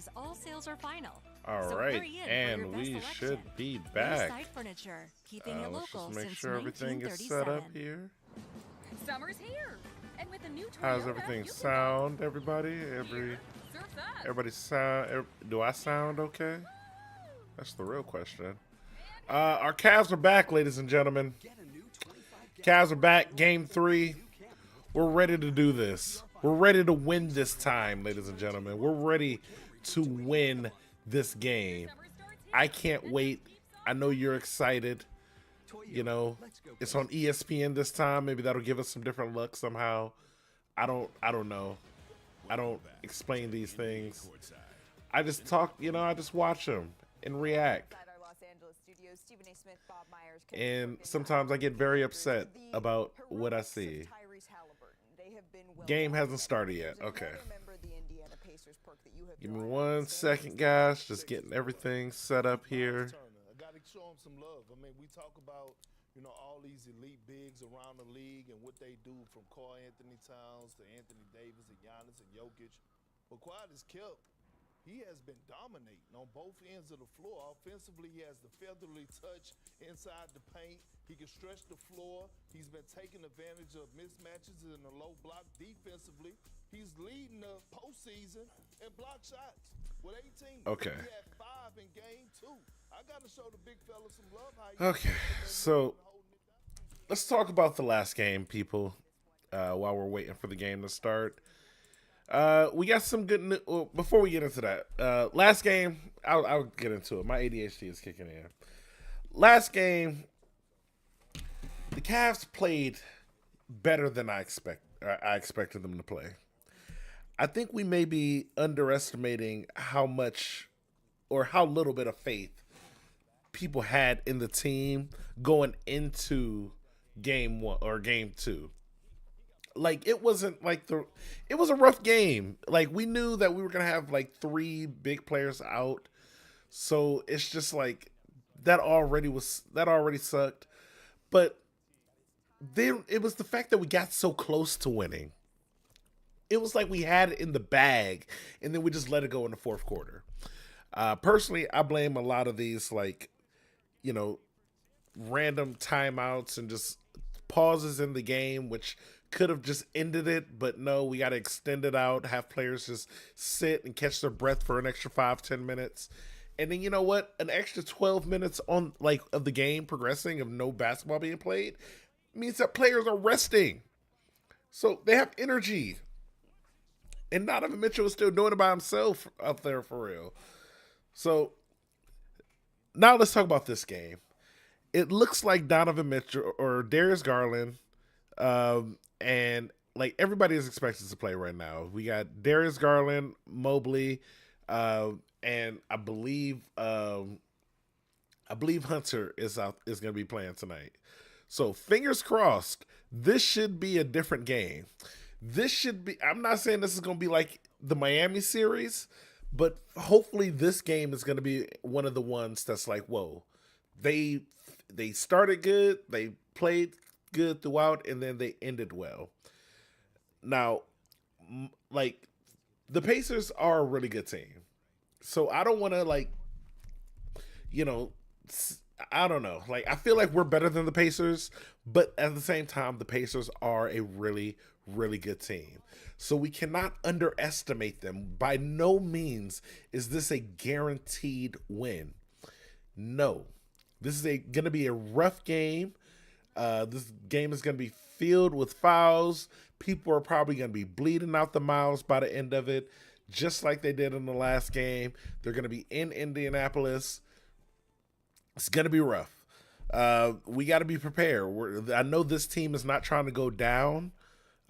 is all sales are final. All So right, hurry in for your and best we selection. should be back. Wayside Furniture, keeping it Let's just local make since sure everything is set up 1937. here. Summer's here, and with the new How's Toyota, everything you can sound, everybody? go here. Surf's up. Everybody sound? Do I sound okay? That's the real question. Our Cavs are back, ladies and gentlemen. Cavs are back. Game 3. We're ready to do this. We're ready to win this time, ladies and gentlemen. We're ready to win this game. I can't wait. I know you're excited. You know, it's on ESPN this time. Maybe that'll give us some different luck somehow. I don't know. I don't explain these things. I just talk, I just watch them and react. And sometimes I get very upset about what I see. Game hasn't started yet. Okay. Give me 1 second, guys. Just getting everything set up here. I got to show him some love. I mean, we talk about, all these elite bigs around the league and what they do, from Karl Anthony Towns to Anthony Davis and Giannis and Jokic. But quiet is kept. He has been dominating on both ends of the floor. Offensively, he has the featherly touch inside the paint. He can stretch the floor. He's been taking advantage of mismatches in the low block. Defensively, he's leading the postseason in block shots with 18. Okay. He had 5 in game 2. I got to show the big fella some love. Okay, so let's talk about the last game, people, while we're waiting for the game to start. We got some good news. Well, before we get into that, last game, I'll get into it. My ADHD is kicking in. Last game, the Cavs played better than I expected them to play. I think we may be underestimating how much or how little bit of faith people had in the team going into game 1 or game 2. Like, it wasn't like it was a rough game. Like, we knew that we were going to have like 3 big players out. So it's just like that already sucked. But then it was the fact that we got so close to winning. It was like we had it in the bag and then we just let it go in the fourth quarter. Personally, I blame a lot of these, like, random timeouts and just pauses in the game, which could have just ended it, but no, we got to extend it out, have players just sit and catch their breath for an extra 5-10 minutes. And then, you know what? An extra 12 minutes of the game progressing, of no basketball being played, means that players are resting. So they have energy. And Donovan Mitchell is still doing it by himself out there for real. So now let's talk about this game. It looks like Donovan Mitchell or Darius Garland, and like everybody is expected to play right now. We got Darius Garland, Mobley, and I believe Hunter is going to be playing tonight. So fingers crossed. This should be a different game. This should be. I'm not saying this is going to be like the Miami series, but hopefully this game is going to be one of the ones that's like, whoa, they started good, they played good throughout, and then they ended well. Now, like, the Pacers are a really good team. So I don't want to, I don't know. Like, I feel like we're better than the Pacers, but at the same time, the Pacers are a really, really good team. So we cannot underestimate them. By no means is this a guaranteed win. No. This is going to be a rough game. This game is going to be filled with fouls. People are probably going to be bleeding out the mouths by the end of it, just like they did in the last game. They're going to be in Indianapolis. It's going to be rough. We got to be prepared. I know this team is not trying to go down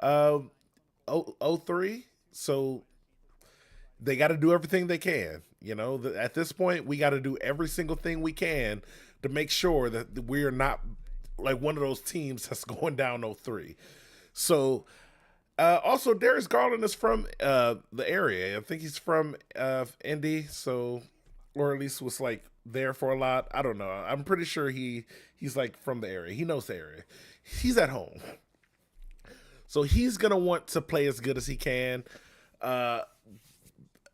0-3, so they got to do everything they can. At this point, we got to do every single thing we can to make sure that we're not like one of those teams that's going down 0-3. So, also, Darius Garland is from the area. I think he's from Indy, so, or at least was like there for a lot. I don't know. I'm pretty sure he's like from the area. He knows the area. He's at home, so he's gonna want to play as good as he can.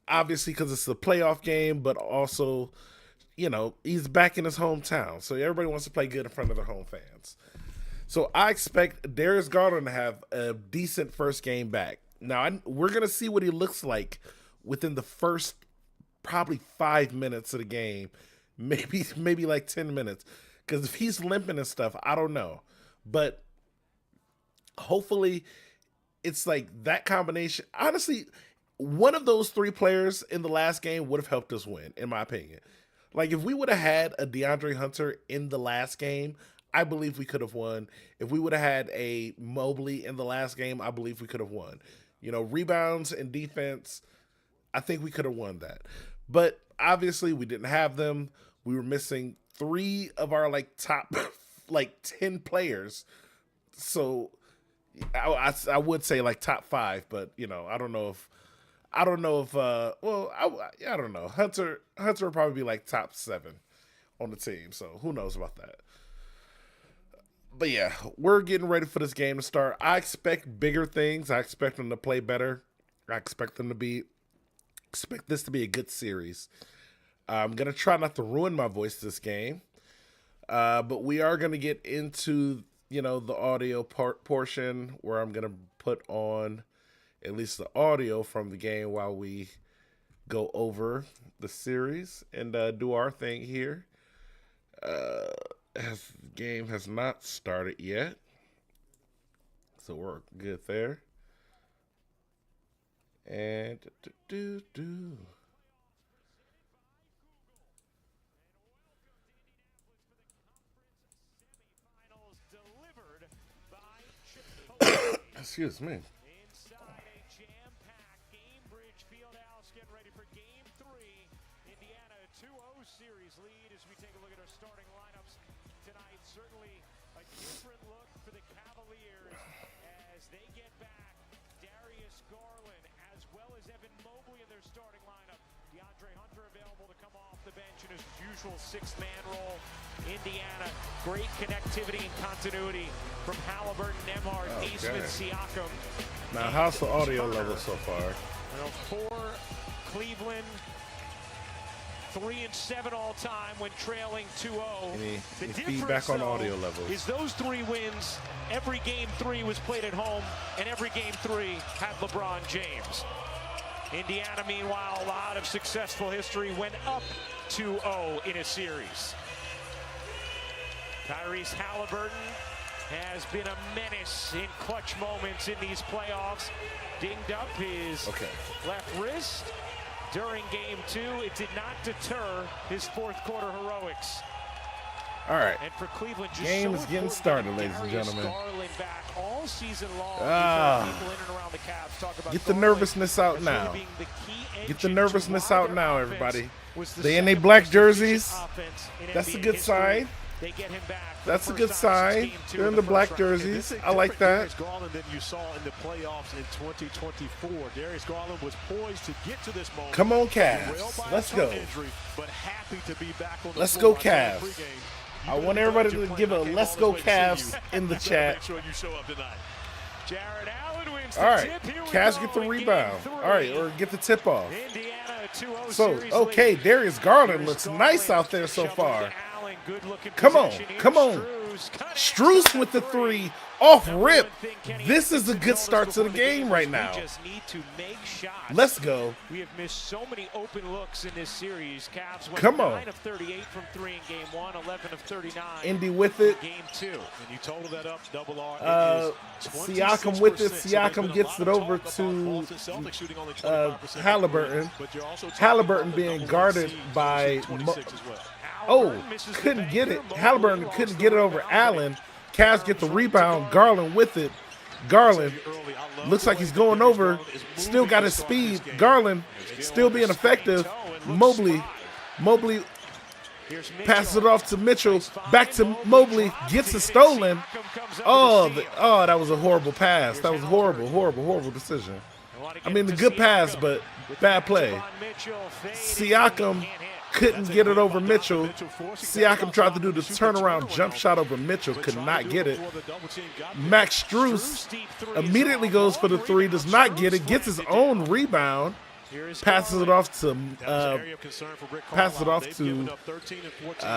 obviously because it's a playoff game, but also, you know, he's back in his hometown. So everybody wants to play good in front of their home fans. So I expect Darius Garland to have a decent first game back. Now, we're going to see what he looks like within the first probably 5 minutes of the game, maybe like 10 minutes. Because if he's limping and stuff, I don't know. But hopefully it's like that combination. Honestly, one of those three players in the last game would have helped us win, in my opinion. Like, if we would have had a DeAndre Hunter in the last game, I believe we could have won. If we would have had a Mobley in the last game, I believe we could have won. You know, rebounds and defense, I think we could have won that. But obviously we didn't have them. We were missing 3 of our like top like 10 players. So I would say like top 5, but you know, I don't know if I don't know. Hunter would probably be like top 7 on the team. So who knows about that? But yeah, we're getting ready for this game to start. I expect bigger things. I expect them to play better. I expect this to be a good series. I'm going to try not to ruin my voice this game. But we are going to get into, you know, the audio portion where I'm going to put on at least the audio from the game while we go over the series and do our thing here. The game has not started yet, so we're good there. And excuse me. Inside a jam-packed Gainbridge Fieldhouse, getting ready for Game 3. Indiana 2-0 series lead as we take a look at our starting lineups tonight. Certainly a different look for the Cavaliers as they get back Darius Garland as well as Evan Mobley in their starting lineup. DeAndre Hunter available to come off the bench in his usual 6-man role. Indiana, great connectivity and continuity from Halliburton, Nembhard, Naismith, Siakam. Now, how's the audio level so far? For Cleveland, 3-7 all time when trailing 2-0. Any The feedback on though, audio levels? is those 3 wins, every Game 3 was played at home, and every Game 3 had LeBron James. Indiana, meanwhile, a lot of successful history, went up 2-0 in a series. Tyrese Halliburton has been a menace in clutch moments in these playoffs. Dinged up his left wrist during Game 2. It did not deter his fourth quarter heroics. All right. And for Cleveland, just Game so is getting important started, to ladies and Darius gentlemen. Garland back all season long. People in and around the Cavs talk about Get the Garland nervousness out as now. really being the key Get the engine nervousness to why out their now, offense everybody. was the They in their second black most efficient jerseys. offense in That's a NBA good history. sign. They get him back for That's the a good first time since sign. Game 2 They're in in the the black first round. jerseys. This is I like different that. Darius Garland than you saw in the playoffs in 2024. Darius Garland was poised to get to this moment. Come on, Well Cavs. by Let's a go. toe injury, but happy to be back on the Let's floor. go, I saw Cavs. the pregame. I want everybody to give a let's go Cavs in the chat. Make sure you show up tonight. Jared Allen wins the All right. tip. Here we Cavs go get the in Game rebound. 3. All right, or get the tip off. Indiana, a 2-0 So, series okay, lead. Darius Garland Darius looks Garland nice out there so shoveling far. to Allen. Good looking Come on, possession. come Here's on. Strus. Cut Strus inside with the three. three off Number rip. one thing Kenny This is a Atkinson good told us start to the before game right is now. We just need to make shots. Let's go. We have missed so many open looks in this series. Cavs went Come on. 9 of 38 from 3 in Game 1, 11 of 39 Indy with it. in Game 2. And you totaled that up, double R. Siakam with it. Siakam gets it over to Halliburton. Halliburton being guarded by couldn't get it. Halliburton couldn't get it over Allen. Cavs get the rebound. Garland with it. Garland looks like he's going over. Still got his speed. Garland still being effective. Mobley passes it off to Mitchell. Back to Mobley. Gets it stolen. Oh, that was a horrible pass. That was a horrible decision. I mean, a good pass, but bad play. Siakam couldn't get it over Mitchell. Siakam tried to do the turnaround jump shot over Mitchell. Could not get it. Max Strus immediately goes for the three. Does not get it. Gets his own rebound. Here is passes it Garland. off to That was an area of concern for Rick passes it Carlisle. off They've to given up 13 and 14.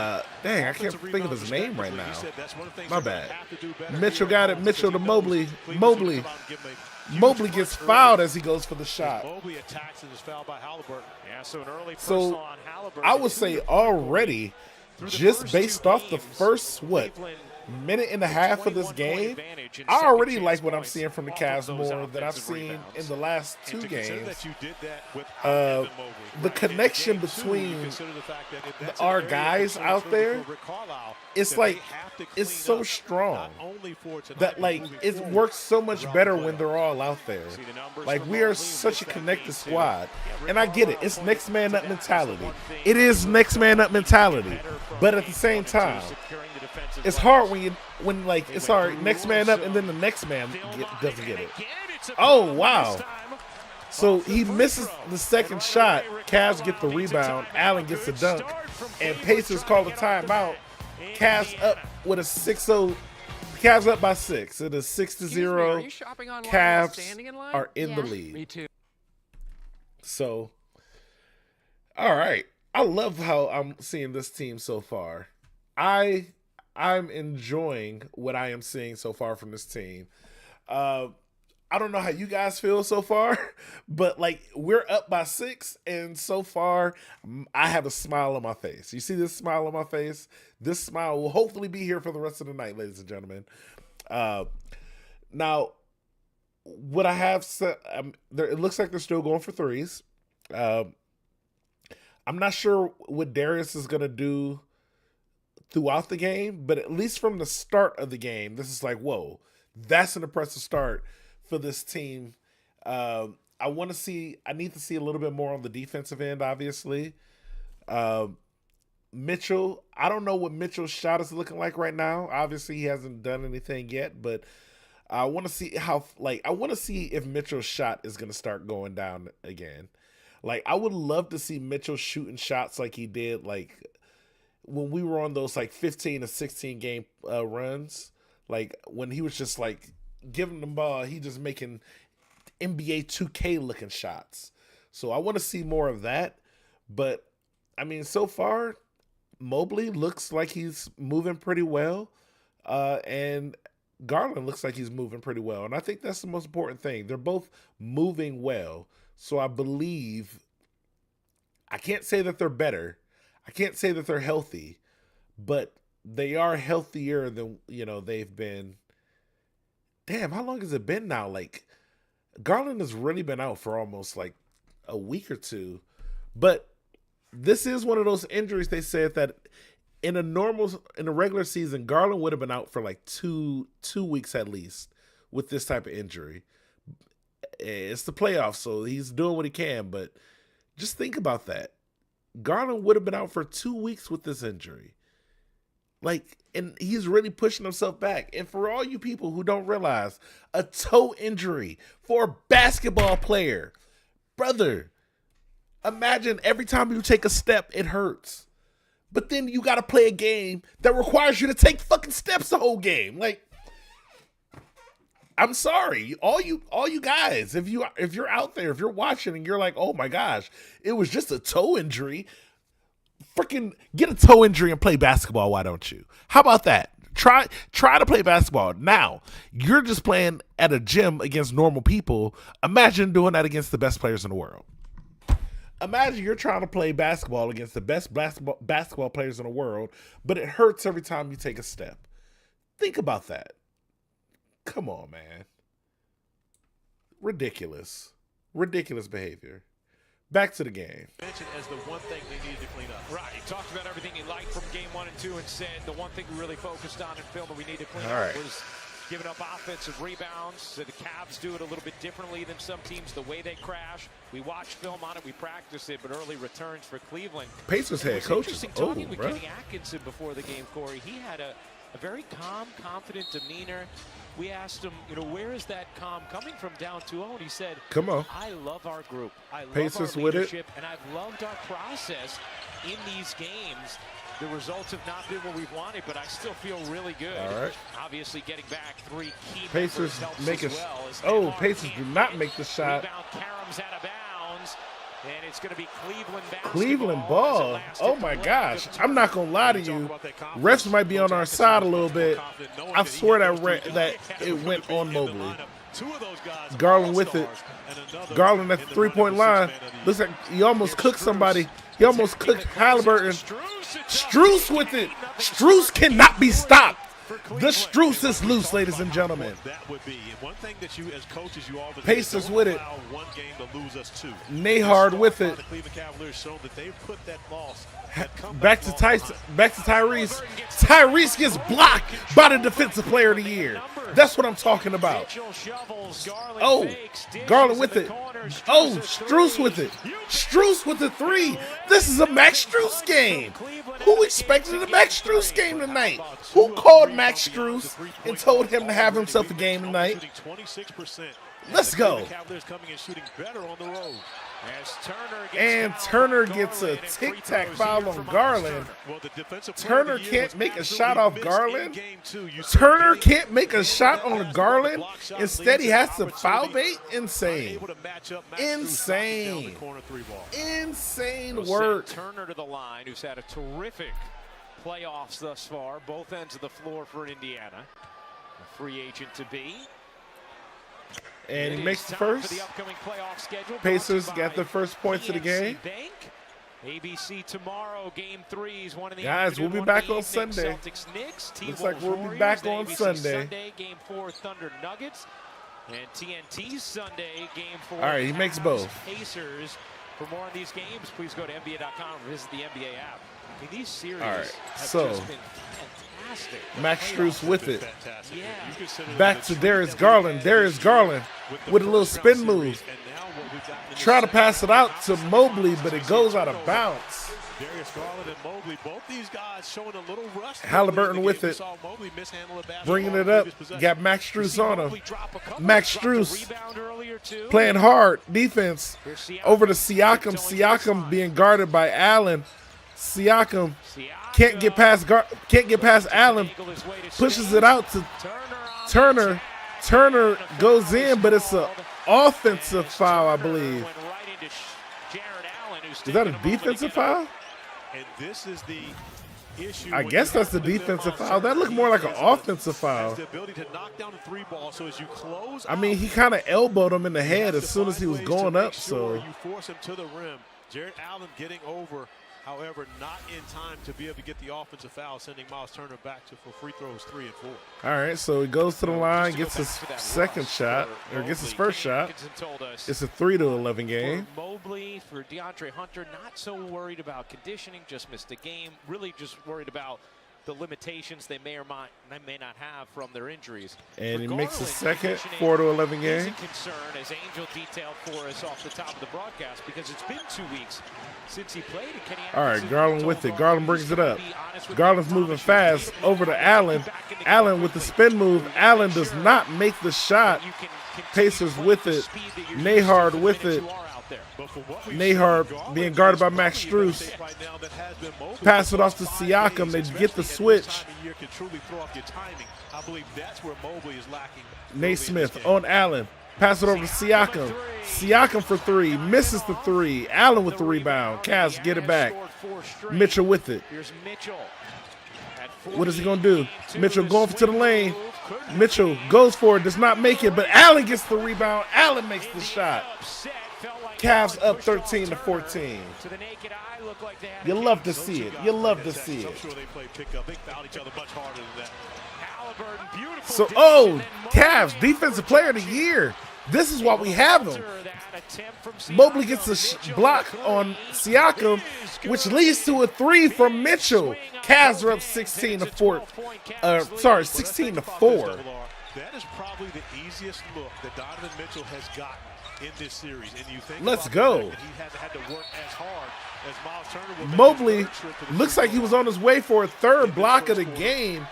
dang, I can't Offensive think of his rebounds name right respectively. now. He said that's one of the things My they're gonna bad. have to do better Mitchell here got at it. home Mitchell to because he knows Mobley. Cleveland's Mobley. gonna come out and give him a huge Mobley gets punch fouled early. as he goes for the shot. Mobley attacks and is fouled by Halliburton. Yeah, so an early So, personal on Halliburton. I would say already, Through the just first based two off the games, first Cleveland minute and a half of this 21-point game, advantage in I already second like chance what I'm points seeing from the off of Cavs those more than I've offensive seen rebounds. in the last And two to consider games. that you did that without Uh, Evan Mobley. the Right. connection In game two, between you consider the fact that if that's our an area of guys concern out for there, Rick Carlisle, it's that like they have to it's clean so up, strong not only for tonight, that but like moving it forward works so much throughout better the when playoffs. they're all out there. See the numbers Like from we are Mobley such a with that connected game, too. squad, Yeah, Rick and I get it. Carlisle It's pointed next man to up that as the mentality. one thing It is next man up mentality, better from but at the game same 1 and 2, time, securing the defensive it's glass. hard when like it's hard next man up and then the next man doesn't get it. Oh wow! So he misses the second shot. Cavs get the rebound. Allen gets the dunk, and Pacers call the timeout. Cavs up with a 6-0. Cavs up by 6. It is 6-0. Are you shopping online? Cavs Standing in line? are in the Yeah. lead. Me too. So, all right. I love how I'm seeing this team so far. I'm enjoying what I am seeing so far from this team. I don't know how you guys feel so far, but like we're up by 6, and so far I have a smile on my face. You see this smile on my face? This smile will hopefully be here for the rest of the night, ladies and gentlemen. Now, what I have said, it looks like they're still going for threes. I'm not sure what Darius is going to do throughout the game, but at least from the start of the game, this is like, whoa, that's an impressive start for this team. I need to see a little bit more on the defensive end, obviously. Mitchell, I don't know what Mitchell's shot is looking like right now. Obviously, he hasn't done anything yet, but I want to see if Mitchell's shot is going to start going down again. Like, I would love to see Mitchell shooting shots like he did, like when we were on those like 15 to 16 game runs, like when he was just like giving the ball, he just making NBA 2K looking shots. So I want to see more of that. But I mean, so far, Mobley looks like he's moving pretty well. And Garland looks like he's moving pretty well. And I think that's the most important thing. They're both moving well. So I believe, I can't say that they're better. I can't say that they're healthy, but they are healthier than, they've been. Damn, how long has it been now? Like, Garland has really been out for almost like a week or two. But this is one of those injuries they said that in a regular season, Garland would have been out for like two weeks at least with this type of injury. It's the playoffs, so he's doing what he can, but just think about that. Garland would have been out for 2 weeks with this injury. Like, and he's really pushing himself back. And for all you people who don't realize, a toe injury for a basketball player, brother, imagine every time you take a step, it hurts. But then you got to play a game that requires you to take fucking steps the whole game. Like, I'm sorry, all you guys, if you're out there, if you're watching and you're like, oh my gosh, it was just a toe injury, freaking get a toe injury and play basketball. Why don't you? How about that? Try to play basketball. Now, you're just playing at a gym against normal people. Imagine doing that against the best players in the world. Imagine you're trying to play basketball against the best basketball players in the world, but it hurts every time you take a step. Think about that. Come on, man. Ridiculous behavior. Back to the game. Mentioned as the one thing they needed to clean up. Right, he talked about everything he liked from game 1 and 2 and said the one thing we really focused on in film that we need to clean All up right. was giving up offensive rebounds. So the Cavs do it a little bit differently than some teams, the way they crash. We watch film on it, we practice it, but early returns for Cleveland. Pacers head It was coach is interesting talking old, with bro. Kenny Atkinson before the game, Corey. He had a very calm, confident demeanor. We asked him, where is that calm coming from down 2-0? And he said, Come on. I love our group. I love Pacers our with it. leadership, and I've loved our process in these games. The results have not been what we've wanted, but I still feel really good. All right. Obviously, getting back 3 key Pacers members helps make as a well. As oh, Demar Pacers do can't not finish. make the shot. Rebound, Karam's out of bounds. And it's going to be Cleveland basketball. Cleveland as it ball. lasts Oh to my play. gosh. Just I'm not gonna lie to you. Refs might be on our side a little bit. I swear that it went on Mobley. Garland with it. Garland at the 3-point line. Looks like he almost cooked somebody. He almost cooked Halliburton. Strus with it. Strus cannot be stopped. The Strus is loose, ladies and gentlemen. That would be one thing that you, as coaches, you always Pacers don't with it. allow one game to lose us two. Nehard with it. The Cleveland Cavaliers shown that they've put that loss. Back to Tyrese. Tyrese gets blocked by the defensive player of the year. That's what I'm talking about. Mitchell shovels, Garland Oh, fakes, dishes Garland with in the it. corner, Oh, Strus Strus with it. Strus with the 3. This is a Max Strus game. Who expected a Max Strus game tonight? Who called Max Strus and told him to have himself a game tonight? 26%. Let's go. Cavaliers coming and shooting better on the road. As And Turner gets a tic-tac foul on Garland. Well, the defensive Turner player of the year can't was make a absolutely shot off missed Garland. in game 2. You see Turner Gabe can't make a shot on has Garland. block shot Instead, he leads has an to foul opportunity. bait. Insane. Able to match up Max Strus knocking down Insane. the corner 3 ball. Insane work. Turner to the line, who's had a terrific playoffs thus far, both ends of the floor for Indiana. A free agent to be. And he It makes is the time for first. the upcoming playoff schedule. Pacers brought to got you the by first points of the PNC game. Bank. ABC tomorrow, game 3s, 1 in the Guys, afternoon, we'll be 1 in back the on evening, Sunday. Celtics, Knicks, Looks like T-Wolves, we'll be Warriors, back then on ABC Sunday. game 4, Thunder Nuggets, and TNT Sunday, game 4. All right, he makes Cavs, both. Pacers. For more on these games, please go to NBA.com or visit the NBA app. I mean, these series All right, have so, just been fantastic. Max Strus with it. Fantastic. Yeah. You consider Back the to Darius Garland. Darius Garland with a little spin move. and now what we've gotten in the Try to second pass it out to Mobley, but it goes out of bounds. Darius Garland and Mobley, both these guys showing a little rust. Halliburton with it. Bringing it up. Got Max Strus on him. Max Strus playing hard defense over to Siakam. Siakam being guarded by Allen. Siakam can't get past Allen. Pushes it out to Turner. Turner goes in, but it's an offensive foul, I believe. Is that a defensive foul? And this is the issue. I guess that's the defensive foul. That looked more like an offensive foul. The ability to knock down the 3 ball. So as you close, I mean, he kind of elbowed him in the head as soon as he was going up. So you force him to the rim. Jarrett Allen getting over, however, not in time to be able to get the offensive foul, sending Miles Turner back for free throws 3 and 4. all right, so he goes to the line, gets his second shot, or gets his first shot. It's a 3-11 game. For Mobley, for DeAndre Hunter, not so worried about conditioning, just missed a game. Really just worried about the limitations they may or may not have from their injuries. And For he makes his Garland, second conditioning 4-11 is a game. concern, as Angel detailed for us off the top of the broadcast, because it's been 2 weeks since he played. And Kenny All right, Atkinson Garland told with it. Garland Garland he's brings it gonna up. be honest with Garland's him. moving Thomas, you're fast able over to get Allen. back in the game Allen with the quickly. spin move. Allen does not make the shot. You can continue Pacers playing with the it. speed that you're used to Nehard for the with minutes it. you are out there. But for what we've Nehard seen, Garland being guarded by is Max probably the Strus. best right now that has been Mobley Pass for it off to 5 Siakam. days, They get the especially at this switch. time of year, can truly throw off your timing. I believe that's where Mobley is lacking. early in Nate this Smith game. on Allen. Pass it over to Siakam. Siakam for 3. Misses the 3. Allen with the rebound. Cavs get it back. Mitchell with it. Here's Mitchell. What is he going to do? Mitchell going to the lane. Mitchell goes for it. Does not make it, but Allen gets the rebound. Allen makes the shot. Cavs up 13-14. You love to see it. You love to see I'm it. sure they play pickup. They fouled each other much harder than that. So, oh, Cavs, Defensive Player of the Year. This is why we have him. Mobley gets a block on Siakam, which leads to a 3 from Mitchell. Cavs are up 16-4. 16-4. That is probably the easiest look that Donovan Mitchell has gotten in this series. And you think Let's about go. the fact that he hasn't had to work as hard as Miles Turner would. Mobley looks like he was on his way for a 3rd block of the game,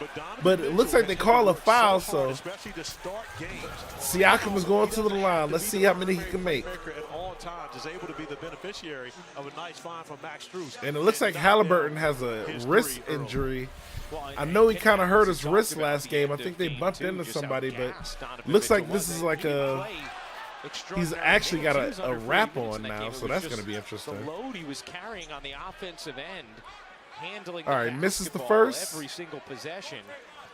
but it looks like they call a foul, so especially to start games. Siakam is going to the line. Let's see how many he can make. At all times is able to be the beneficiary of a nice find from Max Strus. And it looks like Halliburton has a wrist injury. I know he kind of hurt his wrist last game. I think they bumped into somebody, but looks like this is like a He's extraordinary actually got games. He was a under 40 rap minutes on in that now, game. It so was that's just going to be interesting. The load he was carrying on the offensive end, handling All the right, misses the basketball first. every single possession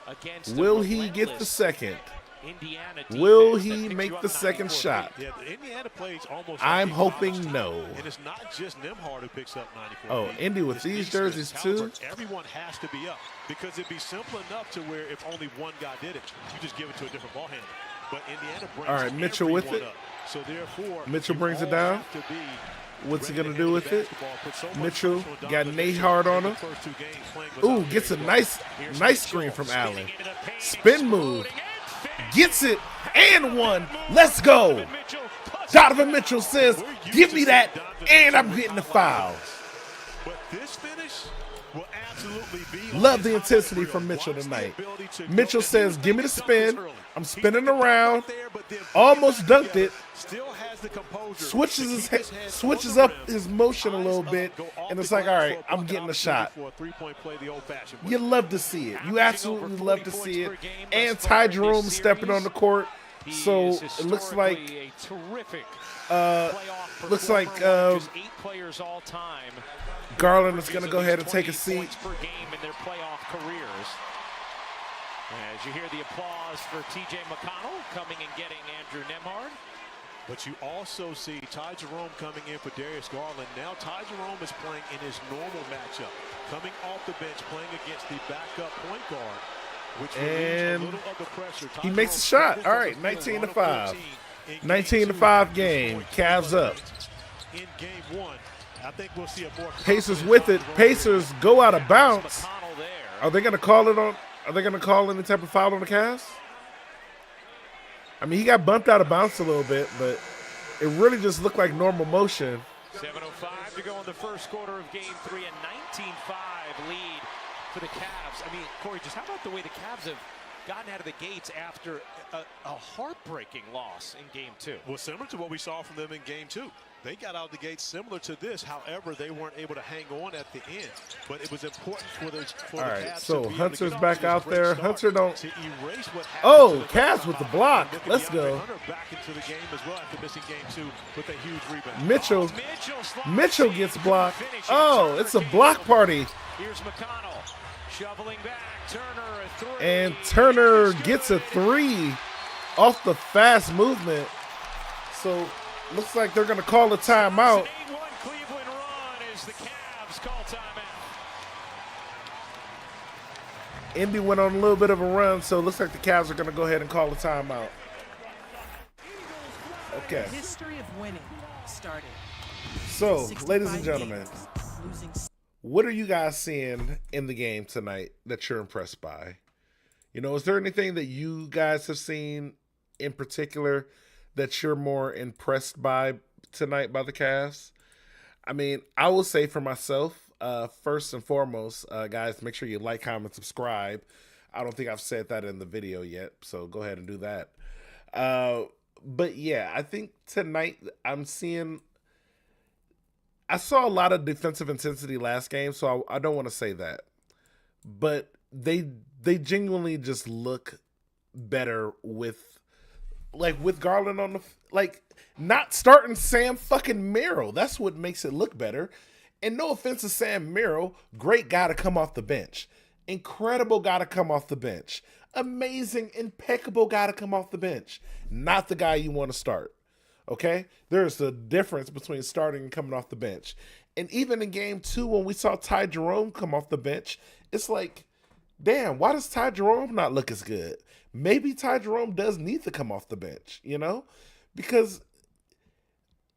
against Will the he get the relentless second? Indiana Will defense that he picks make you up the in second 94 shot? feet. Yeah, Indiana plays almost. I'm like hoping college no. team. And it's not just Nemhard who picks up 94. Oh, feet. Indy with It's these Eastern, jerseys it's too? Halliburton. Everyone has to be up because it'd be simple enough to where if only one guy did it, you just give it to a different ball handler. But Indiana brings All right, Mitchell with everyone it. up. So therefore, Mitchell you brings it all down. have to be What's he ready going to to do handle with the it? basketball, put so much Mitchell pressure on got Donovan Nate Mitchell Hard on in the him. first two games playing Ooh, without gets a Gary nice Here's nice Mitchell screen from spinning Allen. into the paint, Spin move. exploding and Gets it and one. Let's go. Donovan Mitchell plus Donovan Mitchell says, We're used give to me seeing that, Donovan and I'm Mitchell getting the with foul. But this finish will absolutely be Love on the his intensity highlight from reel. Mitchell Watch the tonight. ability to Mitchell go- says, and give me the he was thinking spin. early. I'm He spinning took it back around. right there, but then put Almost it back dunked together. it. Still has the composure Switches to his keep his head switches on up the rim, his motion a eyes little up, bit, go off and the it's like, all glass right, for a I'm bucket getting the opportunity shot. for a three-point play the old-fashioned way. You love to see it. You Averaging absolutely over love 40 to points see per it. game And thus far Ty in this Jerome stepping on the series. court. He So is it looks like historically a terrific uh, playoff looks like performer, one of just 8 players all time. Garland is going to Produce go at ahead and least take a 28 seat. points per game in their playoff careers. As you hear the applause for T.J. McConnell coming and getting Andrew Nemhard. But you also see Ty Jerome coming in for Darius Garland. Now Ty Jerome is playing in his normal matchup, coming off the bench, playing against the backup point guard, which relieves a And little of the pressure. Ty he makes a Jerome shot. All right, 19 to 5. 19 to 5 game. Cavs up. In game one, I think we'll see a more Pacers with it. Pacers go out of bounds. McConnell there. Are they going to call it on? Are they going to call any type of foul on the Cavs? I mean, he got bumped out of bounds a little bit, but it really just looked like normal motion. 7:05 to go in the first quarter of Game 3, a 19-5 lead for the Cavs. I mean, Corey, just how about the way the Cavs have gotten out of the gates after a heartbreaking loss in Game 2? Well, similar to what we saw from them in game 2. They got out the gate similar to this. However, they weren't able to hang on at the end. But it was important for the All right, Cavs so to be able to Hunter's get off back to this out great there. start, Hunter don't- to erase what happened Oh, to the Cavs with the Cavs. block. Look at Let's DeAndre go. Hunter back into the game as well after missing game 2 with a huge rebound. Mitchell. Slides Mitchell in, gets couldn't blocked. finish it. Oh, Turner it's a came block up. party. Here's McConnell shoveling back. Turner a three. And Turner It's gets a good. 3 off the fast movement. So looks like they're going to call a timeout. It's an 8-1 Cleveland run as the Cavs call timeout. Indy went on a little bit of a run, so it looks like the Cavs are going to go ahead and call a timeout. Okay. The history of winning started. So, 65 ladies and gentlemen, games, losing what are you guys seeing in the game tonight that you're impressed by? You know, is there anything that you guys have seen in particular that you're more impressed by tonight by the Cavs? I mean, I will say for myself, first and foremost, guys, make sure you like, comment, subscribe. I don't think I've said that in the video yet, so go ahead and do that. But yeah, I think tonight I saw a lot of defensive intensity last game, so I don't want to say that. But they genuinely just look better with Garland on the not starting Sam fucking Merrill. That's what makes it look better. And no offense to Sam Merrill, great guy to come off the bench. Incredible guy to come off the bench. Amazing, impeccable guy to come off the bench. Not the guy you want to start. Okay? There's a difference between starting and coming off the bench. And even in game 2, when we saw Ty Jerome come off the bench, it's like, damn, why does Ty Jerome not look as good? Maybe Ty Jerome does need to come off the bench, you know? Because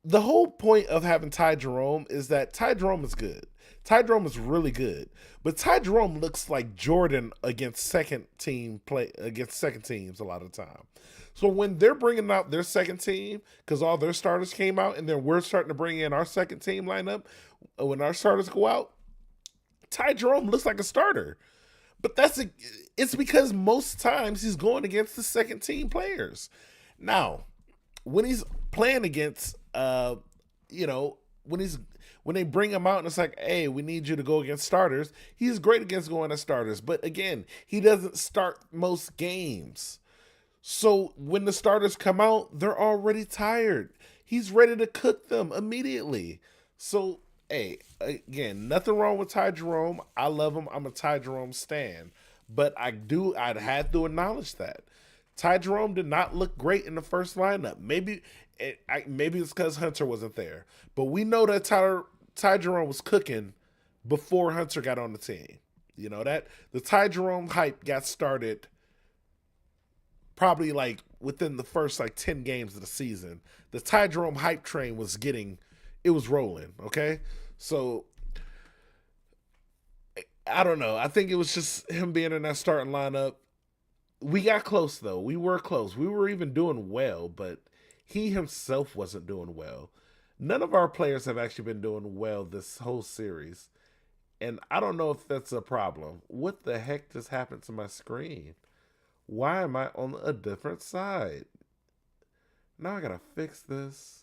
the whole point of having Ty Jerome is that Ty Jerome is good. Ty Jerome is really good. But Ty Jerome looks like Jordan against second teams a lot of the time. So when they're bringing out their second team, because all their starters came out, and then we're starting to bring in our second team lineup, when our starters go out, Ty Jerome looks like a starter. But it's because most times he's going against the second team players. Now, when he's playing against, when they bring him out and it's like, hey, we need you to go against starters, he's great against going as starters. But again, he doesn't start most games. So when the starters come out, they're already tired. He's ready to cook them immediately. So, hey, again, nothing wrong with Ty Jerome. I love him. I'm a Ty Jerome stan. But I'd had to acknowledge that. Ty Jerome did not look great in the first lineup. Maybe it's because Hunter wasn't there. But we know that Ty Jerome was cooking before Hunter got on the team. You know, that the Ty Jerome hype got started probably like within the first like 10 games of the season. The Ty Jerome hype train was rolling, okay? So I don't know. I think it was just him being in that starting lineup. We got close, though. We were close. We were even doing well, but he himself wasn't doing well. None of our players have actually been doing well this whole series, and I don't know if that's a problem. What the heck just happened to my screen? Why am I on a different side? Now I gotta fix this.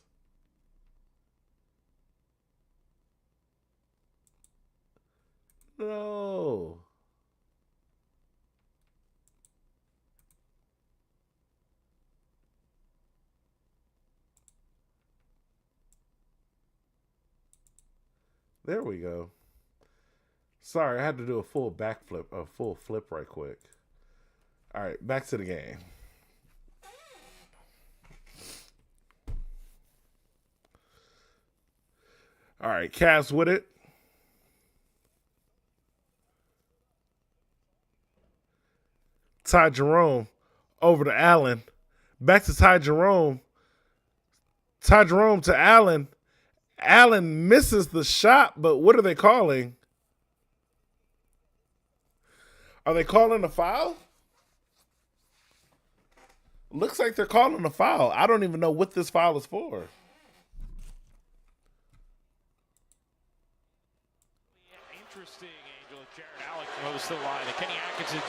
No. There we go. Sorry, I had to do a full flip right quick. All right, back to the game. All right, Cavs with it. Ty Jerome over to Allen. Back to Ty Jerome. Ty Jerome to Allen. Allen misses the shot, but what are they calling? Are they calling a foul? Looks like they're calling a foul. I don't even know what this foul is for. Interesting, Angel. Jared Alec goes to the line. And Kenny Atkinson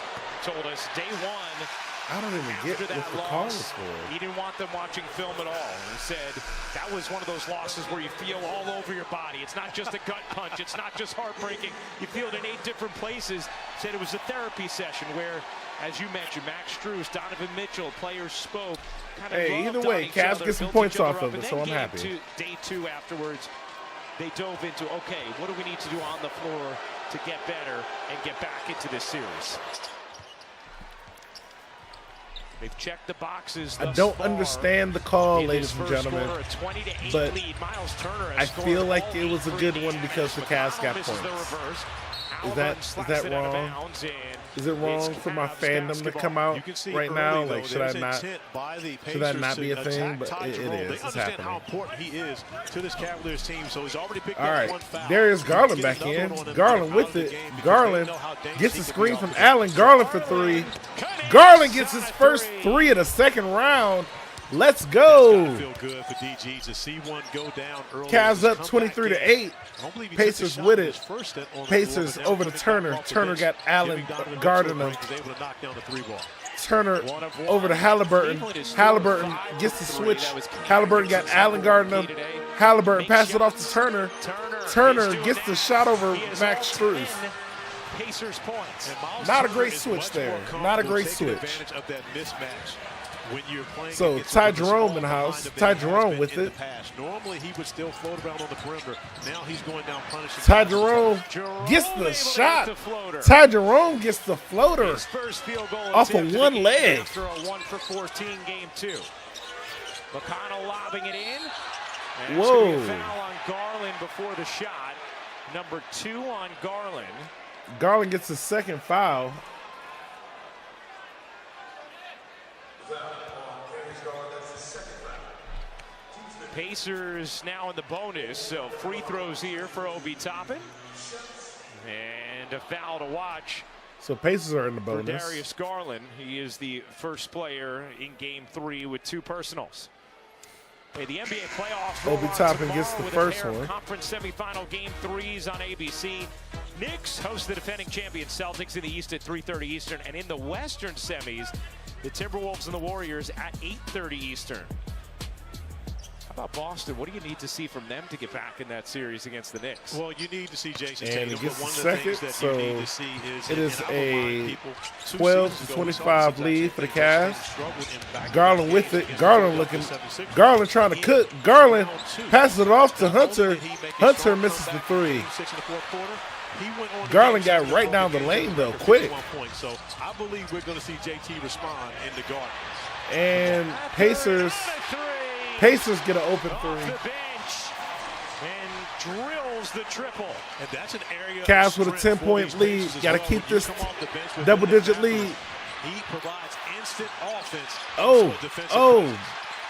told us day one. I don't even get what the call is for. He didn't want them watching film at all. He said that was one of those losses where you feel all over your body. It's not just a gut punch. It's not just heartbreaking. You feel it in 8 different places. Said it was a therapy session where, as you mentioned, Max Strus, Donovan Mitchell, players spoke. Hey, either way, Cavs get some points off of it, so I'm happy. Day 2 afterwards, they dove into, okay, what do we need to do on the floor to get better and get back into this series? They've checked the boxes. I don't understand the call, ladies and gentlemen, but I feel like it was a good one because the Cavs got points. Is that wrong? Is it wrong for my fandom to come out right now? Like, should that not be a thing? But it is. It's happening. How important he is to this Cavaliers team. So he's already picked all up right, one foul. Darius Garland back in. Garland with it. Garland gets the screen from Allen. Garland for 3. Garland gets his first 3 of the second round. Let's go. Feel good for DG to see one go down early. Cavs up 23-8. Pacers with it. Pacers over to Turner. Turner got Allen guarding him. Turner over to Halliburton. Halliburton gets the switch. Halliburton got Allen guarding him. Halliburton passes it off to Turner. Turner gets the shot over Max Strus. Not a great switch there. Not a great switch. So Ty Jerome in the house. Ty Jerome with it. Normally he would still float around on the perimeter. Now he's going down punishing. Ty Jerome gets the shot. Ty Jerome gets the floater off of one leg. After a 1-for-14 game 2. McConnell lobbing it in. And whoa! A foul on Garland before the shot. Number 2 on Garland. Garland gets his second foul. Pacers now in the bonus, so free throws here for Obi Toppin. And a foul to watch. So Pacers are in the bonus. For Darius Garland. He is the first player in game 3 with 2 personals. Hey, the NBA playoffs. Obi Toppin gets the first one. Conference semifinal game 3s on ABC. Knicks host the defending champion Celtics in the East at 3:30 Eastern, and in the Western semis, the Timberwolves and the Warriors at 8:30 Eastern. How about Boston? What do you need to see from them to get back in that series against the Knicks? Well, you need to see Jason And Tatum. he gets One the of the second, things that so you need to see is it is and I will remind a people, 2 12 seasons to ago, we saw 25 this lead exact for the thing. Jason Cavs. struggled in back-to-back Garland with games it. against Garland the looking. 76ers. Garland trying to cook. Garland passes it off to Hunter. Hunter misses the three. Game 6 in the fourth quarter. He went on to Garland game got 6 right and down the game lane, 6 though, for quick. 51 points. So I believe we're going to see JT respond in the Garden. And Pacers get an open Off three. the bench and drills the triple. And that's an area Cavs of with a strength for 10-point these lead. Pacers as Gotta well. keep When you this come off the bench with double-digit Matthews, lead. He provides instant offense. Oh, also defensive oh.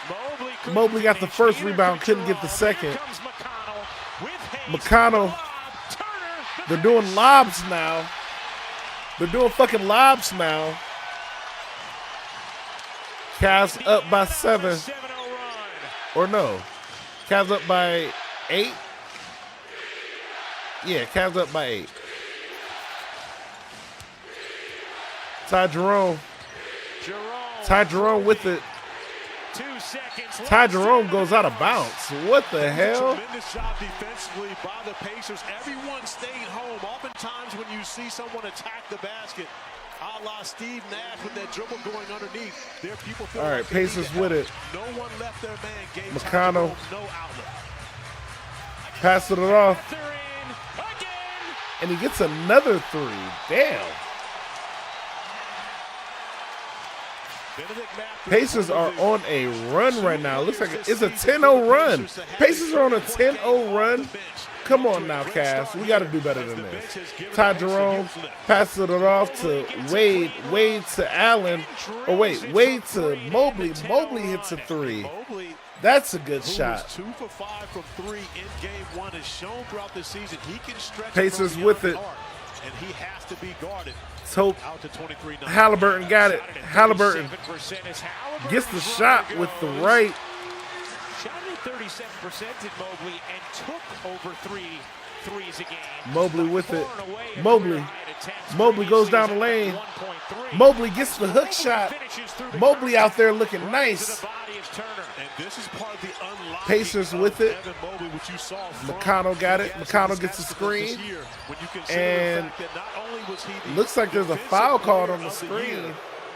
presence. Mobley got the first rebound, couldn't get the second. Here comes McConnell with Hayes. McConnell. Lob. Turner. They're doing lobs now. They're doing fucking lobs now. Cavs up by 7. 7-0 run. Or no. Cavs up by 8. Yeah, Cavs up by 8. Ty Jerome. Ty Jerome with it. 2 seconds left. Ty Jerome goes out of bounds. What the hell? Tremendous job defensively by the Pacers. Everyone stayed home. Oftentimes when you see someone attack the basket, a la Steve Nash with that dribble going underneath, there are people feel All right, like they need Pacers to with help. it. No one left their man. Gave Ty McConnell. Jerome no outlet. Passing it off. They're in again. And he gets another 3. Damn. Benedict Matthews Pacers are on a run right now. Looks like it's a 10-0 run. Pacers are on a 10-0 run. Come on now, Cavs. We got to do better than this. Ty Jerome passes it off to Wade. Wade to Allen. Oh, wait. Wade to Mobley. Mobley hits a 3. Mobley, That's a good who shot. was 2 for 5 from 3 in game 1, has shown throughout the season he can stretch it Pacers from with beyond it. the arc, and he has to be guarded Let's hope out to 23-9. Halliburton got it. Halliburton 37% is Halliburton. gets the shot with the right. Shot at 37% in Mobley and took over 3 threes a game. Mobley with it. Far and away a Mobley. career high at attempts. Mobley goes down the Previously lane. at 1.3. Mobley gets the hook shot. Finishes through the Mobley out there looking to nice. the body of Turner. And this is part of the unlocking Pacers of with it. Evan Mobley, which you saw from McConnell got it. the McConnell Jazz gets the this screen. year, when you consider And the fact that not only was he the looks like there's a defensive foul called player on the of screen. year,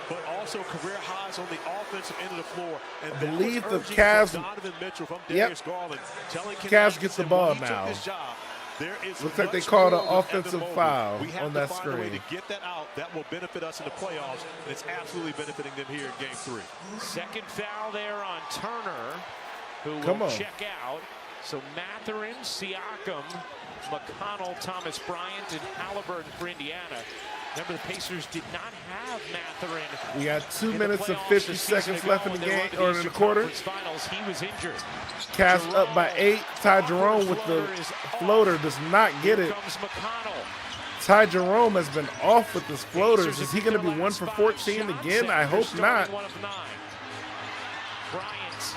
but also career highs on the offensive end of the floor. And I that was believe the urging Cavs- from Donovan Mitchell from Yep. Darius Garland, telling Cavs get the Kentucky ball when he took now. this job, there is Looks like they much called more an with offensive Evan Mobley. foul We have on to that find a way screen. to get that out. That will benefit us in the playoffs, and it's absolutely benefiting them here in Game 3. Second foul there on Turner, who Come will on. check out. So Mathurin, Siakam, McConnell, Thomas Bryant, and Halliburton for Indiana. Remember, the Pacers did not have Mathurin. We got 2 in the minutes and playoffs 50 a season seconds ago left in the when they game went to or in the Eastern quarter. Conference Finals. He was injured. Cavs up by 8. Ty Jerome with the floater does not get Here it. comes McConnell. Ty Jerome has been off with his floaters. Is he going to be 1 for 14 again? I hope not. One of 9. Bryant.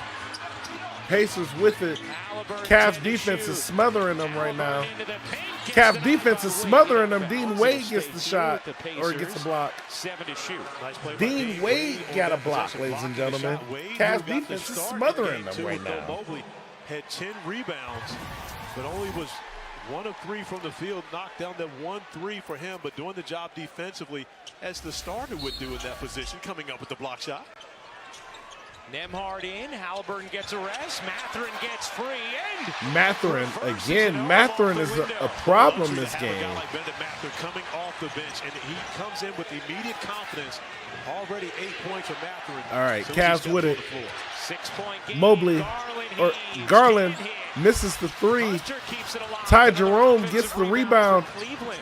Pacers with it. Halliburton Cavs to defense shoot. is smothering them right now. Into the paint, gets Cavs it defense is off. smothering them. Bounce Dean of Wade the gets the States shot here with the or gets a Pacers. block. 7 to shoot. Nice play by Dean Dave Wade on got a that block, possession, ladies and blocking the gentlemen. shot. Wade, Cavs who got the defense is start in smothering game them two, right although now. Mobley had 10 rebounds, but only was 1 of 3 from the field, knocked down that 1-3 for him, but doing the job defensively as the starter would do in that position, coming up with the block shot. Nembhard in. Halliburton gets a rest. Mathurin gets free. And Mathurin, reverses again, it off Mathurin the is window. a problem Luxury to this have a guy game. like Benedict Mathurin coming off the bench, and he comes in with immediate confidence. Already 8 points for Mathurin. All right, So he Cavs steps with on it. the floor. 6-point game. Mobley, or Hayes Garland can't hit. misses the 3. Hunter keeps it alive. Ty Another Jerome offensive gets the rebound. for Cleveland.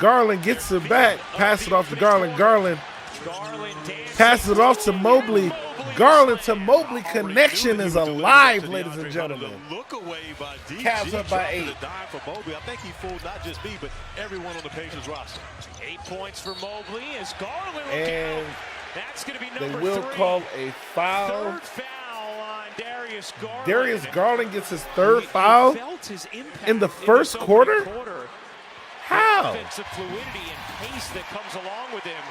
Garland gets it back. Pass it off to Garland. Garland Garland dancing. passes it off to Mobley. Garland to Mobley connection is alive, ladies and gentlemen. The look away by DG. Cavs up by dropping 8. the dime for Mobley. I think he fooled not just me, but everyone on the Pacers roster. 8 points for Mobley as Garland will And count. That's going to be they number will 3. call a foul. Third foul on Darius Garland. Darius Garland gets his third He foul. felt his impact in the first opening quarter? How? Offensive fluidity and pace that comes along with him.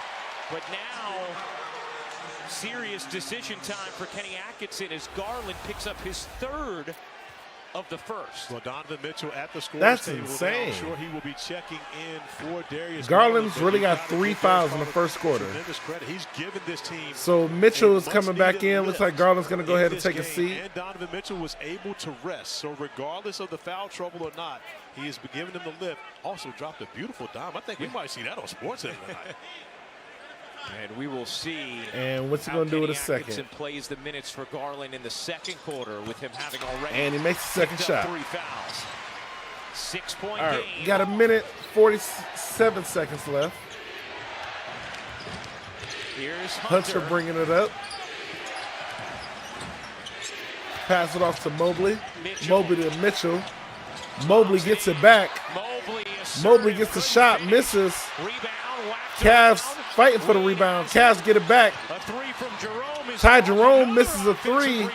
But now serious decision time for Kenny Atkinson as Garland picks up his third of the first. Well, Donovan Mitchell at the score That's table. insane. I'm sure he will be checking in for Darius Garland's Garland, really but got you 3 gotta fouls give in the first quarter. tremendous credit. He's given this team. So Mitchell is a coming back in. much-needed Looks like lift Garland's going to go in ahead and this take a game, seat. And Donovan Mitchell was able to rest. So regardless of the foul trouble or not, he has been giving him the lift. Also dropped a beautiful dime. I think we might see that on SportsCenter tonight. And we will see. And what's he how going to do with Kenny a second? Atkinson plays the minutes for Garland in the second quarter with him having already And he makes the second picked up shot. 3 fouls. 6-point All right, game. got a minute, 47 seconds left. Here's Hunter bringing it up. Pass it off to Mobley. Mitchell. Mobley to Mitchell. Mobley gets it back. Mobley gets the shot, misses. Rebound. whacked Cavs around. fighting for the rebound. Cavs get it back. A 3 from Jerome. Is Ty off. Jerome Another misses a offensive 3. Rebound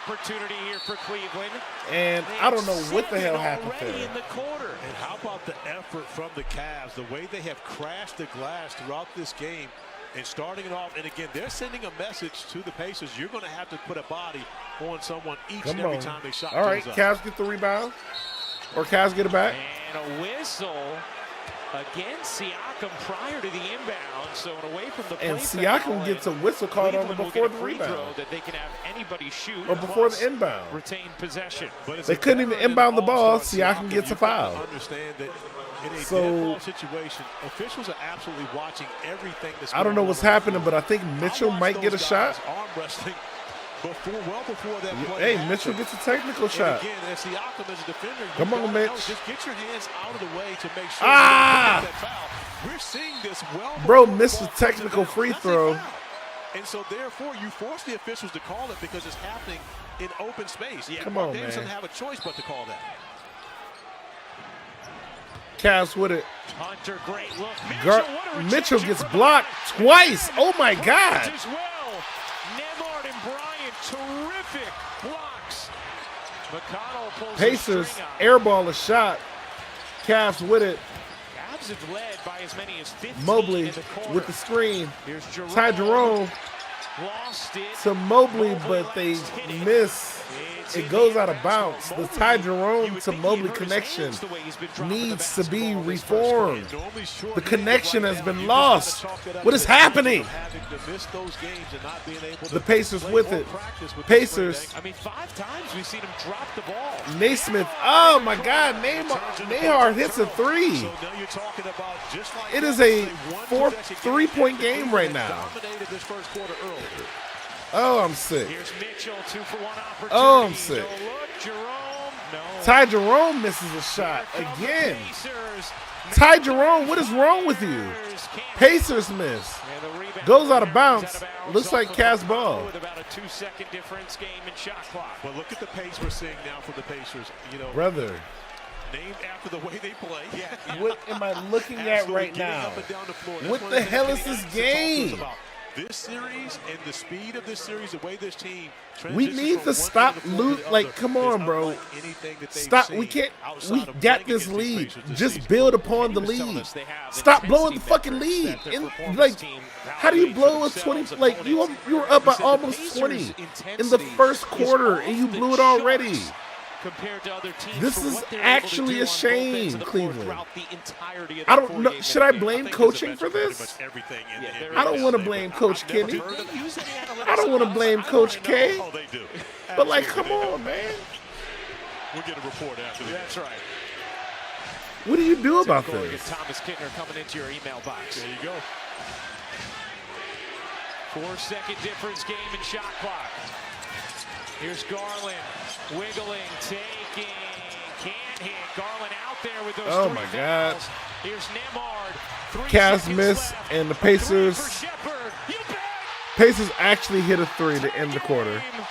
opportunity here for Cleveland. And I don't know what the hell happened Already there. in the quarter. And how about the effort from the Cavs, the way they have crashed the glass throughout this game and starting it off. And again, they're sending a message to the Pacers. You're going to have to put a body on someone each and Come every on. time they shot All right, goes up. Cavs get the rebound. Or Cavs get it back. And a whistle against Siakam prior to the inbound. So away from the play And foul, Siakam gets a whistle called on him Cleveland will before get the a free throw rebound. that they can have anybody shoot Or before plus the inbound. retain possession. But it's They a couldn't even veteran inbound the and ball. all-star Siakam Siakam. gets a You've got to foul. understand that in a So- dead ball situation, officials are absolutely watching everything that's I don't know going what's on. happening, but I think Mitchell I might watched get a those shot. guys arm wrestling well before that play Hey, happened. Mitchell gets a technical And shot. again, as Siakam as a defender, you Come on, gotta know, Mitch. just get your hands out of the way to make sure Ah! you don't get that foul. We're seeing this well. Bro before missed the a ball comes technical inbounds. free That's a throw. foul. And so therefore, you force the officials to call it because it's happening in open space. Come Mark on, Davis man. doesn't have a choice but to call that. Cavs with it. Hunter, great look. Gar- Mitchell, what a Mitchell rejection gets from blocked Bryant. twice. Oh my God. As well. Nembhard and Bryant, terrific blocks. McConnell pulls the Pacers string out. airball a shot. Cavs with it. Cavs have led by as many as 15 Mobley in the quarter. with the screen. Here's Jerome. Ty Jerome Lost it. to Mobley, but they last hit it. miss. It's It in goes the out of end bounds. zone. The Mobley, Ty you Jerome would to think he Mobley hurt his connection hands the way he's been dropping the needs to be basketball this first quarter. reformed. Normally short The handed connection right has now, been you lost. just gotta chalk it up What to is the fact happening? of having to miss those games and not being able to The Pacers play with or it. practice with Pacers. the spring I mean, 5 times we've seen him drop the ball. Naismith. Oh my God. Nehard hits a 3. So now you're talking about just like It that, is a say one 4 possession game. 3-point game Cleveland right had now. Dominated this first quarter early. Oh, I'm sick. Here's Mitchell, 2 for 1 opportunity. Oh, I'm sick. No look, Jerome. No. Ty Jerome misses a shot Here come the again. Pacers. Ty Jerome, what is wrong with you? Can't- Pacers miss. And the rebound Goes out of is bounds. Looks off like of Cavs McConnell ball. With about a 2-second difference game in shot clock. But look at the pace we're seeing now for the Pacers. You know, Brother, named after the way they play. Yeah. what am I looking at Absolutely right getting now? up and down the floor. That's What one the of things hell Kenny is this Atkinson talked to us game? about. This series and the speed of this series, the way this team We transitions need from to one stop end of the floor to loot. the Like, other come is on, bro. unlike anything that they've Stop. We seen can't. outside We of got playing this against these lead. Pacers this Just season. build upon the He was telling lead. us they have Stop intensity blowing the fucking metrics lead. that their And, performance like, team how do you validates blow a for 20? themselves, Like, you opponents. were up by He said the almost Pacers' 20 in the intensity first is quarter, off and you the blew it already. charts compared to other teams This for is what they're actually able a to do on both ends shame, of the floor Cleveland. throughout the entirety of I the don't know. 48-minute Should I game. blame I think coaching it's for pretty this? much everything in Yeah, the there NBA. I don't want to They- blame Coach I've never Kenny. heard of They use any analytics I don't want to on us. blame I Coach wanna know. K. Oh, they do. But like, Absolutely come they do. on, man. We'll get a report after the That's right. What do you do about Corrigan, this? Thomas Kittner coming into your email box. There you go. 4-second difference game in shot clock. Here's Garland, wiggling, taking, can't hit. Garland out there with those Oh 3 my fouls. God. Here's Nembhard. 3 Cavs seconds miss, left. and the A 3 Pacers- for Shepherd. You bet. Pacers actually hit a 3 to end the quarter. Game.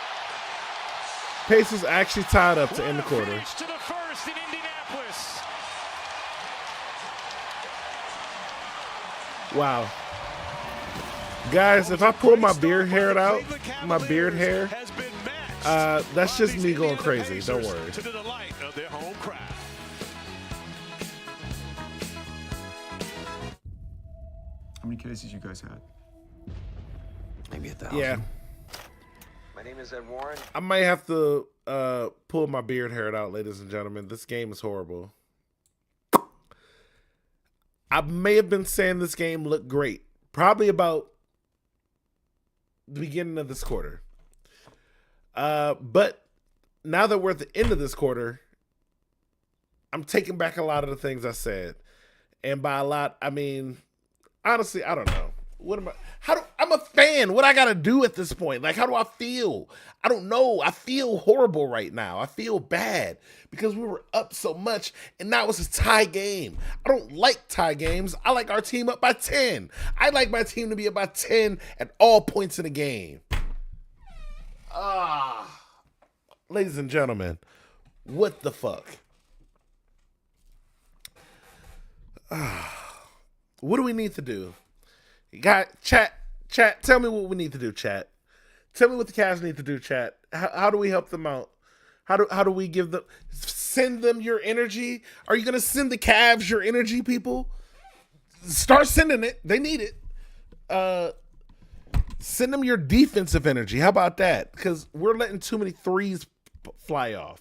Pacers actually tied up to end the What a quarter. finish to the first in Indianapolis. Wow. Guys, if I pull my beard hair out, my beard hair, Has been matched. that's just These me going Indiana crazy. Don't Pacers worry. To the delight of their home crowd. How many cases you guys had? Maybe 70,000. Yeah. My name is Ed Warren. I might have to pull my beard hair out, ladies and gentlemen. This game is horrible. I may have been saying this game looked great. Probably about the beginning of this quarter. But now that we're at the end of this quarter, I'm taking back a lot of the things I said. And by a lot, I mean, honestly, I don't know. What am I? I'm a fan. What I gotta do at this point? Like, how do I feel? I don't know. I feel horrible right now. I feel bad because we were up so much, and now it's a tie game. I don't like tie games. I like our team up by 10. I like my team to be up by 10 at all points in the game. Ladies and gentlemen, what the fuck? What do we need to do? You got chat. Tell me what we need to do, chat. Tell me what the Cavs need to do, chat. How do we help them out? How do we give them? Send them your energy. Are you gonna send the Cavs your energy, people? Start sending it. They need it. Send them your defensive energy. How about that? Because we're letting too many threes fly off.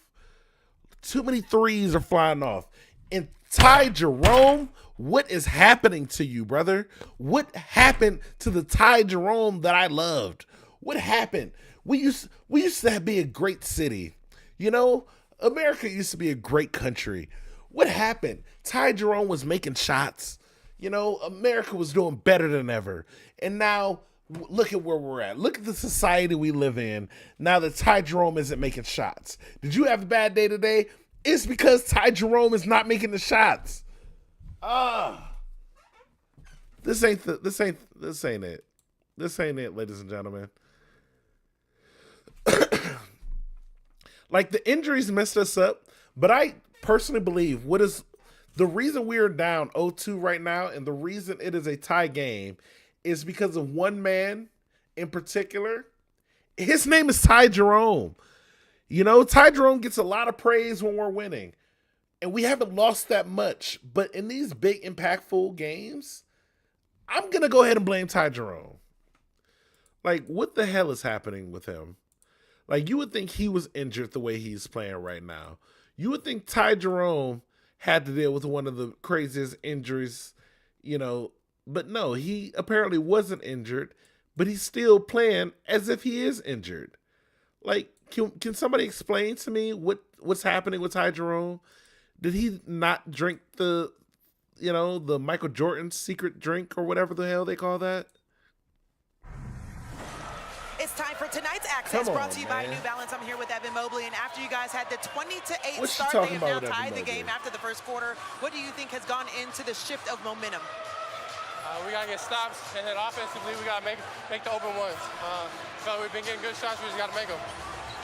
Too many threes are flying off. And Ty Jerome, what is happening to you, brother? What happened to the Ty Jerome that I loved? What happened? We used to be a great city. You know, America used to be a great country. What happened? Ty Jerome was making shots. You know, America was doing better than ever. And now, look at where we're at. Look at the society we live in now that Ty Jerome isn't making shots. Did you have a bad day today? It's because Ty Jerome is not making the shots. This ain't it. This ain't it, ladies and gentlemen. Like, the injuries messed us up, but I personally believe what is the reason we're down 0-2 right now, and the reason it is a tie game, is because of one man in particular. His name is Ty Jerome. You know, Ty Jerome gets a lot of praise when we're winning, and we haven't lost that much. But in these big, impactful games, I'm going to go ahead and blame Ty Jerome. Like, what the hell is happening with him? Like, you would think he was injured the way he's playing right now. You would think Ty Jerome had to deal with one of the craziest injuries, you know. But no, he apparently wasn't injured, but he's still playing as if he is injured. Like, can somebody explain to me what's happening with Ty Jerome? Did he not drink the Michael Jordan secret drink or whatever the hell they call that? It's time for tonight's Access, brought to you by New Balance. I'm here with Evan Mobley, and after you guys had the 20-8 start, they have now tied the game after the first quarter. What do you think has gone into the shift of momentum? We got to get stops, and then offensively, we got to make the open ones. So we've been getting good shots, we just got to make them.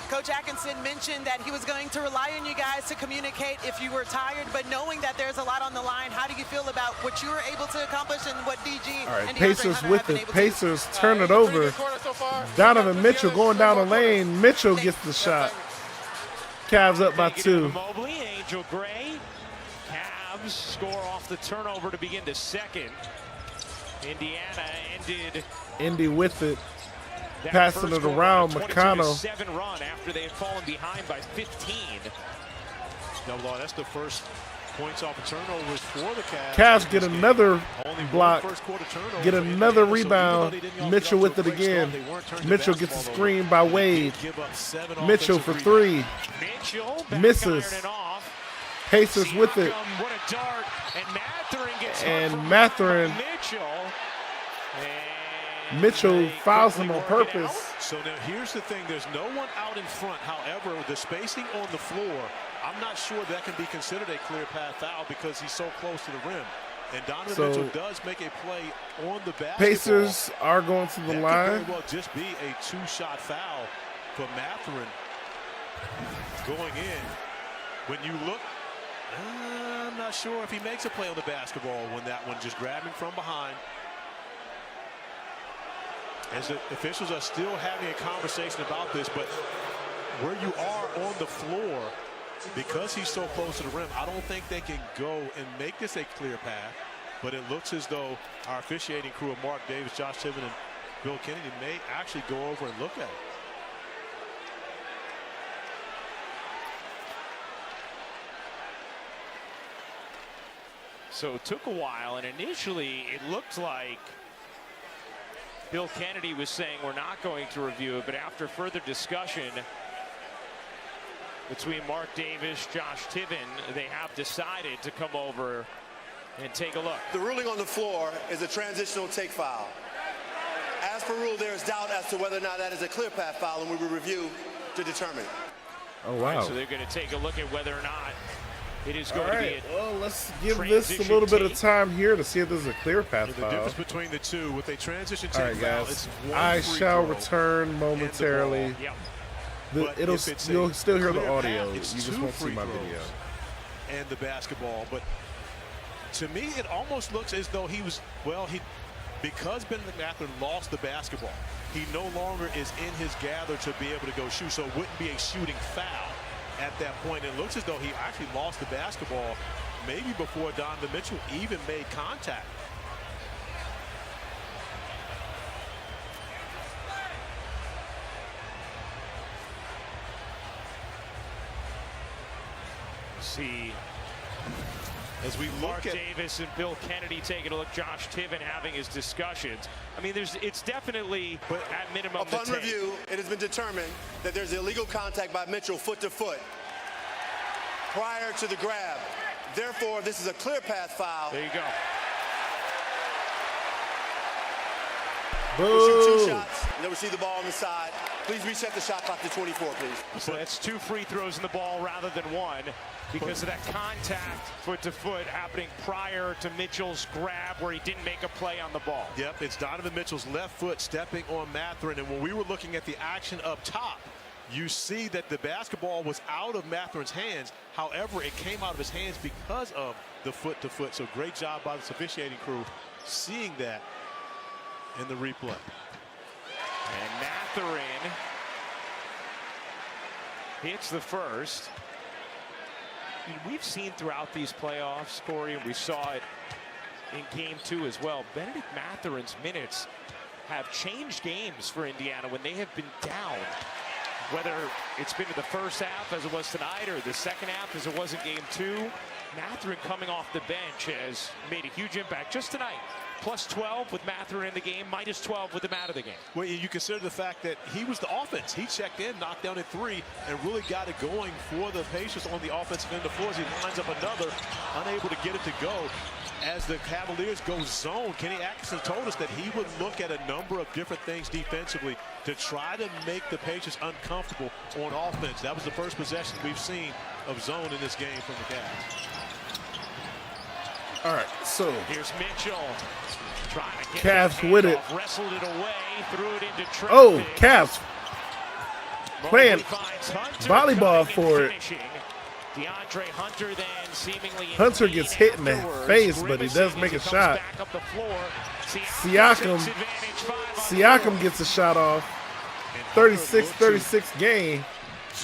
Coach Atkinson mentioned that he was going to rely on you guys to communicate if you were tired, but knowing that there's a lot on the line, how do you feel about what you were able to accomplish and what DG and Pacers with it. Pacers turn it over. So Donovan Mitchell going down the lane. Mitchell gets the shot. Cavs up by 2. Mobley, Angel Gray. Cavs score off the turnover to begin the second. Indiana ended. Indy with it. Passing it around, McConnell. 7 run after they had fallen behind by 15. No, that's the first points off of turnovers for the Cavs. Cavs get another block, get another rebound. Mitchell with it again. Mitchell gets a screen by Wade. Mitchell for 3. Misses. Pacers with it. And Mathurin. Mitchell fouls him on purpose. So now here's the thing. There's no one out in front. However, the spacing on the floor, I'm not sure that can be considered a clear path foul because he's so close to the rim. And Donovan Mitchell does make a play on the basketball. Pacers are going to the line. That could very well just be a 2-shot foul for Mathurin going in. When you look, I'm not sure if he makes a play on the basketball when that one just grabbing from behind. As the officials are still having a conversation about this, but where you are on the floor, because he's so close to the rim, I don't think they can go and make this a clear path. But it looks as though our officiating crew of Mark Davis, Josh Tiverton, Bill Kennedy may actually go over and look at it. So it took a while, and initially it looked like Bill Kennedy was saying we're not going to review it, but after further discussion between Mark Davis, Josh Tiven, they have decided to come over and take a look. The ruling on the floor is a transitional take foul. As per rule, there is doubt as to whether or not that is a clear path foul, and we will review to determine. Oh, wow. Right, so they're going to take a look at whether or not it is going to be a well, let's give this a little bit of time here to see if this is a clear path foul. The difference between the two, with a transition take All right, foul, guys. it's one I free shall throw return momentarily. Yep. You'll still hear the audio. You Path, just won't see my video. And the basketball, but to me, it almost looks as though he was, well, because Ben Mathurin lost the basketball, he no longer is in his gather to be able to go shoot, so it wouldn't be a shooting foul at that point. It looks as though he actually lost the basketball maybe before Donovan Mitchell even made contact. See, as we Mark look at Davis and Bill Kennedy taking a look, Josh Tiven having his discussions. I mean, it's definitely, but at minimum, upon review, it has been determined that there's illegal contact by Mitchell foot to foot prior to the grab. Therefore, this is a clear path foul. There you go. We'll shoot 2 shots, and then we'll see the ball on the side. Please reset the shot clock to 24, please. So that's 2 free throws in the ball rather than 1 because of that contact foot to foot happening prior to Mitchell's grab where he didn't make a play on the ball. Yep, it's Donovan Mitchell's left foot stepping on Mathurin, and when we were looking at the action up top, you see that the basketball was out of Mathurin's hands. However, it came out of his hands because of the foot to foot. So great job by the officiating crew seeing that in the replay. And Mathurin hits the first. I mean, we've seen throughout these playoffs, Corey, and we saw it in game 2 as well. Bennedict Mathurin's minutes have changed games for Indiana when they have been down. Whether it's been in the first half as it was tonight or the second half as it was in game 2, Mathurin coming off the bench has made a huge impact just tonight. Plus 12 with Mathurin in the game, minus 12 with him out of the game. Well, you consider the fact that he was the offense. He checked in, knocked down at 3, and really got it going for the Pacers on the offensive end of the floor as he lines up another, unable to get it to go. As the Cavaliers go zone, Kenny Atkinson told us that he would look at a number of different things defensively to try to make the Pacers uncomfortable on offense. That was the first possession we've seen of zone in this game from the Cavs. All right, so here's Mitchell trying to get Cavs with it. Wrestled it away, threw it into traffic. Oh, Cavs playing volleyball for it. DeAndre Hunter then seemingly Hunter gets hit in the face, but he does make a shot. Siakam gets a shot off. 36-36 game.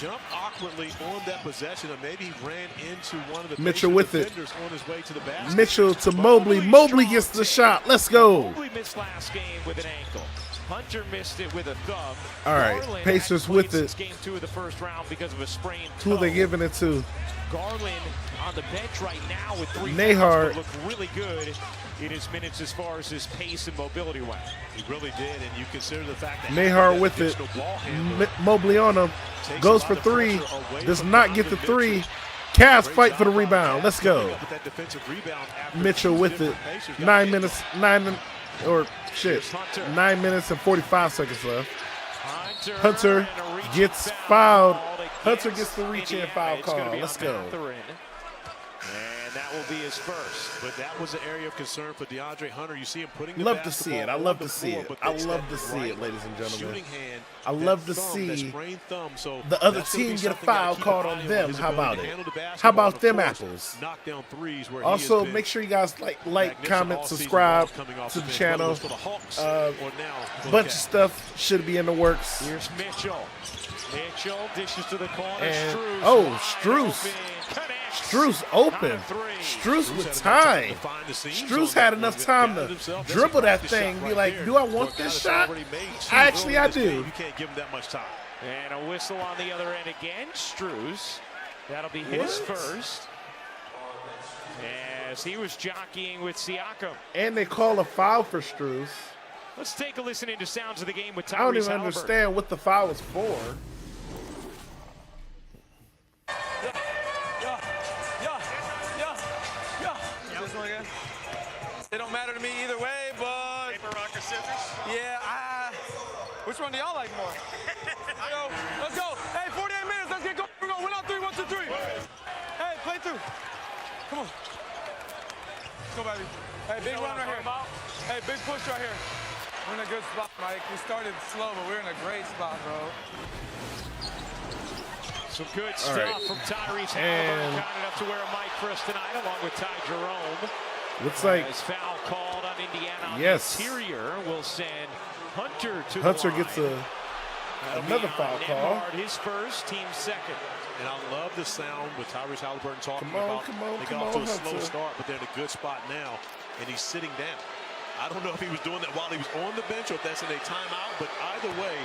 Jumped awkwardly on that possession, and maybe he ran into one of the Mitchell with it. on his way to the basket. Mitchell to Mobley. Mobley gets the shot. Let's go. Mobley missed last game with an ankle. Hunter missed it with a thumb. All right, Garland Pacers with it. Game 2 of the first round because of a sprained toe. Who are they giving it to? Garland on the bench right now with 3 Nehart. fouls, but looked really good in his minutes as far as his pace and mobility went. He really did, and you consider the fact that Nehart with it. Mobley on him. Goes for 3. Does not get the 3. Cavs fight for the rebound. Let's go. Mitchell with it. 9 minutes. 9 minutes and 45 seconds left. Hunter gets fouled. Hunter gets the reach-in foul call. Let's go. And that will be his first. But that was an area of concern for DeAndre Hunter. You see him putting the Love to see it. I basketball love on to the see floor, it. but I that's love that to see right it, ladies and gentlemen. shooting hand, I love that to thumb, see that sprained thumb. So the other that's gonna team be get a something you gotta foul keep called an on eye them. his How about ability to it? handle the basketball How about and, them of course, apples? knock down threes where he Also, has been make sure you guys like, comment, magnificent subscribe all season long coming off to the the bench, channel. whether it's for the Hawks or now Bunch of Cavs. stuff should be in the works. Here's Mitchell. Mitchell dishes to the corner. And Strus. oh, wide Strus. open. Strus open. Strus with time. Strus had enough time to dribble that thing. Be like, do I want this shot? Actually, I do. You can't give him that much time. And a whistle on the other end again. Strus. That'll be his first. As he was jockeying with Siakam. And they call a foul for Strus. Let's take a listen into sounds of the game with Tyrese I don't even Halliburton. understand what the foul was for. This one again. It don't matter to me either way, but paper, rock, or scissors. Yeah, which one do y'all like more? Let's go. Hey, 48 minutes. Let's get going. We're going. 1 on 3. 1, 2, 3. Hey, play through. Come on. Let's go, baby. Hey, big run right here. Hey, big push right here. We're in a good spot, Mike. We started slow, but we're in a great spot, bro. Some good stuff from Tyrese Halliburton, kind enough to wear a mic for us tonight, along with Ty Jerome. Looks like his foul called on Indiana on yes. the interior will send Hunter to Hunter the line. Gets another foul call. His first, team second. And I love the sound with Tyrese Halliburton talking Come on, about. They got off to a slow start, but they're in a good spot now, and he's sitting down. I don't know if he was doing that while he was on the bench or if that's in a timeout, but either way,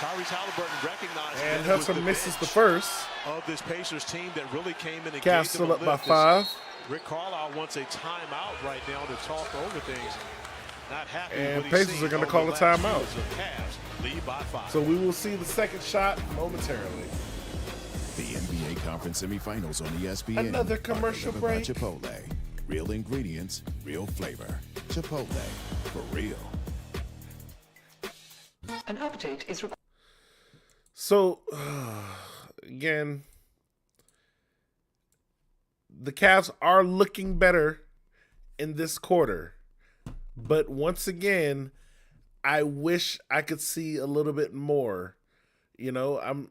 Tyrese Halliburton recognizes and that Hunter misses the first of this Pacers team that really came in and Cavs gave them still a up by lift. 5. Rick Carlisle wants a timeout right now to talk over things. Not happy and with what Pacers are going to call a timeout. Cavs lead by 5. So we will see the second shot momentarily. The NBA Conference Semifinals on ESPN. Another commercial break. By Chipotle. Real ingredients, real flavor. Chipotle, for real. An update is required. So, again, the Cavs are looking better in this quarter. But once again, I wish I could see a little bit more. You know,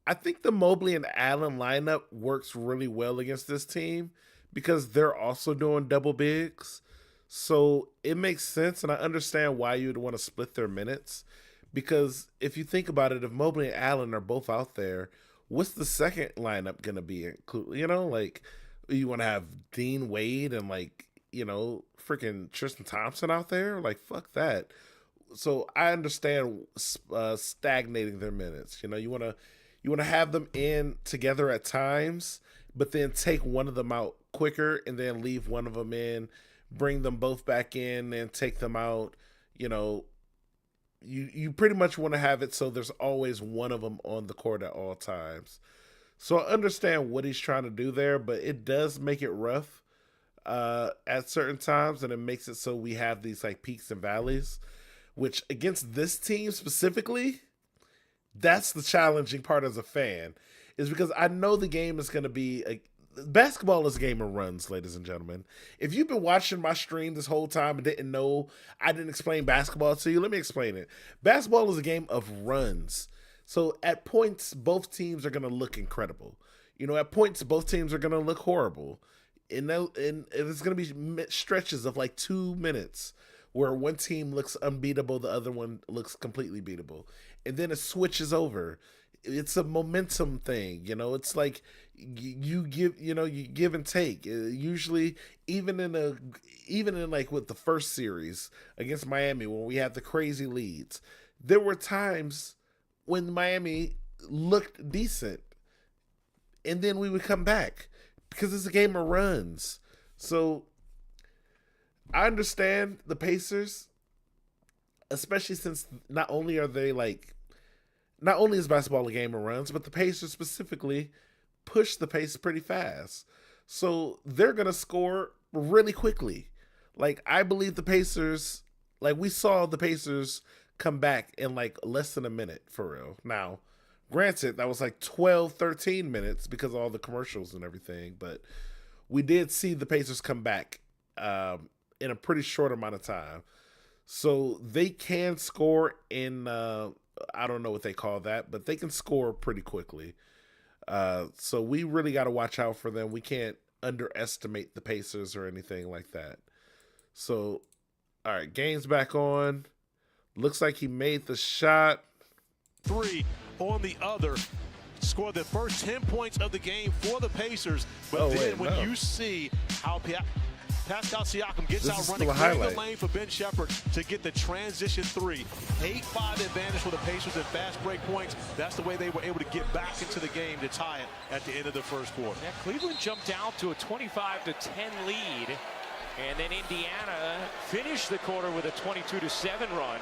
I think the Mobley and Allen lineup works really well against this team because they're also doing double bigs. So it makes sense, and I understand why you'd want to split their minutes. Because if you think about it, if Mobley and Allen are both out there, what's the second lineup going to be? You know, like, you want to have Dean Wade and, like, you know, freaking Tristan Thompson out there? Like, fuck that. So I understand stagnating their minutes. You know, you want to have them in together at times, but then take one of them out quicker and then leave one of them in, bring them both back in and take them out. You know, you pretty much want to have it so there's always one of them on the court at all times. So I understand what he's trying to do there, but it does make it rough at certain times, and it makes it so we have these like peaks and valleys, which against this team specifically, that's the challenging part as a fan, is because I know the game is going to be basketball is a game of runs, ladies and gentlemen. If you've been watching my stream this whole time and didn't know I didn't explain basketball to you, let me explain it. Basketball is a game of runs. So at points, both teams are going to look incredible. You know, at points, both teams are going to look horrible. And there's going to be stretches of like 2 minutes where one team looks unbeatable, the other one looks completely beatable. And then it switches over. It's a momentum thing, you know. It's like you give and take. Usually, even in like with the first series against Miami, when we had the crazy leads, there were times when Miami looked decent, and then we would come back because it's a game of runs. So I understand the Pacers, especially since not only is basketball a game of runs, but the Pacers specifically push the pace pretty fast. So they're going to score really quickly. Like, I believe the Pacers, like, we saw the Pacers come back in like less than a minute, for real. Now, granted, that was like 12, 13 minutes because of all the commercials and everything, but we did see the Pacers come back in a pretty short amount of time. So they can score in, I don't know what they call that, but they can score pretty quickly. So we really got to watch out for them. We can't underestimate the Pacers or anything like that. So, all right, game's back on. Looks like he made the shot. 3 on the other scored the first 10 points of the game for the Pacers. But when you see how Pascal Siakam gets out running through the lane for Ben Shepherd to get the transition three. 8-5 advantage for the Pacers in fast break points. That's the way they were able to get back into the game to tie it at the end of the first quarter. Yeah, Cleveland jumped out to a 25-10 lead. And then Indiana finished the quarter with a 22-7 run.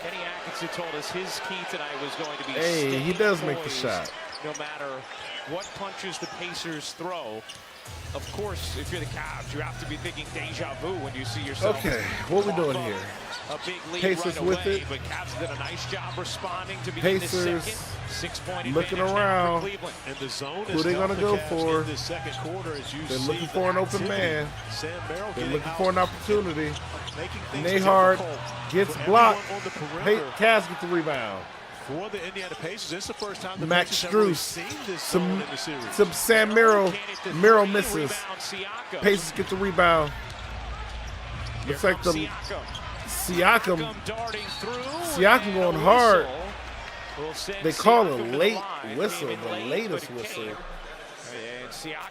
Kenny Atkinson told us his key tonight was going to be he does make the shot. No matter what punches the Pacers throw. Of course, if you're the Cavs, you have to be thinking deja vu when you see yourself. Okay, what we doing here? A big lead Pacers right with away, it. But Cavs did a nice job responding to begin the second. 6-point looking advantage around. for Cleveland. And the zone Who they gonna go for? In the second quarter, as you They're see looking for an open man. Sam Merrill They're getting looking out, for an opportunity. making things Nehard difficult gets for blocked. everyone on the perimeter. Cavs get the rebound. For the Indiana Pacers, it's the first time the Max Pacers have really Strus. seen this zone in the series. Some Sam Merrill. Merrill misses. Pacers get the rebound. Looks like the Siakam going hard. They call a late whistle, the latest whistle.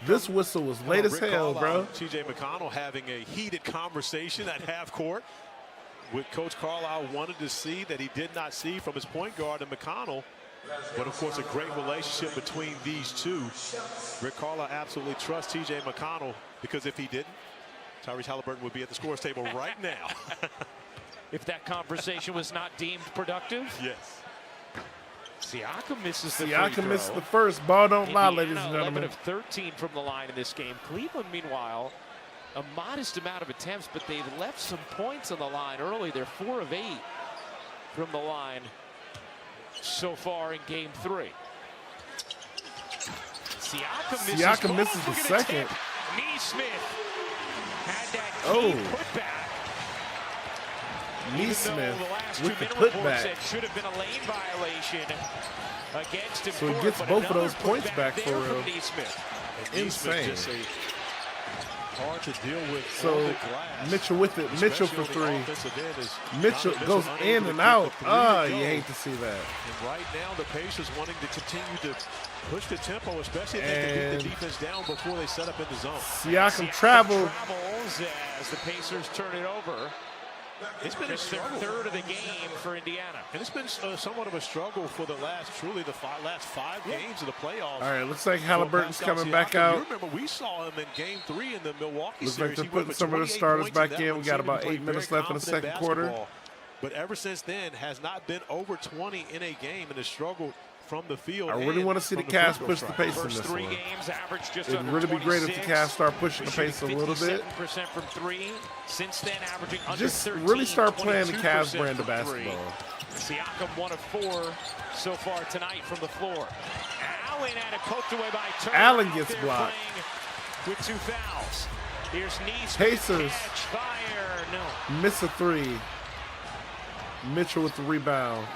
This whistle was late as hell, bro. TJ McConnell having a heated conversation at half court with Coach Carlisle wanted to see that he did not see from his point guard and McConnell. But of course, a great relationship between these two. Rick Carlisle absolutely trusts TJ McConnell, because if he didn't, Tyrese Halliburton would be at the scores table right now. If that conversation was not deemed productive. Yes. Siakam misses the Siakam free missed throw. the first. Ball don't lie, ladies and 11 gentlemen. of 13 from the line in this game. Cleveland, meanwhile, a modest amount of attempts, but they've left some points on the line early. They're 4 of 8 from the line so far in game 3. Siakam misses the second. Nesmith had that Oh. key putback. Nesmith with the Reports putback. that should have been a lane violation against him. So he gets both of those points back for there real. from Nesmith. Insane. Just hard to deal with. So on the glass, Mitchell with it. Mitchell for especially on the three. offensive end, is Mitchell Donovan goes Mitchell in unable and to out. keep the three Ah, to you go. hate to see that. And right now, the Pacers wanting to continue to push the tempo, especially if they can get And the defense down before they set up in the zone. Siakam traveled. Travels as the Pacers turn it over. It's been a Just their struggle. third of the game for Indiana. And it's been somewhat of a struggle for the last 5 games of the playoffs. All right, looks like for Halliburton's Pascal coming back Siakam. out. You remember we saw him in Game 3 in the Milwaukee Looks series. like they're He went putting for some of the 28 starters points back that in. one. We got Seemed about to play 8 minutes very left in the confident second quarter. basketball. But ever since then, has not been over 20 in a game and has struggled from the field. I really want to see the Cavs push the pace in First this 3 one. games averaged just It'd under really be great if the 26. Cavs start pushing the pace a little bit. 57% from 3. Since then, averaging under Just 13, really start playing the 22% Cavs brand of from 3. basketball. Siakam 1 of 4 so far tonight from the floor. Allen had it poked away by Turner. Allen out gets there blocked. playing with 2 fouls. Here's Nesmith. Pacers. Catch, fire. No. Miss a three. Mitchell with the rebound.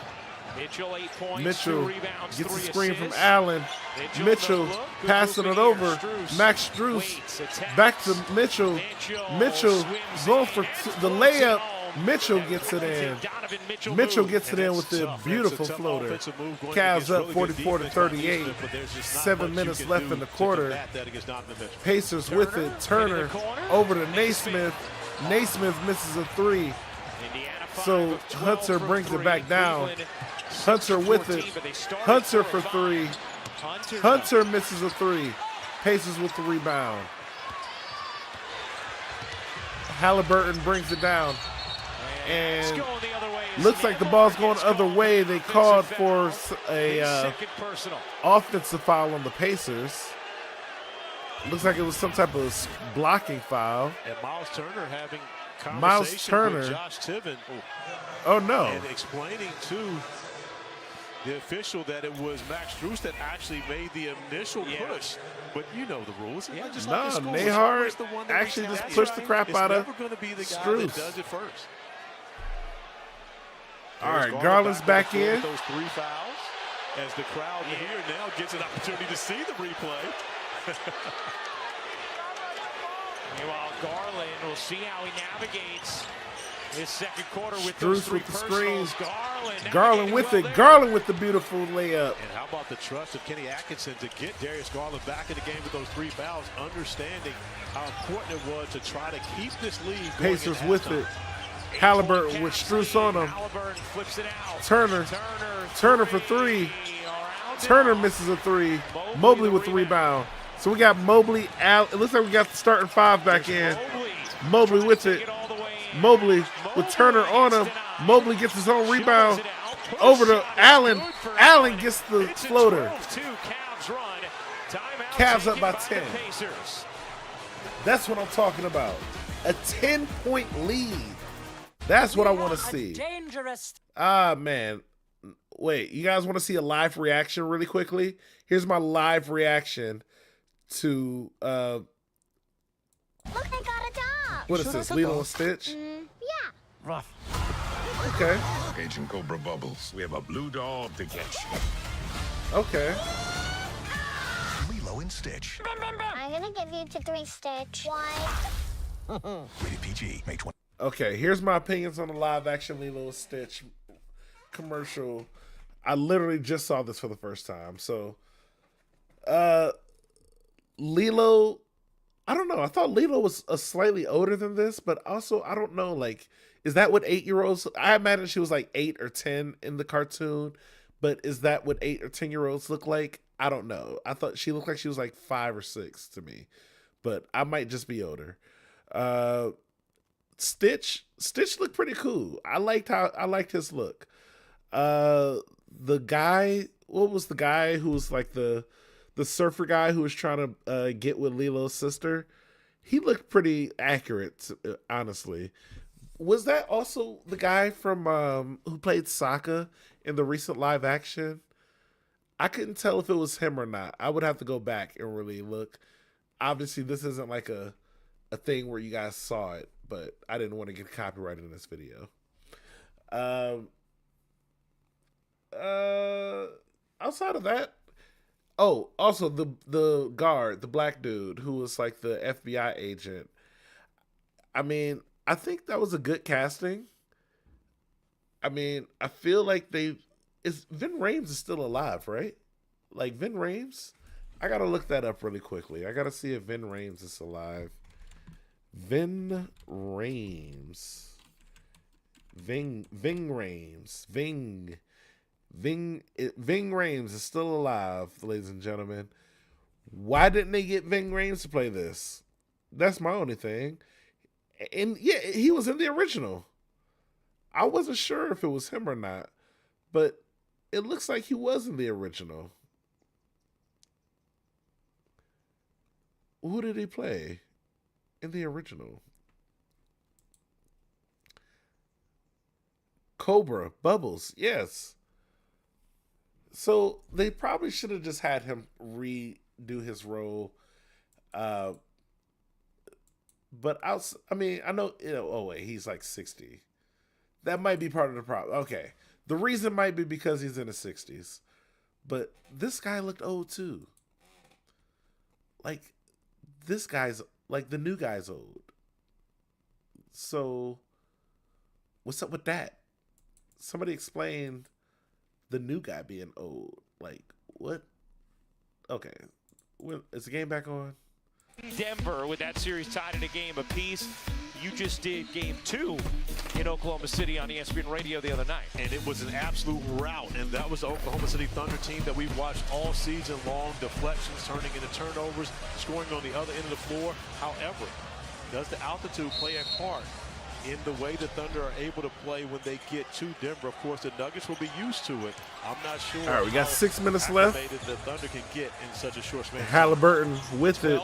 Mitchell 8 points, 2 Mitchell rebounds, gets 3 the screen from assists. Allen. Mitchell no look. Good passing it movement over. here. Strus Max Strus waits, attacks. back to Mitchell. Mitchell swims going in, for and the throws layup. it home. Mitchell gets it in. Mitchell gets it in with the beautiful floater. Cavs up 44 to 38. 7 minutes left in the quarter. Pacers with it. Turner over to Naismith. Naismith misses a 3. So Hunter brings it back down. Hunter with it. Hunter for 3. Hunter misses a 3. Pacers with the rebound. Halliburton brings it down. And looks like the ball's going the other way. They called for a offensive foul on the Pacers. Looks like it was some type of blocking foul. And Miles Turner having Miles conversation Turner. with Josh Tiven. Oh, no. And explaining to the official that it was Max Strus that actually made the initial push. But you know the rules. Yeah. Just No, like in school, it's Nehard always the one that actually reaches just out. pushed the crap It's out of never going to be the guy Strus. that does it first. All right, There's Garland's on the back floor in. with those 3 fouls as the crowd here now gets an opportunity to see the replay. Meanwhile, Garland, we'll see how he navigates His second quarter with Strus those three with the screens. personals. Garland with it. Garland with the beautiful layup. And how about the trust of Kenny Atkinson to get Darius Garland back in the game with those 3 fouls, understanding how important it was to try to keep this lead going. Pacers with it. Halliburton with Strus on him. Flips it out. Turner for 3. Turner misses a 3. Mobley with the rebound. So we got Mobley out. It looks like we got the starting 5 back in. Mobley with it. Mobley with Turner on him. Mobley gets his own rebound. Over to Allen. Allen gets the floater. Cavs up by 10. That's what I'm talking about. A 10-point lead. That's what I want to see. Ah, man. Wait, you guys want to see a live reaction really quickly? Here's my live reaction to Look, I got a dog. what is this? Lilo and Stitch? Yeah. Rough. Okay. Agent Cobra Bubbles, we have a blue dog to get you. Okay. Lilo and Stitch. I'm gonna give you to 3 Stitch. Why? Rated PG, May 20. Okay, here's my opinions on the live action Lilo and Stitch commercial. I literally just saw this for the first time. So, Lilo, I don't know. I thought Lilo was slightly older than this, but also, I don't know, like, is that what 8-year-olds, I imagine she was like 8 or 10 in the cartoon, but is that what 8 or 10-year-olds look like? I don't know. I thought she looked like she was like 5 or 6 to me, but I might just be older. Stitch looked pretty cool. I liked his look. The guy, what was the guy who was like the surfer guy who was trying to get with Lilo's sister? He looked pretty accurate, honestly. Was that also the guy from who played Sokka in the recent live action? I couldn't tell if it was him or not. I would have to go back and really look. Obviously, this isn't like a thing where you guys saw it, but I didn't want to get copyrighted in this video. Outside of that, oh, also the guard, the black dude who was like the FBI agent. I mean, I think that was a good casting. I mean, I feel like Vin Rames is still alive, right? Like Vin Rames? I gotta look that up really quickly. I gotta see if Vin Rames is alive. Vin Rames. Ving Rames. Ving Rames is still alive, ladies and gentlemen. Why didn't they get Ving Rames to play this? That's my only thing. And yeah, he was in the original. I wasn't sure if it was him or not, but it looks like he was in the original. Who did he play in the original? Cobra, Bubbles, yes. So they probably should have just had him redo his role. But I mean, I know, oh wait, he's like 60. That might be part of the problem. Okay. The reason might be because he's in his 60s. But this guy looked old too. Like, this guy's, like, the new guy's old. So, what's up with that? Somebody explain the new guy being old. Like, what? Okay. Is the game back on? Denver with that series tied in a game apiece. You just did game 2 in Oklahoma City on ESPN Radio the other night. And it was an absolute rout. And that was the Oklahoma City Thunder team that we've watched all season long. Deflections turning into turnovers, scoring on the other end of the floor. However, does the altitude play a part in the way the Thunder are able to play when they get to Denver? Of course, the Nuggets will be used to it. I'm not sure. All right, we got 6 minutes left. The Thunder can get in such a short span. Halliburton with it.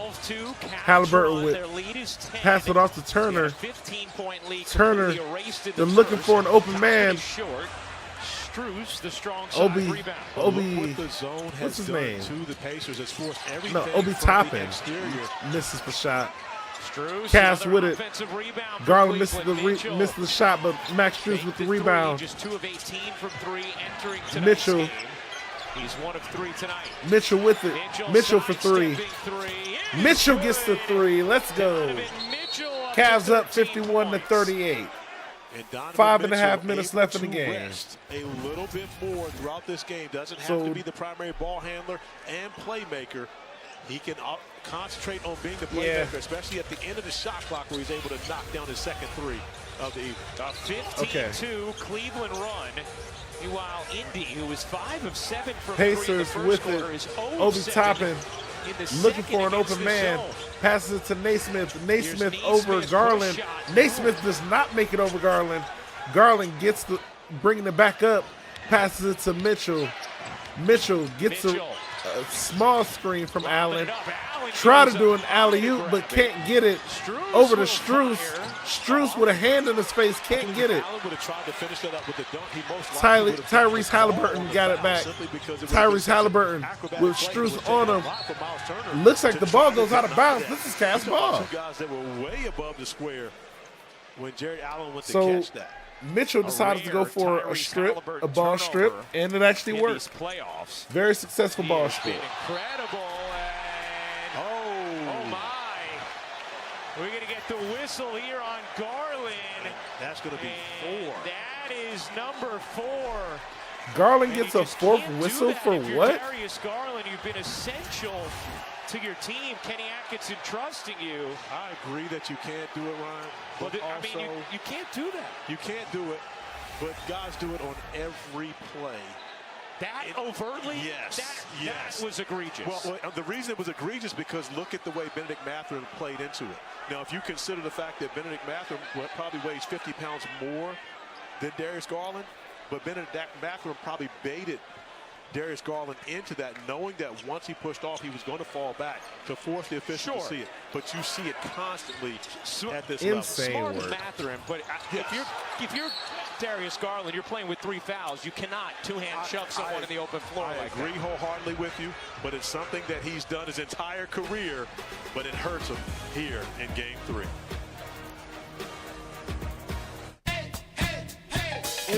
Halliburton with pass it off to Turner. 15-point lead. Turner, they're looking for an open man. Strus, the strong Obi, what the zone has what's his done name? to the Pacers has forced everything. No, Obi from Toppin the exterior. misses the shot. Strus, Cavs with it. Rebound Garland misses the shot, but Max Strus with the rebound. Just 2 of 18 from 3 entering tonight's Mitchell. game. He's 1 of 3 tonight. Mitchell with it. Mitchell for 3. Mitchell gets the 3. Let's go. Cavs up 51-38. And Donovan 5.5 minutes left in the game. Rest a little bit more throughout this game. Doesn't have to be the primary ball handler and playmaker. He can concentrate on being the playmaker, especially at the end of the shot clock where he's able to knock down his second three of the evening. A 15-2 Cleveland run. Meanwhile, Indy, who was 5 of 7 from Pacers three in the with first quarter, it. is 0 of Obi 7 Toppin looking for an open the man. zone. Passes it to Naismith. Naismith Here's over Naismith, Garland. push shot. Naismith does not make it over Garland. Garland gets the bringing it back up. Passes it to Mitchell. Mitchell gets a small screen from Allen. Try to do an alley-oop, but can't get it over to Strus. Strus with a hand in his face can't get it. Tyrese Halliburton got it back. Tyrese Halliburton with Strus on him. Looks like the ball goes out of bounds. This is Cavs ball. Two guys that were way above the square when Jared Allen went to So catch that. Mitchell decided to go for a strip, a ball strip, and it actually worked. Very successful ball strip. Incredible. Oh my. We're going to get the whistle here on Garland. That's going to be 4. That is number 4. Garland gets a fourth whistle for what? Darius Garland, you've been essential to your team. Kenny Atkinson trusting you. I agree that you can't do it, Ryan. But I mean, you can't do that. You can't do it, but guys do it on every play. That overtly? Yes. That was egregious. Well, the reason it was egregious because look at the way Benedict Mathurin played into it. Now, if you consider the fact that Benedict Mathurin probably weighs 50 pounds more than Darius Garland, but Benedict Mathurin probably baited Darius Garland into that, knowing that once he pushed off, he was going to fall back to force the official to see it. But you see it constantly at this level. Smart as Mathurin, but if you're Darius Garland, you're playing with 3 fouls. You cannot two-hand shove someone in the open floor I like agree that. wholeheartedly with you, but it's something that he's done his entire career, but it hurts him here in Game 3.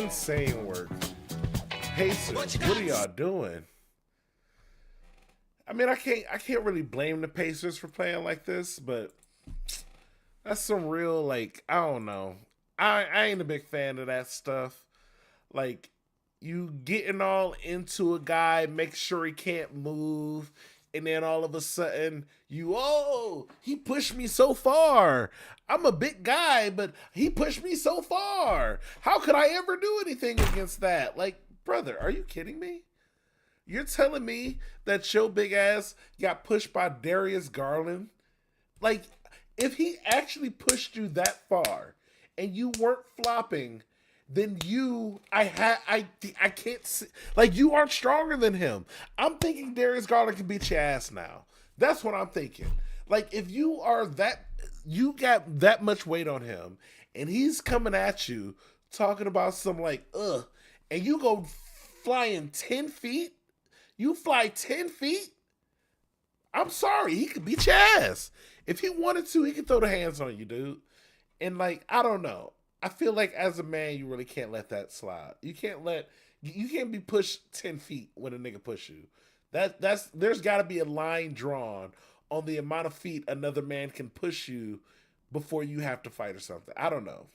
Insane work. Pacers, what are y'all doing? I mean, I can't really blame the Pacers for playing like this, but that's some real, like, I don't know. I ain't a big fan of that stuff. Like, you getting all into a guy, make sure he can't move, and then all of a sudden he pushed me so far. I'm a big guy, but he pushed me so far. How could I ever do anything against that? Like, brother, are you kidding me? You're telling me that your big ass got pushed by Darius Garland? Like, if he actually pushed you that far and you weren't flopping, then I can't see, like, you aren't stronger than him. I'm thinking Darius Garland can beat your ass now. That's what I'm thinking. Like, if you got that much weight on him and he's coming at you talking about some like, and you go flying 10 feet, you fly 10 feet, I'm sorry, he could beat your ass. If he wanted to, he could throw the hands on you, dude. And like, I don't know. I feel like as a man, you really can't let that slide. You can't be pushed 10 feet when a nigga push you. There's got to be a line drawn on the amount of feet another man can push you before you have to fight or something. I don't know.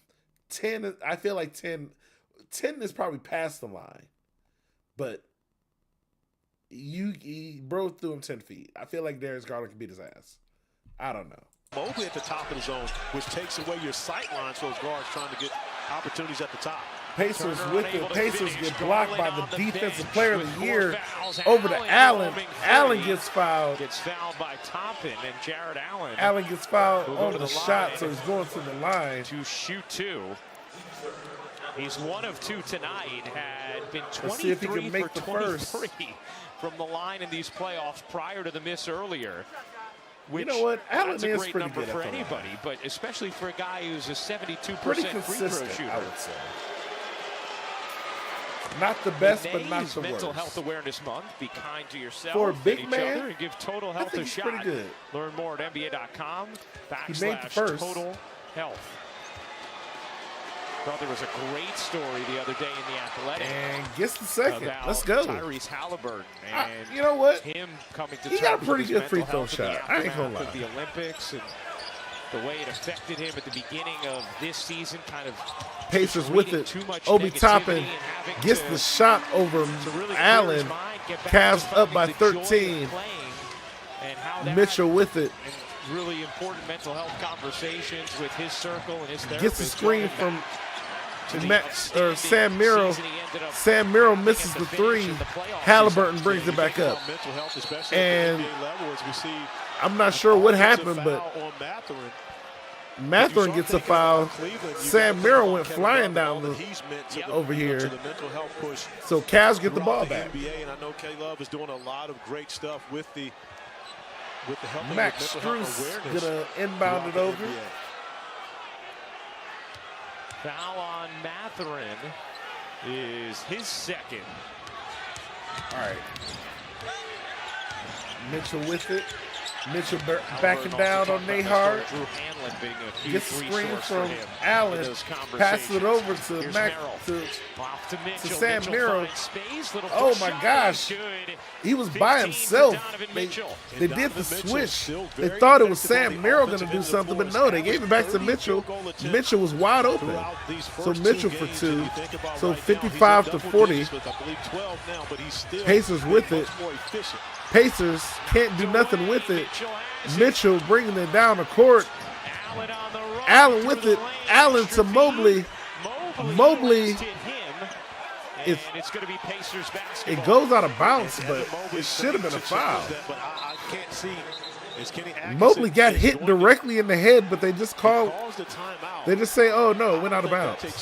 10, I feel like 10 is probably past the line. But bro threw him 10 feet. I feel like Darius Garland can beat his ass. I don't know. Mobley at the top of the zone, which takes away your sight lines for those guards trying to get opportunities at the top. Pacers with it. Pacers get blocked by the defensive player of the year over to Allen. Allen gets fouled. Gets fouled by Toppin and Jared Allen. Allen gets fouled on the shot, so he's going to the line. To shoot 2. He's 1 of 2 tonight. Had been 23 for 23 from the line in these playoffs prior to the miss earlier. Which, you know what? Allen is is a great pretty number good for at anybody, but especially for a guy who's a 72% pretty free consistent, throw shooter. I would say. Not the best, but not the worst. Mental Health Awareness Month. Be kind to yourself for a big and each man, other and give Total Health a shot. Pretty good. Learn more at NBA.com He made the first. Total Health. Thought there was a great story the other day in The Athletic. And gets the second. Let's go. Tyrese Halliburton. And you know what? Him coming to he got a pretty good free throw shot. I ain't gonna lie. The Olympics. And the way it affected him at the beginning of this season, kind of Pacers with it. Obi Toppin gets the shot over really Allen. Cavs up by 13. Mitchell with it. And really important mental health conversations with his circle and his therapist. Gets a screen from Sam Merrill. Sam Merrill misses the three. Halliburton brings it back up. And I'm not sure what happened, but Mathurin gets a foul. Sam Merrill went flying down over here. So Cavs get the ball back. And I know K-Love is doing a lot of great stuff with the help Max of mental health Strus awareness. gonna inbound it over. Foul on Mathurin is his second. All right. Mitchell with it. Mitchell backing down on Nehard. Gets a screen from Allen. Passes it over to Sam Merrill. Oh my gosh. He was by himself. They did the switch. They thought it was Sam Merrill going to do something, but no, they gave it back to Mitchell. Mitchell was wide open. So Mitchell for two. So 55-40. Pacers with it. Pacers can't do nothing with it. Mitchell bringing it down the court. Allen with it. Allen to Mobley. Mobley. It goes out of bounds, but it should have been a foul. Mobley got hit directly in the head, but they just called. They just say, "Oh no, went out of bounds." It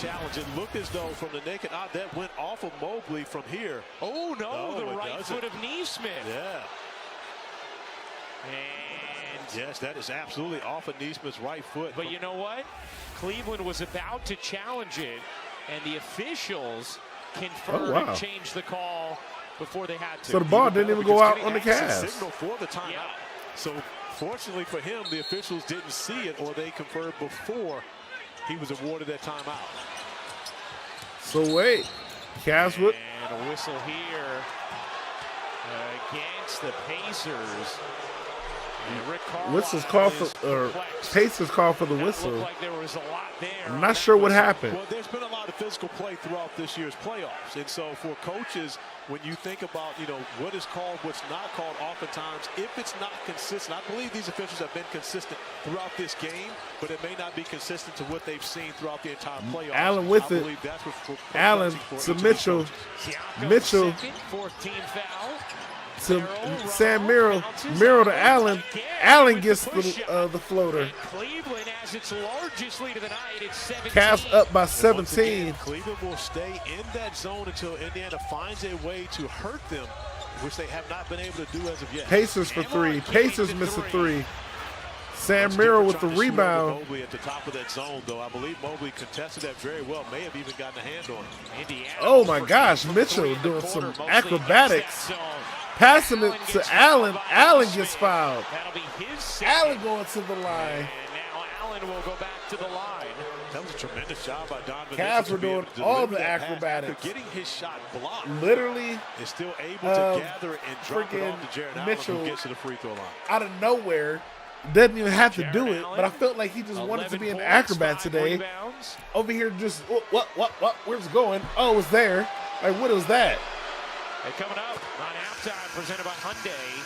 looked as though from the naked eye that went off of Mobley from here. Oh no, the right foot of Neesmith. Yeah. And yes, that is absolutely off of Neesmith's right foot. But you know what? Cleveland was about to challenge it, and the officials confirmed and changed the call before they had to. So the ball didn't even go out on the Cavs. Signal for the timeout. Yeah. So fortunately for him, the officials didn't see it, or they confirmed before he was awarded that timeout. So wait, Cavs with and a whistle here against the Pacers. Whistle's call for, or Pacers call for the whistle. Like there was a lot there. I'm not sure what happened. Well, there's been a lot of physical play throughout this year's playoffs, and so for coaches, when you think about what is called, what's not called, oftentimes if it's not consistent, I believe these officials have been consistent throughout this game, but it may not be consistent to what they've seen throughout the entire playoffs. Allen with it. Allen to Mitchell. Mitchell. 14 foul. To Sam Merrill. Merrill to Allen. Allen gets the floater. Cleveland has its largest lead of the night. It's 17. Cavs up by 17. Cleveland will stay in that zone until Indiana finds a way to hurt them, which they have not been able to do as of yet. Pacers for three. Pacers miss a three. Sam Merrill with the rebound. Mobley at the top of that zone, though. I believe Mobley contested that very well. May have even gotten a hand on it. Oh my gosh, Mitchell doing some acrobatics. Passing it to Allen. Allen gets fouled. That'll be his Allen going to the line. And now Allen will go back to the line. That was a tremendous job by Donovan. Cavs were doing all the acrobatics. Getting his shot blocked. Literally. Is still able to gather it and drop it off to Jared Mitchell, Allen, who gets to the free throw line. Out of nowhere. Doesn't even have to do it, but I felt like he just wanted to be an acrobat today. Over here just, what, where's it going? Oh, it's there. Like, what was that? And coming up on halftime, presented by Hyundai,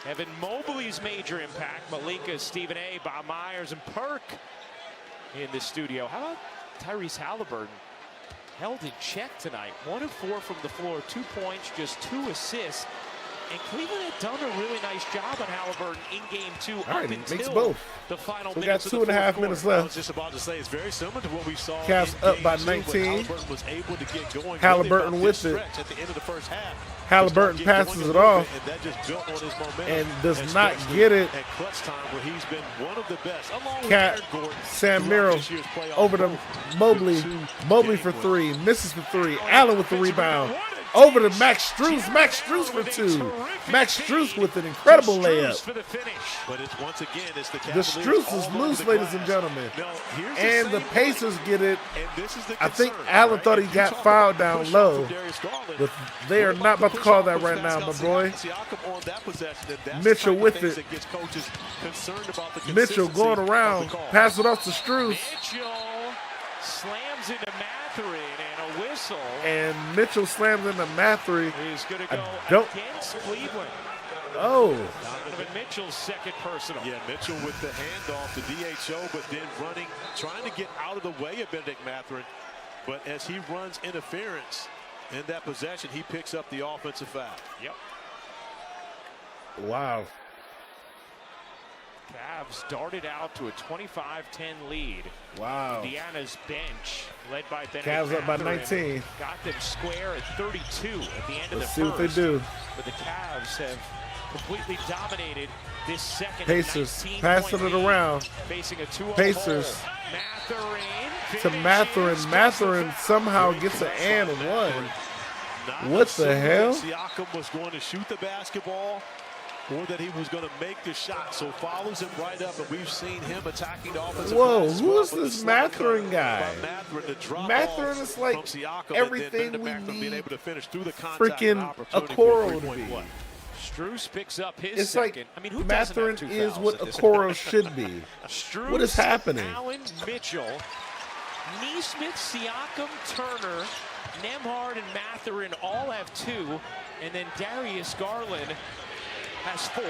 Evan Mobley's major impact. Malika, Stephen A., Bob Myers, and Perk in the studio. How about Tyrese Halliburton? Held in check tonight. 1 of 4 from the floor, 2 points, just 2 assists. And Cleveland had done a really nice job on Halliburton in game 2 All right, until makes both. The final we got minutes 2.5 minutes left. I was just about to say it's very similar to what we saw. Cavs up by 19. Halliburton was able to get going. Halliburton with it. At the end of the first half. Halliburton passes it off and that just built on his momentum. And does not get it. At clutch time, where he's been one of the best. Along with Cat, Aaron Gordon, Sam Merrill over to Mobley. Mobley for 3, misses the 3. Allen with the rebound. Over to Max Strus. Max Strus for 2. Max Strus with an incredible layup. For the finish. But it's once again, it's the The Strus is loose, ladies and gentlemen. And the Pacers get it. I think Allen thought he got fouled down low. But they are not about to call that right now, my boy. Mitchell with it. Mitchell going around. Pass it off to Strus. Mitchell slams into Mathurin and a whistle. And Mitchell slams into Mathurin. He's going to I go don't. against Cleveland. Oh. Donovan Mitchell's second personal. Yeah, Mitchell with the handoff to DHO, but then running, trying to get out of the way of Benedict Mathurin. But as he runs interference in that possession, he picks up the offensive foul. Yep. Wow. Cavs darted out to a 25-10 lead. Wow. Indiana's bench, led by Benedict Cavs up by Mathurin, 19. got them square at 32 at the end of the Let's see what they first. do. But the Cavs have completely dominated this second. Pacers passing it around. Facing a 2-0 Pacers Mathurin to Mathurin. Mathurin somehow gets an and one. What the hell? Siakam was going to shoot the basketball, or that he was going to make the shot, so follows him right up, and we've seen him attacking the offensive. Whoa, glass who is well, this Mathurin guy? Mathurin is like Siakam, everything we being need able to finish through the contact freaking and Okoro to be. Strus picks up his It's second. like I mean, who Mathurin doesn't have two is fouls what at this Okoro point? should be. Strus, What is happening? Allen, Mitchell, Nesmith, Siakam, Turner, Nembhard, and Mathurin all have 2, and then Darius Garland has 4.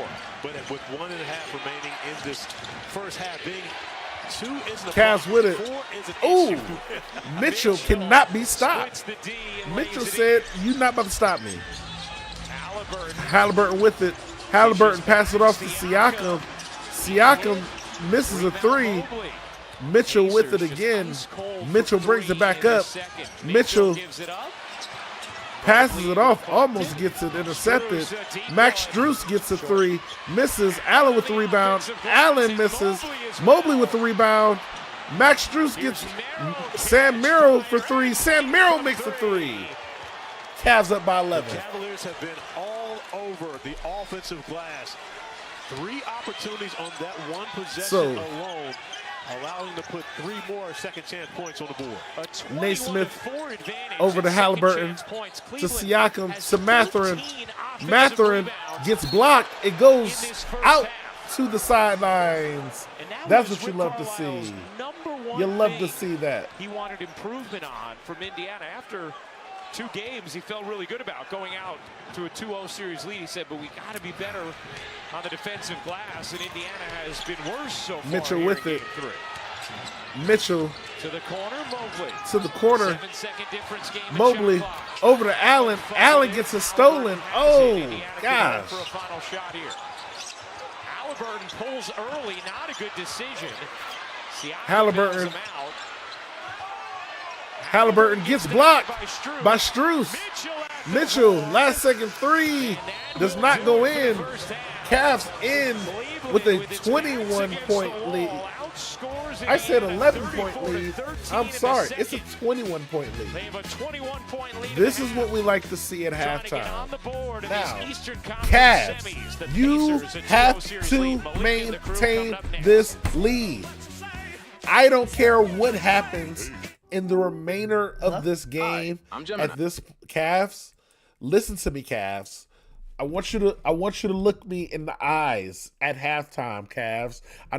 But with 1.5 remaining in this first half, being 2 isn't a Cavs problem, with it. 4 is an Ooh, issue. Mitchell cannot be stopped. Mitchell said, "You're not about to stop me." Halliburton with it. Halliburton passes it off to Siakam. Siakam misses a 3. Mitchell with it again. Mitchell brings it back up. Mitchell passes it off, almost gets it intercepted. Max Strus gets a 3, misses. Allen with the rebound. Allen misses. Mobley with the rebound. Max Strus gets Sam Merrill for 3. Sam Merrill makes a 3. Cavs up by 11. The Cavaliers have been all over the offensive glass. 3 opportunities on that one possession alone, allowing to put 3 more second chance points on the board. Naismith over to Halliburton, to Siakam, to Mathurin. Mathurin gets blocked. It goes out to the sidelines. That's what you love to see. You love to see that. He wanted improvement on from Indiana after 2 games. He felt really good about going out to a 2-0 series lead. He said, but we got to be better on the defensive glass, and Indiana has been worse so far. Mitchell with it. Mitchell to the corner, Mobley. To the corner. 7-second difference game. Mobley over to Allen. Allen gets it stolen. Oh, gosh. For a final shot here. Halliburton pulls early, not a good decision. Halliburton. Halliburton gets blocked by Strus. Mitchell, last second 3 does not go in. Cavs in with a 21-point lead. I said 11-point lead. I'm sorry, it's a 21-point lead. This is what we like to see at halftime. Now, Cavs, you have to maintain this lead. I don't care what happens in the remainder of this game. At this, Cavs, listen to me, Cavs. I want you to look me in the eyes at halftime, Cavs. I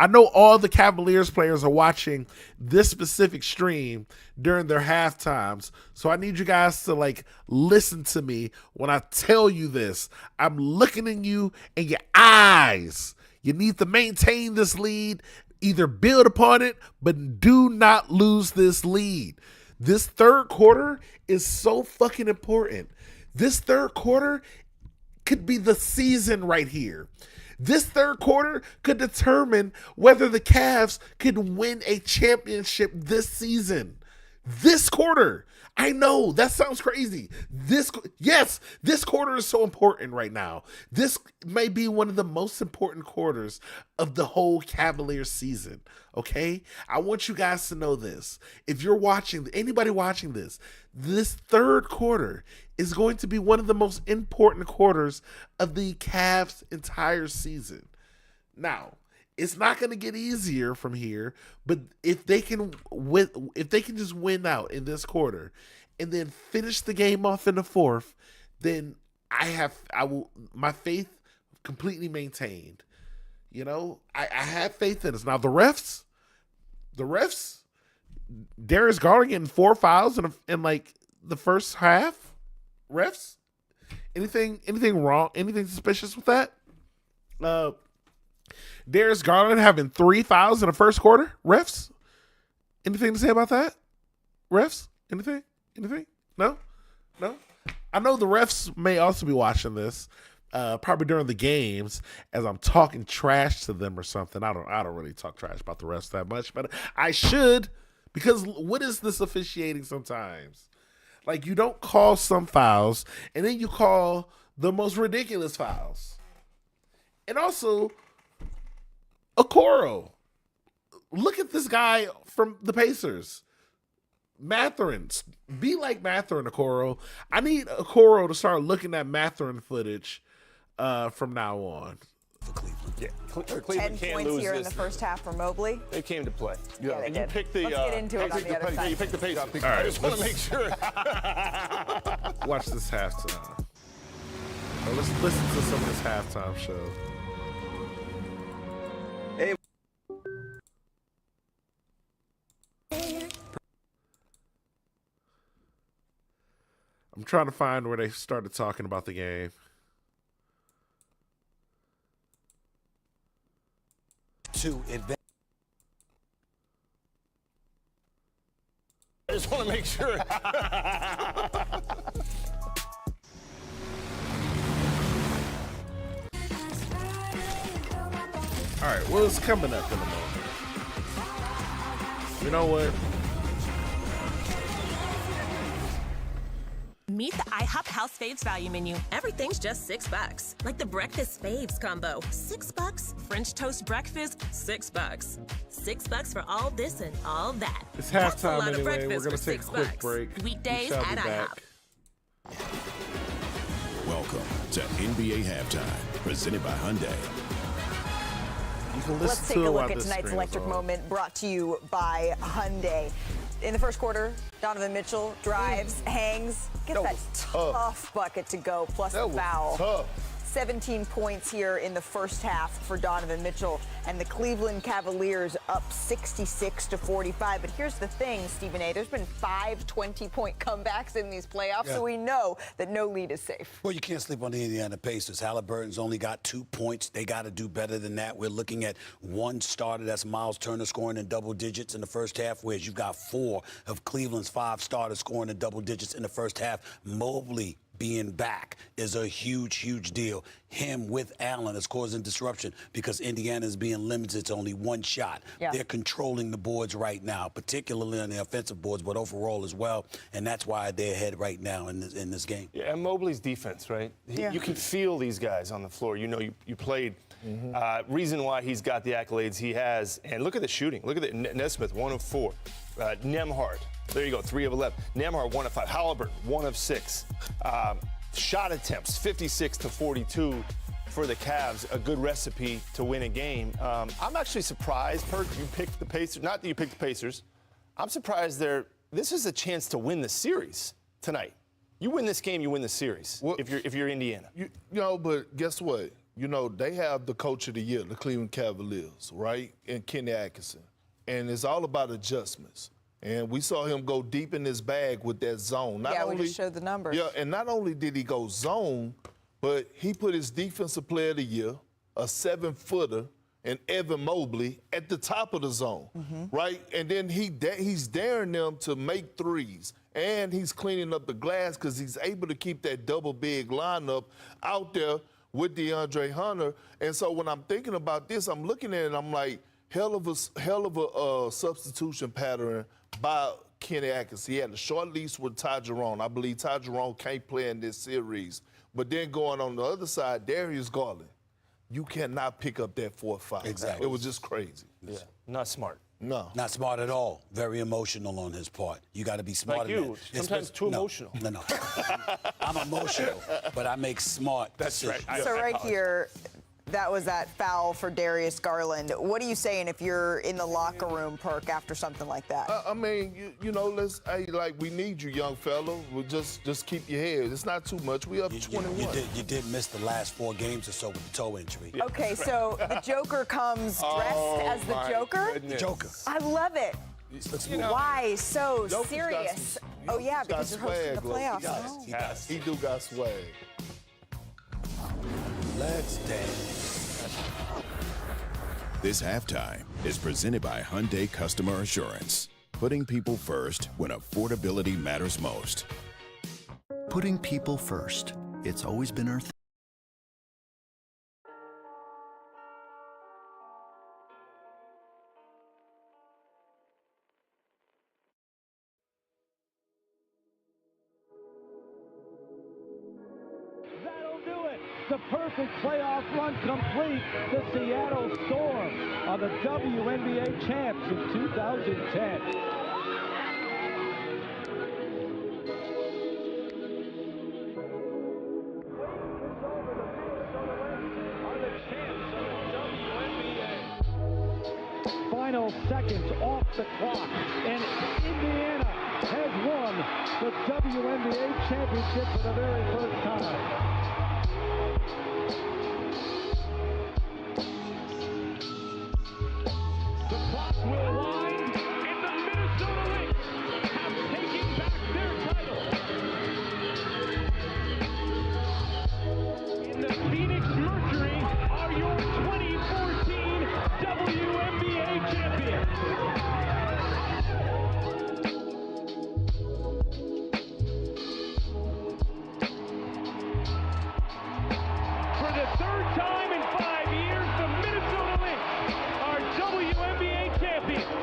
know all the Cavaliers players are watching this specific stream during their halftimes. So I need you guys to listen to me when I tell you this. I'm looking in you in your eyes. You need to maintain this lead. Either build upon it, but do not lose this lead. This third quarter is so fucking important. This third quarter could be the season right here. This third quarter could determine whether the Cavs could win a championship this season. This quarter. I know that sounds crazy. This quarter is so important right now. This may be one of the most important quarters of the whole Cavaliers season. Okay? I want you guys to know this. If you're watching, anybody watching this third quarter is going to be one of the most important quarters of the Cavs' entire season. Now, it's not going to get easier from here, but if they can just win out in this quarter and then finish the game off in the fourth, then my faith completely maintained. You know, I have faith in us. Now the refs, Darius Garland getting 4 fouls in like the first half. Refs, anything wrong? Anything suspicious with that? Darius Garland having 3 fouls in the first quarter. Refs, anything to say about that? Refs, anything? No. I know the refs may also be watching this, probably during the games as I'm talking trash to them or something. I don't really talk trash about the refs that much, but I should, because what is this officiating sometimes? Like, you don't call some fouls, and then you call the most ridiculous fouls. And also, Okoro. Look at this guy from the Pacers. Mathurin. Be like Mathurin, Okoro. I need Okoro to start looking at Mathurin footage from now on. For Cleveland. Yeah, Cleveland 10 can't points lose here this. in the first half for Mobley. They came to play. Yeah, they and did. you picked the. Let's get into it on the other side. You picked the Pacers. All right, I just want to make sure. Watch this halftime. Let's listen to some of this halftime show. Hey. I'm trying to find where they started talking about the game. To advance. I just want to make sure. All right, well, it's coming up in a moment. You know what? Meet the IHOP House Faves value menu. Everything's just $6. Like the breakfast faves combo, $6. French toast breakfast, $6. $6 for all this and all that. It's That's a halftime lot of anyway. breakfast We're going to for take a quick break. Weekdays We shall at be back. IHOP. Welcome to NBA Halftime, presented by Hyundai. You can listen Let's take a look at tonight's electric moment brought to you by Hyundai. In the first quarter, Donovan Mitchell drives, hangs, gets that tough bucket to go, plus the foul. Tough. 17 points here in the first half for Donovan Mitchell, and the Cleveland Cavaliers up 66-45. But here's the thing, Stephen A. There's been 5 20-point comebacks in these playoffs, so we know that no lead is safe. Well, you can't sleep on the Indiana Pacers. Halliburton's only got 2 points. They got to do better than that. We're looking at one starter, that's Miles Turner, scoring in double digits in the first half, whereas you've got 4 of Cleveland's 5 starters scoring in double digits in the first half. Mobley being back is a huge, huge deal. Him with Allen is causing disruption because Indiana is being limited to only 1 shot. Yeah. They're controlling the boards right now, particularly on the offensive boards, but overall as well, and that's why they're ahead right now in this game. Yeah, and Mobley's defense, right? You can feel these guys on the floor. You know, you played. Reason why he's got the accolades he has. And look at the shooting. Look at the Nesmith, 1 of 4. Nembhard, there you go, 3 of 11. Nembhard, 1 of 5. Halliburton, 1 of 6. Shot attempts, 56-42 for the Cavs. A good recipe to win a game. I'm actually surprised, Perk, you picked the Pacers. Not that you picked the Pacers. I'm surprised this is a chance to win the series tonight. You win this game, you win the series. Well, if you're Indiana. You know, but guess what? You know, they have the coach of the year, the Cleveland Cavaliers, right? And Kenny Atkinson. And it's all about adjustments. And we saw him go deep in his bag with that zone. We just showed the numbers. Yeah, and not only did he go zone, but he put his defensive player of the year, a 7-footer, and Evan Mobley at the top of the zone, right? And then he's daring them to make threes. And he's cleaning up the glass because he's able to keep that double big lineup out there with DeAndre Hunter. And so when I'm thinking about this, I'm looking at it and I'm like, hell of a substitution pattern by Kenny Atkins. He had a short lease with Ty Jerome. I believe Ty Jerome can't play in this series. But then going on the other side, Darius Garland, you cannot pick up that 4-5. Exactly. It was just crazy. Yeah, not smart. No. Not smart at all. Very emotional on his part. You got to be smart. Like you, sometimes too emotional. No. I'm emotional, but I make smart decisions. Right. So right here, that was that foul for Darius Garland. What are you saying if you're in the locker room, Perk, after something like that? I mean, you know, we need you, young fella. We'll just keep your head. It's not too much. We up 21. You did miss the last 4 games or so with the toe injury. Okay, so the Joker comes dressed as the Joker? Goodness. The Joker. I love it. Why so Joker's serious? Oh, yeah, because you're hosting the playoffs. He do got swag. Let's dance. This halftime is presented by Hyundai Customer Assurance. Putting people first when affordability matters most. Putting people first. It's always been our thing. The perfect playoff run complete. The Seattle Storm are the WNBA champs in 2010. Final seconds off the clock, and Indiana has won the WNBA championship for the very first time. The clock will wind, and the Minnesota Lynx have taken back their title. And the Phoenix Mercury are your 2014 WNBA champions. For the third time in 5 years, the Minnesota Lynx are WNBA champions.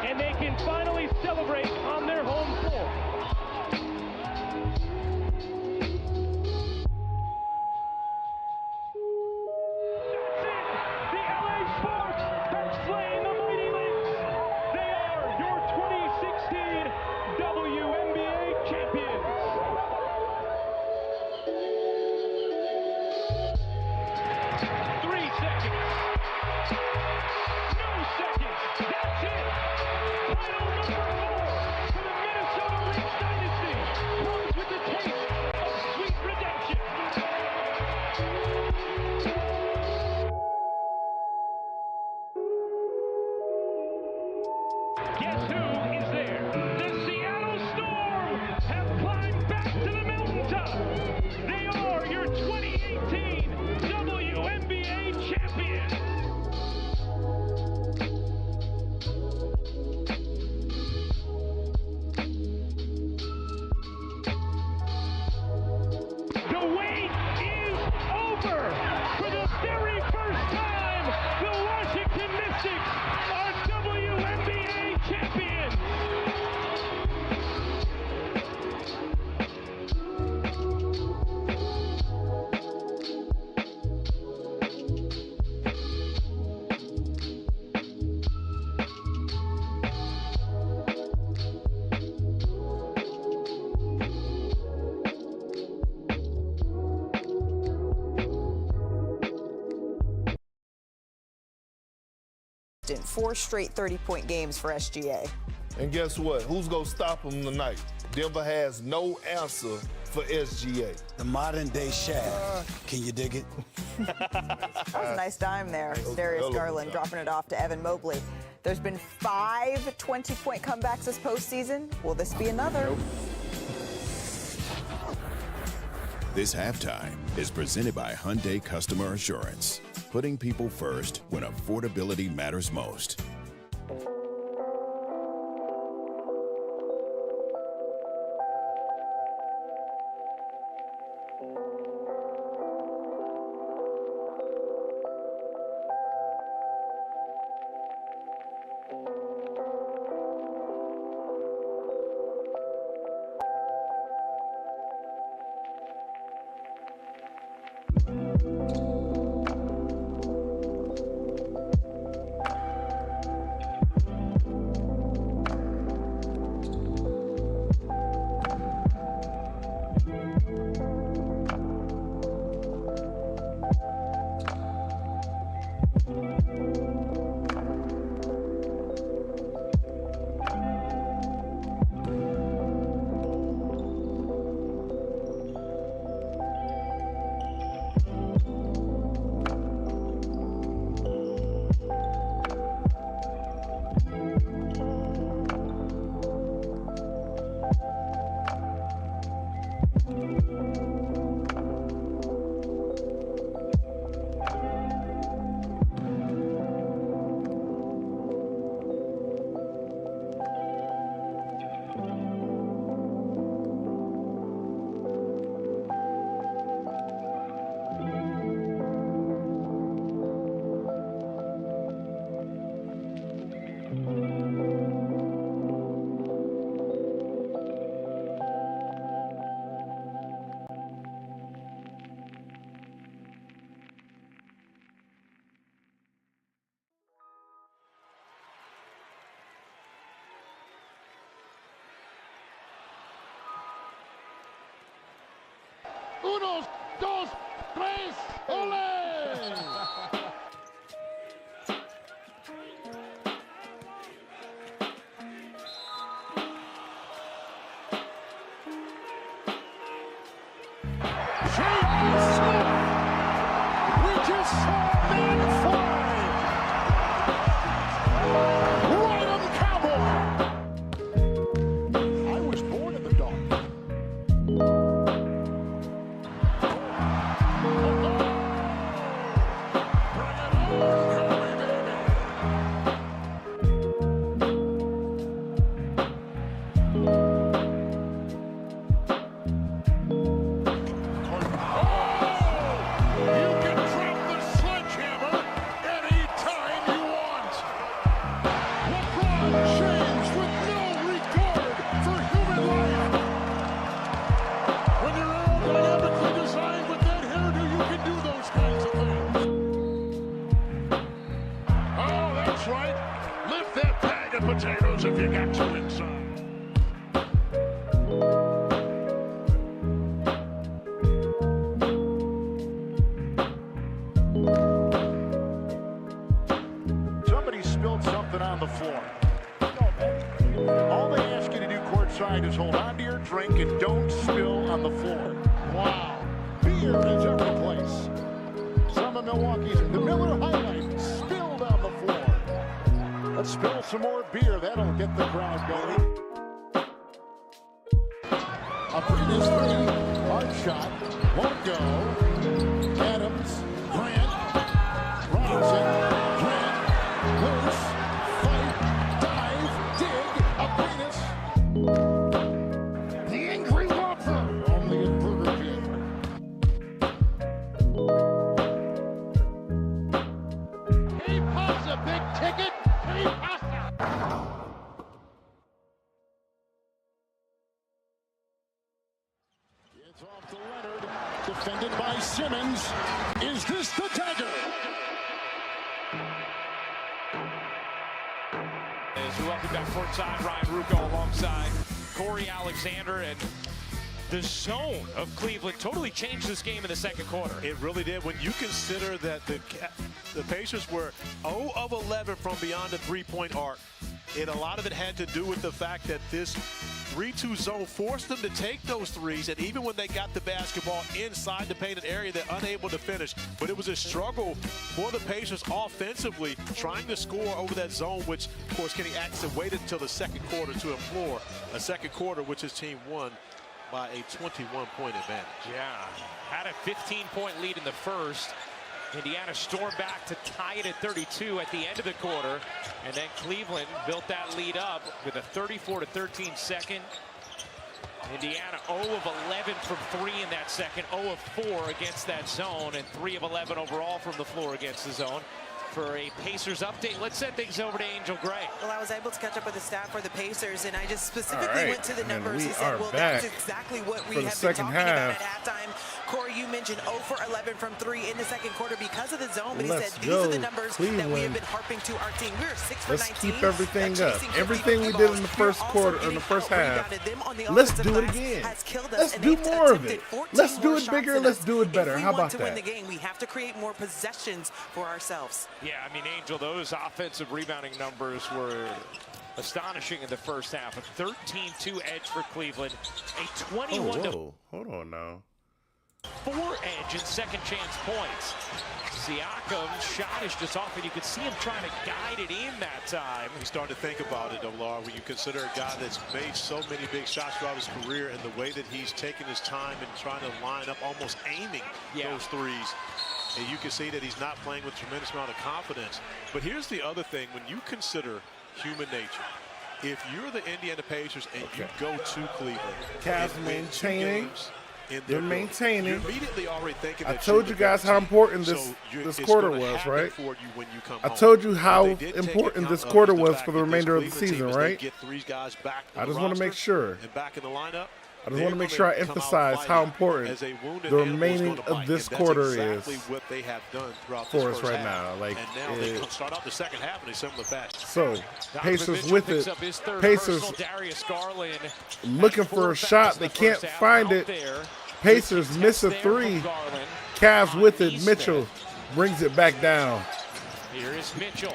And they can finally celebrate on their home floor. That's it! The LA Sparks have slain the Mighty Lynx. They are your 2016 WNBA champions. 3 seconds. No seconds. That's it. Title number 4 for the Minnesota Lynx dynasty comes with the taste of sweet redemption. Guess who is there? The Seattle Storm have climbed back to the mountaintop. They are your 2018 WNBA champions. The wait is over. For the very first time, the Washington Mystics are WNBA champions. In 4 straight 30-point games for SGA. And guess what? Who's going to stop them tonight? Denver has no answer for SGA. The modern day Shaq. Can you dig it? That was a nice dime there. Darius Garland dropping it off to Evan Mobley. There's been 5 20-point comebacks this postseason. Will this be another? This halftime is presented by Hyundai Customer Assurance. Putting people first when affordability matters most. Nice! Ole! We just saw that fly! Ride 'em, cowboy! I was born in the dark. Potatoes if you got two inside. Somebody spilled something on the floor. All they ask you to do courtside is hold on to your drink and don't spill on the floor. Wow. Beer is every place. Some of Milwaukee's the Miller Highlight spilled on the floor. Let's spill some more beer. That'll get the crowd going. A previous three. Hard shot. Won't go. Adams. Grant. Robinson. Grant. Loose. Fight. Dive. Dig. Aquinas. The Angry Whopper. Only in Burger King. He pops a big ticket. It's off to Leonard, defended by Simmons. Is this the dagger? As we welcome back courtside, Ryan Ruocco alongside Corey Alexander, and the zone of Cleveland totally changed this game in the second quarter. It really did. When you consider that the Pacers were 0 of 11 from beyond the three-point arc, a lot of it had to do with the fact that this 3-2 zone forced them to take those threes, and even when they got the basketball inside the painted area, they're unable to finish. But it was a struggle for the Pacers offensively, trying to score over that zone, which, of course, Kenny Atkinson waited until the second quarter to implore a second quarter, which his team won by a 21-point advantage. Yeah, had a 15-point lead in the first. Indiana stormed back to tie it at 32 at the end of the quarter, and then Cleveland built that lead up with a 34-13 second. Indiana 0 of 11 from 3 in that second, 0 of 4 against that zone, and 3 of 11 overall from the floor against the zone. For a Pacers update, let's send things over to Angel Gray. Well, I was able to catch up with the staff for the Pacers, and I just specifically went to the numbers. He said, well, that's exactly what we have been talking about at halftime. Corey, you mentioned 0 for 11 from 3 in the second quarter because of the zone, but he said these are the numbers that we have been harping to our team. We're 6 for 19. Let's keep everything up. Everything we did in the first quarter, in the first half, let's do it again. Let's do more of it. Let's do it bigger. Let's do it better. How about that? If we want to win the game, we have to create more possessions for ourselves. Yeah, I mean, Angel, those offensive rebounding numbers were astonishing in the first half. A 13-2 edge for Cleveland. A 21-4 hold on now. edge in second chance points. Siakam's shot is just off, and you could see him trying to guide it in that time. We start to think about it, Laura, when you consider a guy that's made so many big shots throughout his career, and the way that he's taken his time and trying to line up, almost aiming those threes. And you can see that he's not playing with a tremendous amount of confidence. But here's the other thing. When you consider human nature, if you're the Indiana Pacers and you go to Cleveland, Cavs maintaining. They're maintaining. You're immediately already thinking that I told you guys how important this quarter was, right? I told you how important this quarter was for the remainder of the season, right? I just want to make sure. I just want to make sure I emphasize how important the remaining of this quarter is for us right now. Like, they start out the second half in a similar fashion. So, Pacers with it. Pacers looking for a shot. They can't find it. Pacers miss a three. Cavs with it. Mitchell brings it back down. Here is Mitchell.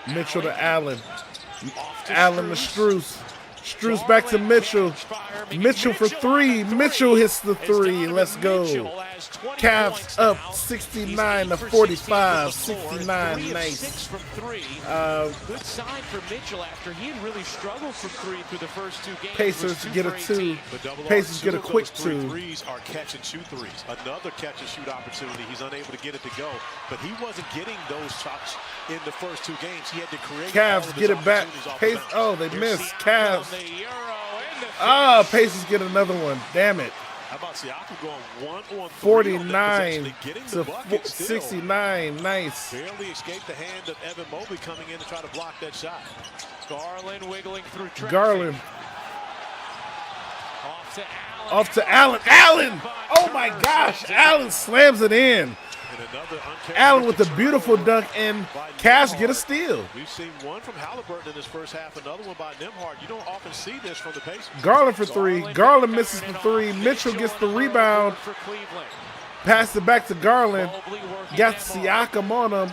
Mitchell to Allen. Allen to Strus. Strus back to Mitchell. Mitchell for three. Mitchell hits the three. Let's go. Cavs up 69-45. 69, nice. Good sign for Mitchell after he had really struggled from three through the first two games. Pacers get a two. Pacers get a quick two. Threes are catch and shoot threes. Another catch and shoot opportunity. He's unable to get it to go, but he wasn't getting those shots in the first two games. He had to create. Cavs get it back. Oh, they missed. Cavs. Pacers get another one. Damn it. How about Siakam going 1-on-3 49 to 69. Nice. Barely escaped the hand of Evan Mobley coming in to try to block that shot. Garland wiggling through traffic. Garland. Off to Allen. Allen! Oh my gosh! Allen slams it in. Allen with a beautiful dunk, and Cavs get a steal. We've seen one from Halliburton in this first half, another one by Nembhard. You don't often see this from the Pacers. Garland for three. Garland misses the three. Mitchell gets the rebound. Pass it back to Garland. Got Siakam on him.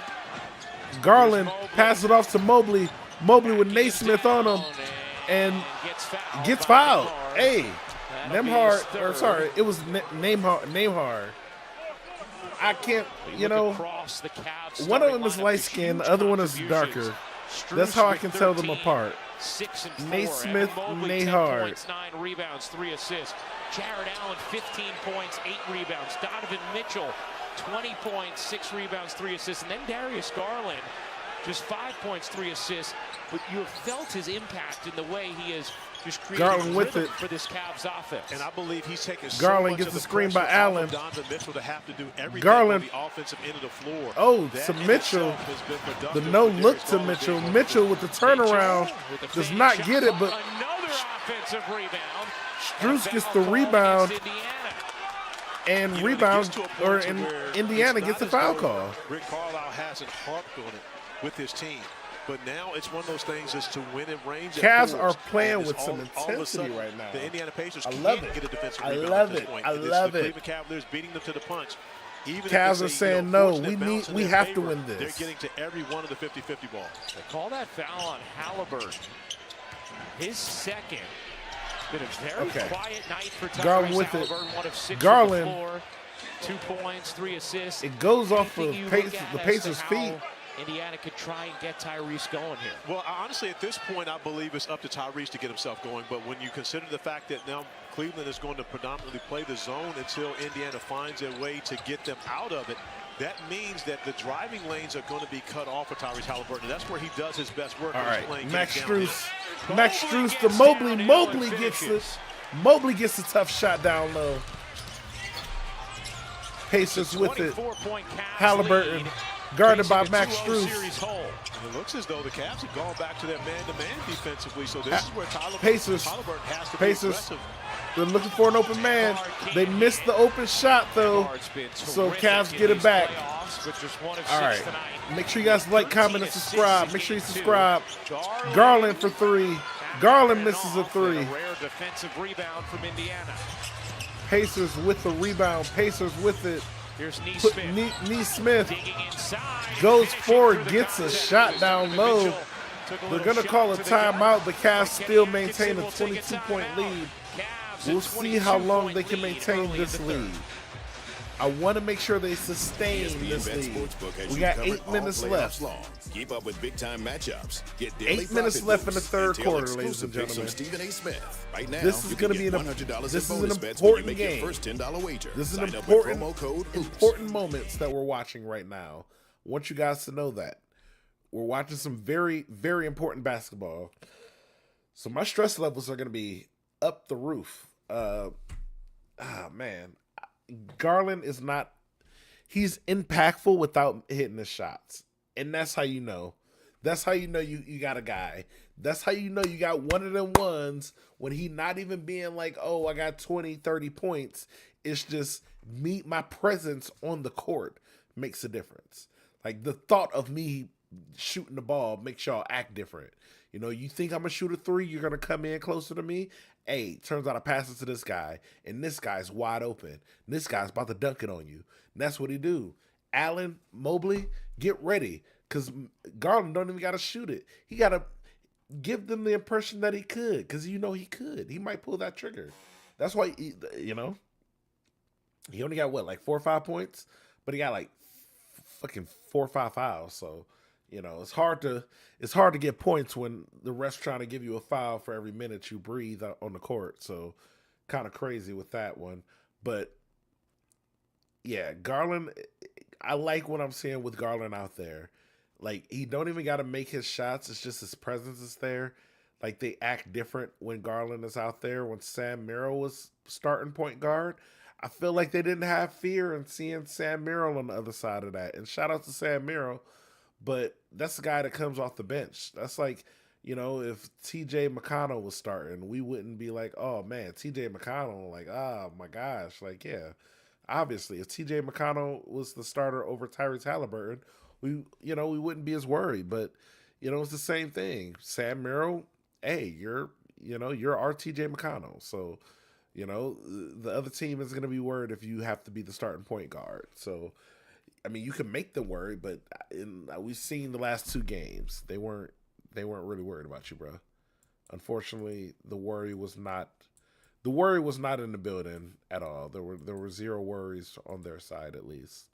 Garland passes it off to Mobley. Mobley with Naismith on him, and gets fouled. Hey, Nembhard, or sorry, it was Nembhard. I can't, one of them is light skinned, the other one is darker. That's how I can tell them apart. Naismith, Nembhard. 9 rebounds, 3 assists. Jared Allen, 15 points, 8 rebounds. Donovan Mitchell, 20 points, 6 rebounds, 3 assists. And then Darius Garland, just 5 points, 3 assists. But you have felt his impact in the way he has just created Garland with it for this Cavs offense. And I believe he's taking Garland gets the screen by Allen. Donovan Mitchell to have to do everything Garland. on the offensive end of the floor. Oh, to Mitchell. The no look to Mitchell. Mitchell with the turnaround does not get it, but another offensive rebound. Strus gets the rebound. And Indiana gets a foul call. Rick Carlisle hasn't harped on it with his team. But now it's one of those things is to win in range. Cavs are playing with some intensity right now. The Indiana Pacers can't get a defensive rebound. I love it. I love it. Cleveland Cavaliers beating them to the punch. Cavs are saying, no, we have to win this. They're getting to every one of the 50-50 balls. They call that foul on Halliburton. His second. Been a very quiet night for Tyrese Garland with Halliburton, it. 1 of 6 Garland. from the floor, 2 points, 3 assists. It goes off of the Pacers' feet. Indiana could try and get Tyrese going here. Well, honestly, at this point, I believe it's up to Tyrese to get himself going. But when you consider the fact that now Cleveland is going to predominantly play the zone until Indiana finds a way to get them out of it, that means that the driving lanes are going to be cut off for Tyrese Halliburton. That's where he does his best work. All right, Max Strus to Mobley. Mobley gets the tough shot down low. Pacers with it. Halliburton. Guarded by Max Strus. It looks as though the Cavs have gone back to their man-to-man defensively, so this is where Pacers has to be aggressive. They're looking for an open man. They missed the open shot, though, so Cavs get it back. All right. Make sure you guys like, comment, and subscribe. Make sure you subscribe. Garland for 3. Garland misses a 3. Rare defensive rebound from Indiana. Pacers with the rebound. Pacers with it. Here's Nesmith goes forward, gets a shot down low. They're going to call a timeout. The Cavs still maintain a 22-point lead. We'll see how long they can maintain this lead. I want to make sure they sustain this lead. We got 8 minutes left. Keep up with big-time matchups. Get 8 minutes left in the third quarter, ladies and gentlemen. Stephen A. Smith. Right now, this is going to be an important game. First $10 wager. This is an important moments that we're watching right now. I want you guys to know that. We're watching some very, very important basketball. So my stress levels are going to be up the roof. Man. Garland is not, he's impactful without hitting the shots. And that's how you know. That's how you know you got a guy. That's how you know you got one of them ones when he not even being like, oh, I got 20, 30 points. It's just my presence on the court makes a difference. Like the thought of me shooting the ball makes y'all act different. You know, you think I'm going to shoot a three, you're going to come in closer to me. Hey, turns out I pass it to this guy, and this guy's wide open. And this guy's about to dunk it on you. And that's what he do. Allen, Mobley, get ready, because Garland don't even got to shoot it. He got to give them the impression that he could, because you know he could. He might pull that trigger. That's why, you know, he only got, what, like 4 or 5 points? But he got like fucking 4 or 5 fouls. So, you know, it's hard to get points when the ref's trying to give you a foul for every minute you breathe on the court. So, kind of crazy with that one. But, yeah, Garland, I like what I'm seeing with Garland out there. Like, he don't even got to make his shots. It's just his presence is there. Like, they act different when Garland is out there. When Sam Merrill was starting point guard, I feel like they didn't have fear in seeing Sam Merrill on the other side of that. And shout out to Sam Merrill, but that's the guy that comes off the bench. That's like, you know, if TJ McConnell was starting, we wouldn't be like, oh, man, TJ McConnell, like, oh, my gosh. Like, yeah, obviously, if TJ McConnell was the starter over Tyrese Halliburton, we wouldn't be as worried. But, you know, it's the same thing. Sam Merrill, hey, you're our TJ McConnell. So, you know, the other team is going to be worried if you have to be the starting point guard. So, I mean, you can make them worry, but we've seen the last 2 games. They weren't really worried about you, bro. Unfortunately, the worry was not in the building at all. There were 0 worries on their side, at least.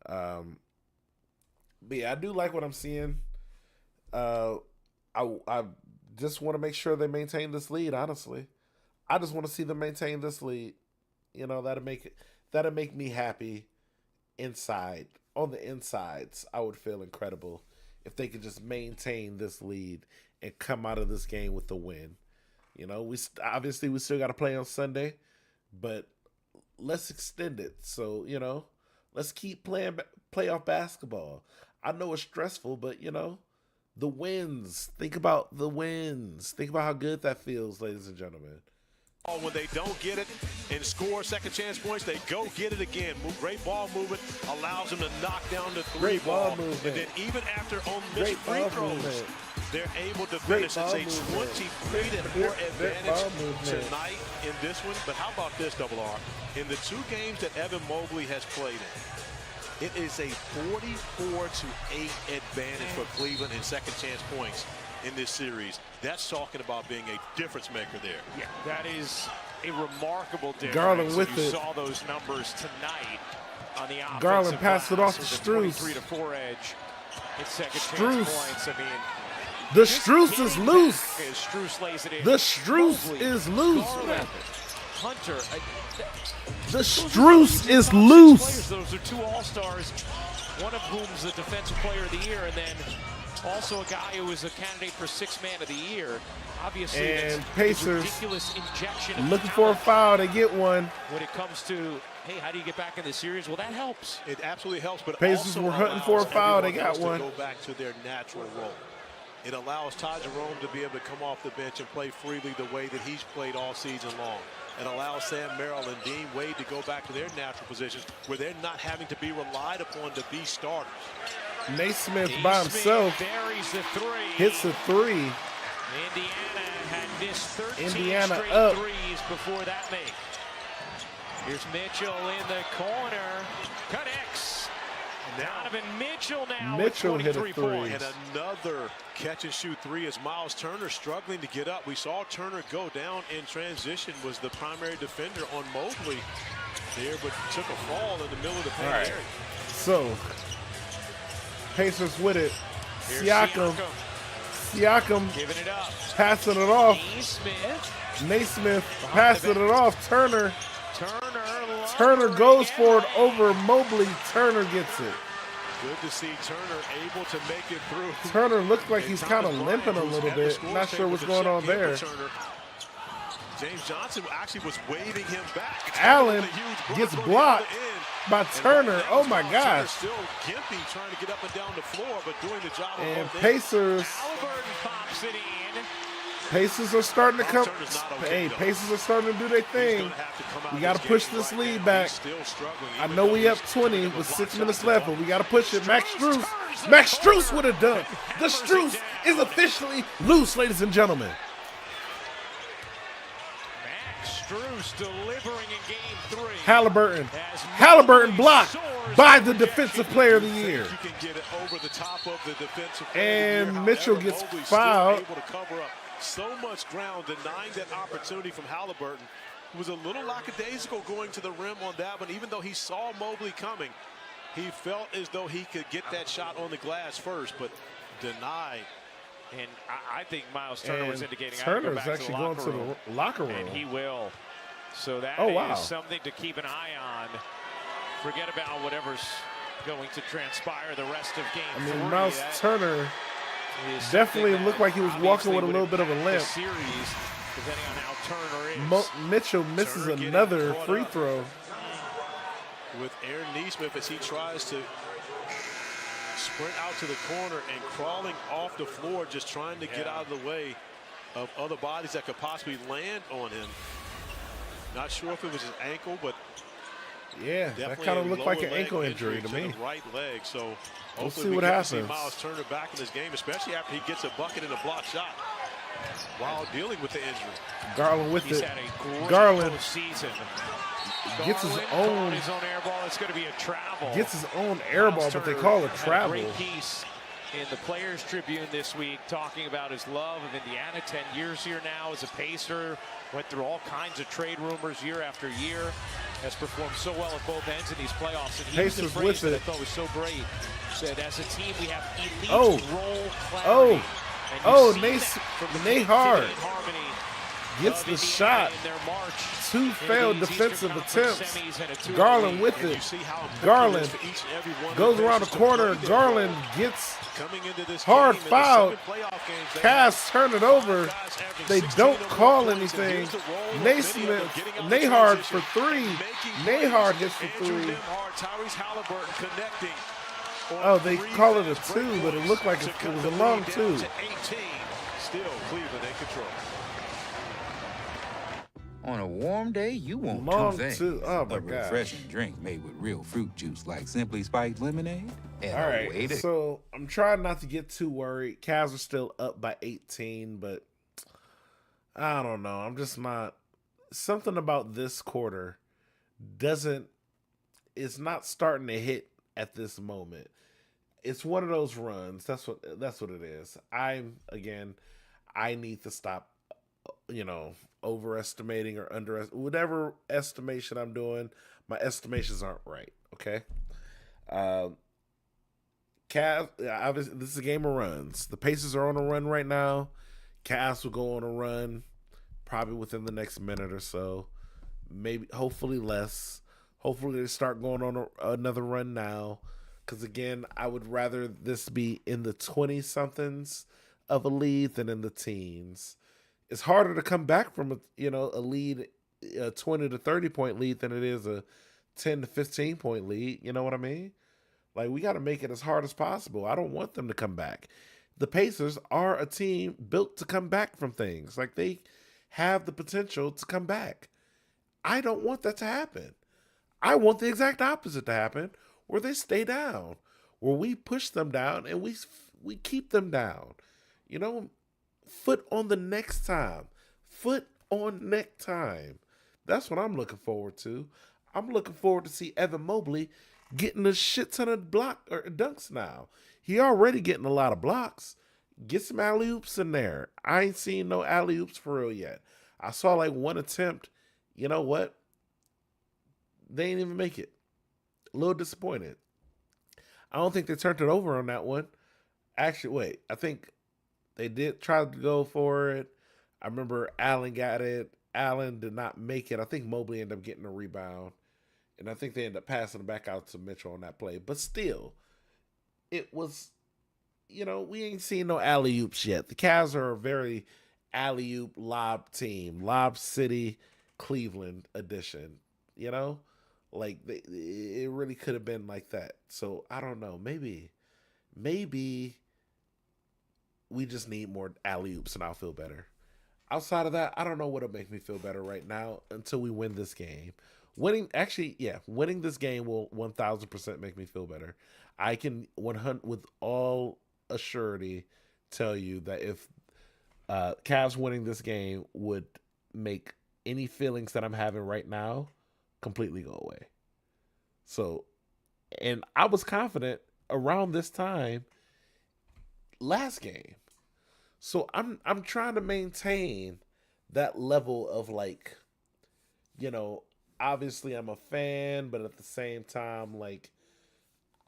But yeah, I do like what I'm seeing. I just want to make sure they maintain this lead, honestly. I just want to see them maintain this lead. You know, that'll make me happy inside. On the insides, I would feel incredible if they could just maintain this lead and come out of this game with the win. You know, we still got to play on Sunday, but let's extend it. So, you know, let's keep playing playoff basketball. I know it's stressful, but, you know, the wins. Think about the wins. Think about how good that feels, ladies and gentlemen. When they don't get it and score second chance points, they go get it again. Great ball movement allows them to knock down the 3 ball. And then even after on missed free throws, they're able to finish. It's a 20-4 advantage tonight in this one. But how about this, Double R? In the 2 games that Evan Mobley has played in, it is a 44-8 advantage for Cleveland in second chance points in this series. That's talking about being a difference maker there. Yeah, that is a remarkable difference. Garland with you it. saw those numbers tonight on the offensive Garland passed it off to glass. Strus. 23-4 edge. It's second Strus. chance points. I mean, the Strus is loose. Strus lays it in. The Strus Mobley, is loose. Garland, Hunter. The Strus is loose. Players, those are 2 all-stars, one of whom is the defensive player of the year, and then also a guy who is a candidate for 6th man of the year. Obviously, and it's Pacers ridiculous injection of looking for a foul. They get one. When it comes to, hey, how do you get back in the series? Well, that helps. It absolutely helps, but Pacers also were hunting for a foul. They got one. To go back to their natural role. It allows Ty Jerome to be able to come off the bench and play freely the way that he's played all season long. It allows Sam Merrill and Dean Wade to go back to their natural positions where they're not having to be relied upon to be starters. Naismith by himself hits a 3. Indiana had missed 13 Indiana straight up. threes before that make. Here's Mitchell in the corner. Connects. Donovan Mitchell now Mitchell with hit a 23 3. points. And another catch-and-shoot 3 as Miles Turner struggling to get up. We saw Turner go down in transition, was the primary defender on Mobley there, but took a fall in the middle of the paint area. So, Pacers with it. Here's Siakam giving it up. Passing it off. Naismith passing it off. Turner goes for it over Mobley. Turner gets it. Good to see Turner able to make it through. Turner looked like he's kind of limping a little bit. Not sure what's going on there. James Johnson actually was waving him back. Allen gets blocked by Turner. Oh my gosh. Still gimpy trying to get up and down the floor, but doing the job of and both Pacers. Halliburton pops it in. Pacers are starting to come. Hey, Pacers are starting to do their thing. We got to push this lead back. I know we up 20 with 6 minutes left, but we got to push it. Max Strus with a dunk. The Strus is officially loose, ladies and gentlemen. Max Strus delivering in game 3. Halliburton blocked by the Defensive Player of the Year. And Mitchell gets fouled. Able to cover up so much ground, denying that opportunity from Halliburton. He was a little lackadaisical going to the rim on that one. Even though he saw Mobley coming, he felt as though he could get that shot on the glass first, but denied. And I think Miles Turner was indicating Turner's actually going to the locker room. And he will. So that is something to keep an eye on. Forget about whatever's going to transpire the rest of game 3. Miles Turner definitely looked like he was walking with a little bit of a limp. Series, depending on how Turner is. Mitchell misses another free throw. With Aaron Nesmith as he tries to sprint out to the corner and crawling off the floor, just trying to get out of the way of other bodies that could possibly land on him. Not sure if it was his ankle, but yeah, that kind of looked like an ankle injury to me. The right leg, so we'll see what happens. See Miles Turner back in this game, especially after he gets a bucket and a block shot while dealing with the injury. Garland with He's it. Had a great Garland season. gets his own air ball. It's going to be a travel. Gets his own air ball, but they call it travel. Great piece in the Players Tribune this week, talking about his love of Indiana. 10 years here now as a Pacer. Went through all kinds of trade rumors year after year. Has performed so well at both ends in these playoffs. And he used a phrase that I thought was so great. Said, as a team, we have elite role clarity. Nahard gets the shot. 2 failed defensive attempts. Garland with it. Garland goes around the corner. Garland gets hard fouled. Cavs turn it over. They don't call anything. Nahard for 3. Nahard hits for 3. Oh, they call it a 2, but it looked like it was a long 2. Still Cleveland in control. On a warm day, you want Long 2 things. Oh my a refreshing drink made with real fruit juice like Simply Spiked Lemonade. And all right, so I'm trying not to get too worried. Cavs are still up by 18, but I don't know. I'm just not. Something about this quarter it's not starting to hit at this moment. It's one of those runs. That's what it is. I need to stop, overestimating or underestimating. Whatever estimation I'm doing, my estimations aren't right. Okay. Cavs, obviously, this is a game of runs. The Pacers are on a run right now. Cavs will go on a run probably within the next minute or so. Maybe, hopefully less. Hopefully they start going on another run now. Because, again, I would rather this be in the 20-somethings of a lead than in the teens. It's harder to come back from a lead, a 20 to 30-point lead than it is a 10 to 15-point lead. You know what I mean? Like, we got to make it as hard as possible. I don't want them to come back. The Pacers are a team built to come back from things. Like, they have the potential to come back. I don't want that to happen. I want the exact opposite to happen, where they stay down, where we push them down and we keep them down. Foot on the next time. Foot on neck time. That's what I'm looking forward to. I'm looking forward to see Evan Mobley getting a shit ton of dunks now. He already getting a lot of blocks. Get some alley-oops in there. I ain't seen no alley-oops for real yet. I saw like one attempt. You know what? They ain't even make it. A little disappointed. I don't think they turned it over on that one. Actually, wait. I think they did try to go for it. I remember Allen got it. Allen did not make it. I think Mobley ended up getting a rebound. And I think they ended up passing it back out to Mitchell on that play. But still, it was, we ain't seen no alley-oops yet. The Cavs are a very alley-oop lob team. Lob City, Cleveland edition. Like, it really could have been like that. So, I don't know. Maybe we just need more alley-oops and I'll feel better. outside of that, I don't know what'll make me feel better right now until we win this game. Winning this game will 1,000% make me feel better. I can 100 with all assurity tell you that if Cavs winning this game would make any feelings that I'm having right now completely go away. So, and I was confident around this time last game. So I'm trying to maintain that level of like, you know, obviously I'm a fan, but at the same time, like,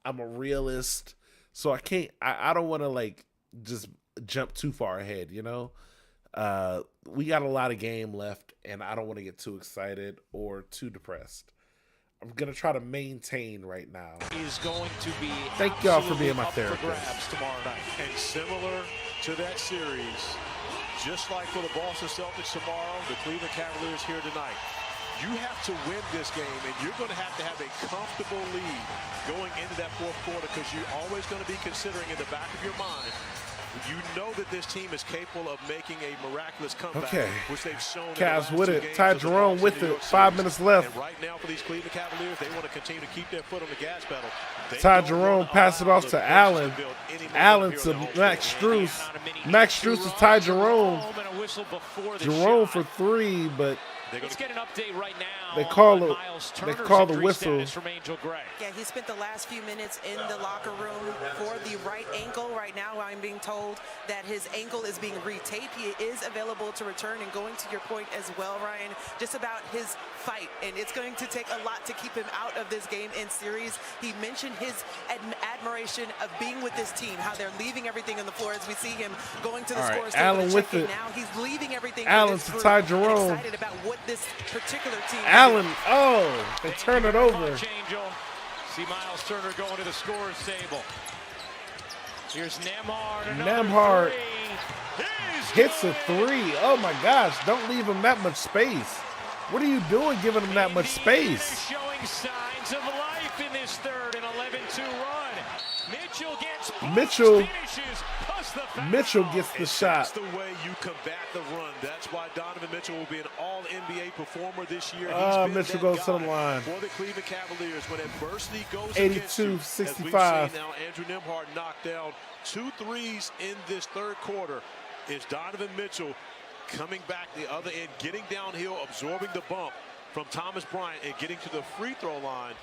I'm a realist. So I don't want to like just jump too far ahead, you know? We got a lot of game left and I don't want to get too excited or too depressed. I'm going to try to maintain right now. Is going to be Thank y'all for being my up for therapist. grabs tomorrow night. And similar to that series, just like for the Boston Celtics tomorrow, the Cleveland Cavaliers here tonight, you have to win this game, and you're going to have a comfortable lead going into that fourth quarter because you're always going to be considering in the back of your mind, you know that this team is capable of making a miraculous comeback, which they've shown. Cavs with it. Ty Jerome with it. 5 minutes left. And right now for these Cleveland Cavaliers, they want to continue to keep their foot on the gas pedal. Ty Jerome pass it off to Allen. Allen to Max Strus. Max Strus to Ty Jerome. Jerome for 3, but let's get an update right now. They call the whistle. Yeah, he spent the last few minutes in the locker room for the right ankle. Right now, I'm being told that his ankle is being retaped. He is available to return, and going to your point as well, Ryan, just about his fight. And it's going to take a lot to keep him out of this game and series. He mentioned his admiration of being with this team, how they're leaving everything on the floor as we see him going to the scores table. Allen with it. Now he's leaving everything. Allen to Ty Jerome. Excited about what this particular team. Allen, they turn it over. See Miles Turner going to the scores table. Here's Nembhard. Nembhard hits a 3. Oh my gosh, don't leave him that much space. What are you doing giving him that much space? Showing signs of life in this third, an 11-2 run. Mitchell gets Mitchell gets the shot. That's the way you combat the run. That's why Donovan Mitchell will be an all-NBA performer this year. Mitchell goes to the line. For the Cleveland Cavaliers, when adversity goes 82-65. now, Andrew Nembhard knocked down 2 threes in this third quarter. Is Donovan Mitchell coming back the other end, getting downhill, absorbing the bump from Thomas Bryant, and getting to the free throw line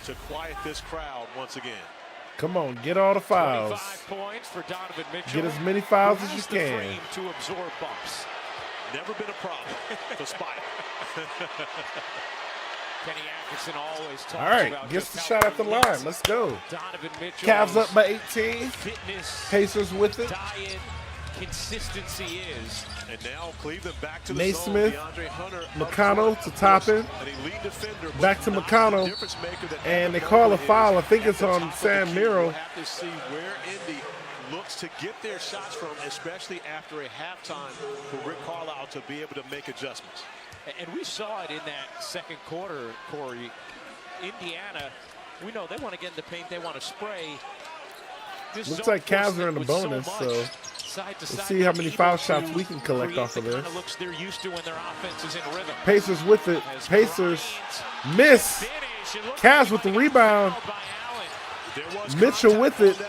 to quiet this crowd once again. Come on, get all the fouls. 25 points for Donovan Mitchell. Get as many fouls as you can. To absorb bumps. Never been a problem for Spike. Kenny Atkinson always talks all right, about gets the shot at the line. Let's go. Donovan Mitchell. Cavs up by 18. Fitness, Pacers with it. Diet, consistency is. And now Cleveland back to the Naismith, zone. DeAndre Hunter, McConnell to Toppin. Back to McConnell. And they call a foul. I think it's on Sam Merrill. We'll have to see where Indy looks to get their shots from, especially after a halftime for Rick Carlisle to be able to make adjustments. And we saw it in that second quarter, Corey. Indiana, we know they want to get in the paint. They want to spray. Looks like Cavs are in the bonus, so we'll see how many foul shots we can collect off of this. Looks they're used to when their offense is in rhythm. Pacers with it. Pacers miss. Cavs with the rebound. Mitchell with it.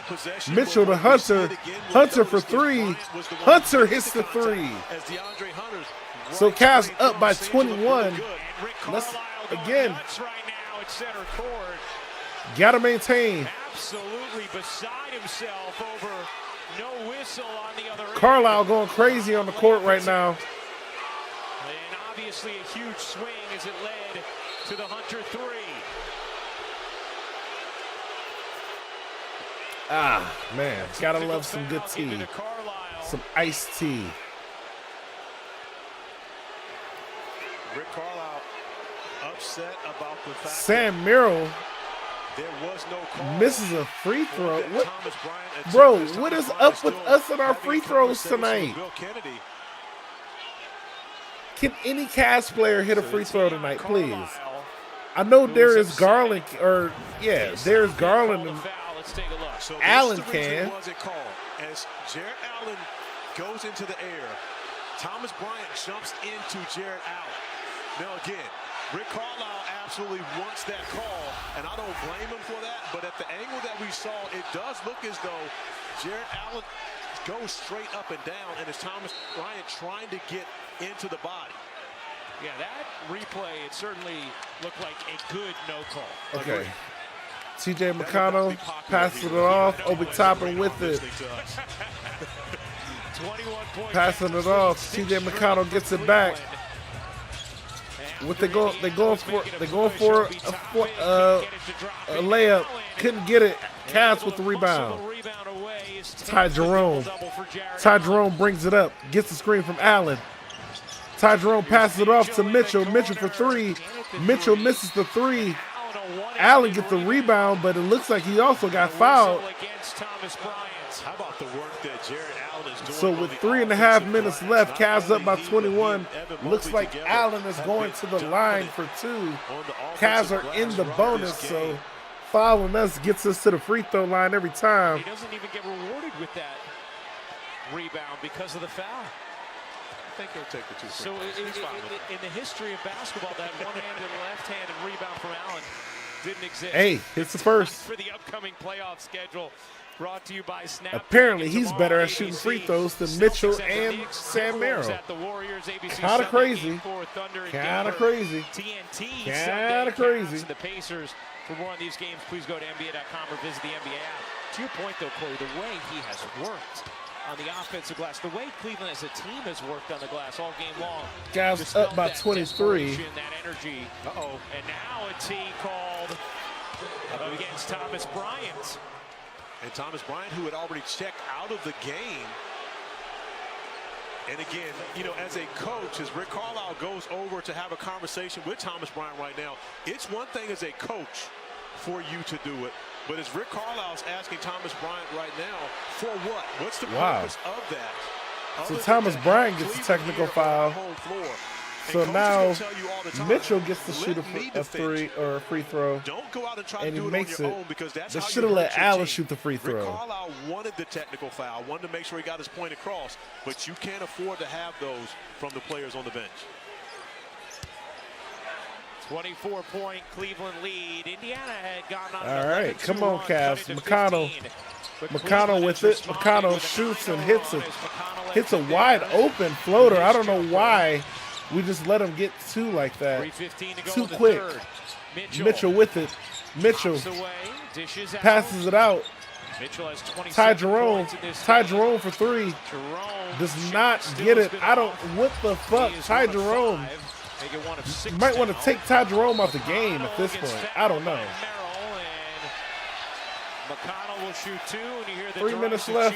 Mitchell to Hunter. Hunter for 3. Hunter hits the 3. So Cavs up by 21. Let's again. Gotta maintain. Absolutely beside himself over no whistle on the other end. Carlisle going crazy on the court right now. And obviously a huge swing as it led to the Hunter 3. Ah, man. Gotta love some good tea. Some iced tea. Rick Carlisle upset about the fact Sam Merrill there was no call. Misses a free throw. What, bro, what is up with us and our free throws tonight? Can any Cavs player hit a free throw tonight, please? I know Darius Garland, Darius Garland and Allen can. As Jarrett Allen goes into the air, Thomas Bryant jumps into Jarrett Allen. Now again, Rick Carlisle absolutely wants that call, and I don't blame him for that, but at the angle that we saw, it does look as though Jarrett Allen goes straight up and down, and it's Thomas Bryant trying to get into the body. Yeah, that replay, it certainly looked like a good no call. Okay. TJ McConnell passes it off. Obi Toppin with it. 21 points. Passing it off. TJ McConnell gets it back. What they going for a layup. Couldn't get it. Cavs with the rebound. Ty Jerome. Ty Jerome brings it up. Gets the screen from Allen. Ty Jerome passes it off to Mitchell. Mitchell for three. Mitchell misses the three. Allen gets the rebound, but it looks like he also got fouled. How about the work that Jarrett Allen is doing? So with 3.5 minutes left, Cavs up by 21. Looks like Allen is going to the line for two. Cavs are in the bonus, so fouling us gets us to the free throw line every time. He doesn't even get rewarded with that rebound because of the foul. I think he'll take the two. So in the history of basketball, that one-handed and left-handed rebound from Allen didn't exist. Hey, it's the first. For the upcoming playoff schedule, brought to you by Snap. Apparently, he's better at shooting free throws than Mitchell and Sam Merrill. Kind of crazy. Kind of crazy. Kind of crazy. The Pacers. For more on these games, please go to NBA.com or visit the NBA app. To your point, though, Corey, the way he has worked on the offensive glass, the way Cleveland as a team has worked on the glass all game long. Cavs up by 23. That energy. And now a T called against Thomas Bryant. And Thomas Bryant, who had already checked out of the game. And again, you know, as a coach, as Rick Carlisle goes over to have a conversation with Thomas Bryant right now, it's one thing as a coach for you to do it. But as Rick Carlisle's asking Thomas Bryant right now, for what? What's the purpose of that? So Thomas Bryant gets a technical foul. So now Mitchell gets to shoot a free or a free throw, and he makes it. They should have let Allen shoot the free throw. Rick Carlisle wanted the technical foul, wanted to make sure he got his point across, but you can't afford to have those from the players on the bench. 24-point Cleveland lead. Indiana had gone on. All right, come on, Cavs. McConnell with it. McConnell shoots and hits it. Hits a wide open floater. I don't know why we just let him get two like that. Too quick. Mitchell with it. Mitchell passes it out. Ty Jerome. Ty Jerome for three. Does not get it. I don't. What the fuck? Ty Jerome. You might want to take Ty Jerome off the game at this point. I don't know. McConnell will shoot two, and you hear the 3 minutes left.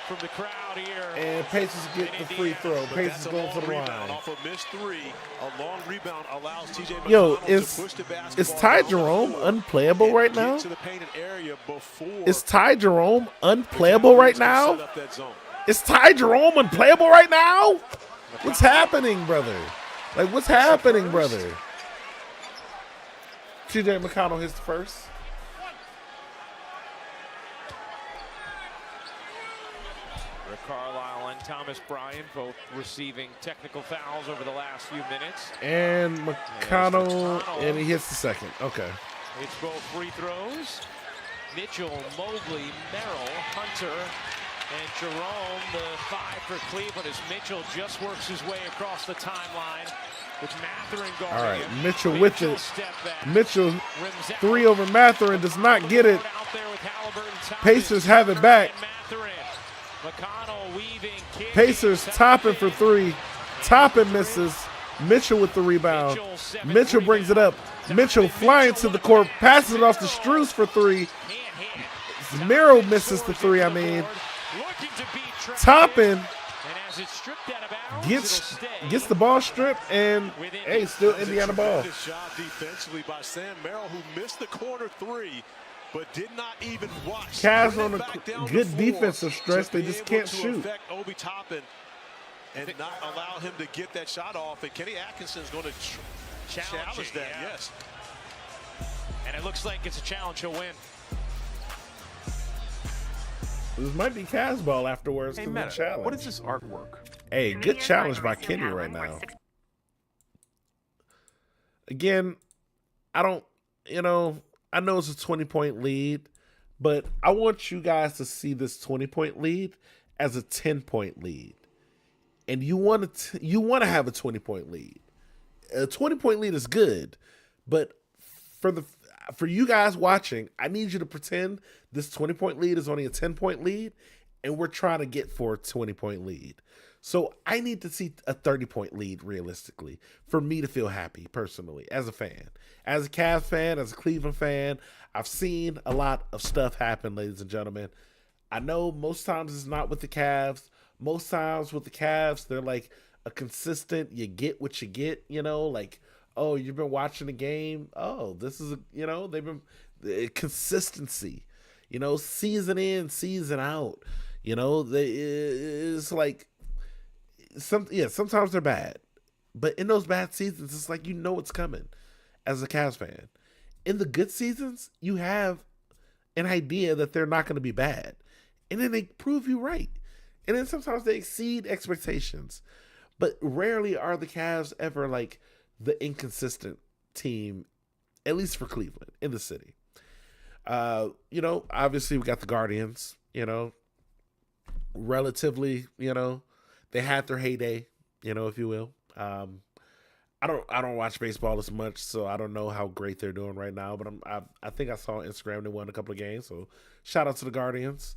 From the crowd here. And Pacers get the free throw. Pacers going for the line. Off of missed three, a long rebound allows TJ McConnell Yo, to push the basket is Ty Jerome unplayable right now? Is Ty Jerome unplayable right now? Is Ty Jerome unplayable right now? What's happening, brother? Like, what's happening, brother? TJ McConnell hits the first. Rick Carlisle and Thomas Bryant both receiving technical fouls over the last few minutes. And McConnell, and he hits the second. Okay. It's both free throws. Mitchell, Mobley, Merrill, Hunter, and Jerome, the five for Cleveland as Mitchell just works his way across the timeline with Mathurin guarding All right, him. Mitchell with it. Mitchell, three over Mathurin, does not get it. Pacers have it back. Pacers Toppin for three. Toppin misses. Mitchell with the rebound. Mitchell brings it up. Mitchell flying to the court, passes it off to Strus for three. Merrill misses the three, I mean. Toppin gets the ball stripped, and hey, still Indiana ball. Shot defensively by Sam Merrill, who missed the corner three, but did not even watch. Cavs on a good defensive stretch, they just can't shoot. Obi Toppin and not allow him to get that shot off, and Kenny Atkinson's going to challenge that. Yeah. Yes, and it looks like it's a challenge. He'll win. This might be Cavs ball afterwards. Hey, Meta, what is this artwork? Hey, good challenge by Kenny right now. Again, I know it's a 20-point lead, but I want you guys to see this 20-point lead as a 10-point lead. And you want to have a 20-point lead. A 20-point lead is good, but for you guys watching, I need you to pretend this 20-point lead is only a 10-point lead, and we're trying to get for a 20-point lead. So I need to see a 30-point lead realistically for me to feel happy personally as a fan. As a Cavs fan, as a Cleveland fan, I've seen a lot of stuff happen, ladies and gentlemen. I know most times it's not with the Cavs. Most times with the Cavs, they're like a consistent, you get what you get, like, oh, you've been watching the game. Oh, this is, they've been consistency, season in, season out, it's like, sometimes they're bad, but in those bad seasons, it's like, it's coming as a Cavs fan. In the good seasons, you have an idea that they're not going to be bad, and then they prove you right. And then sometimes they exceed expectations, but rarely are the Cavs ever like the inconsistent team, at least for Cleveland in the city. Obviously we got the Guardians, relatively, they had their heyday, if you will. I don't watch baseball as much, so I don't know how great they're doing right now, but I think I saw on Instagram they won a couple of games, so shout out to the Guardians.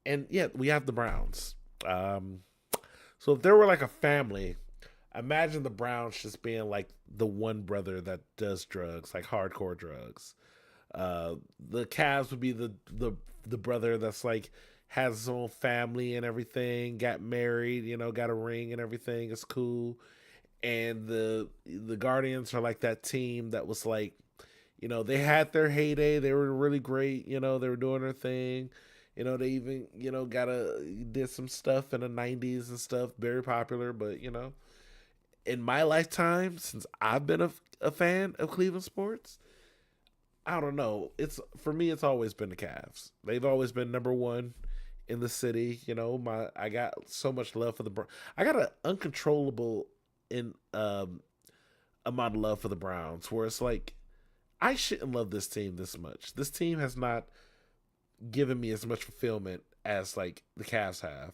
And yeah, we have the Browns. So if there were like a family, imagine the Browns just being like the one brother that does drugs, like hardcore drugs. The Cavs would be the brother that's like has his own family and everything, got married, got a ring and everything. It's cool. And the Guardians are like that team that was like, they had their heyday. They were really great. They were doing their thing. They even, did some stuff in the 90s and stuff, very popular. But, in my lifetime, since I've been a fan of Cleveland sports, I don't know. For me, it's always been the Cavs. They've always been number one in the city. I got so much love for the Browns. I got an uncontrollable amount of love for the Browns, where it's like, I shouldn't love this team this much. This team has not given me as much fulfillment as like the Cavs have,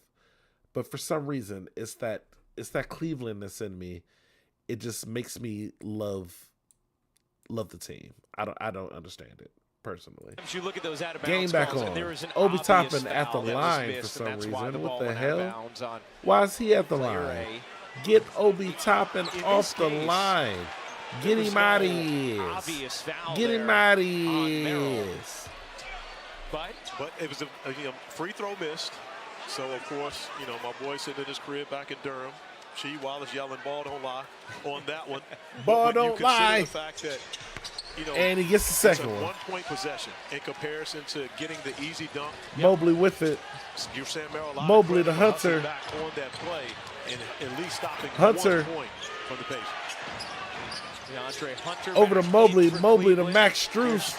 but for some reason it's that Clevelandness in me. It just makes me love the team. I don't understand it personally. You look at those out of game back on. Obi Toppin at the line for some reason. What the hell? Why is he at the line? Get Obi Toppin off the line. Get him out of here. Get him out of here. But it was a free throw missed. So, of course, my boy sitting in his crib back in Durham. She Wallace yelling, ball don't lie on that one. Ball don't lie. The fact that, and he gets the second one. 1 point possession in comparison to getting the easy dunk. Mobley with it. Mobley the Hunter. Back on that play and at least stopping Hunter 1 point from the Pacers. Over to Mobley. Mobley to Max Strus.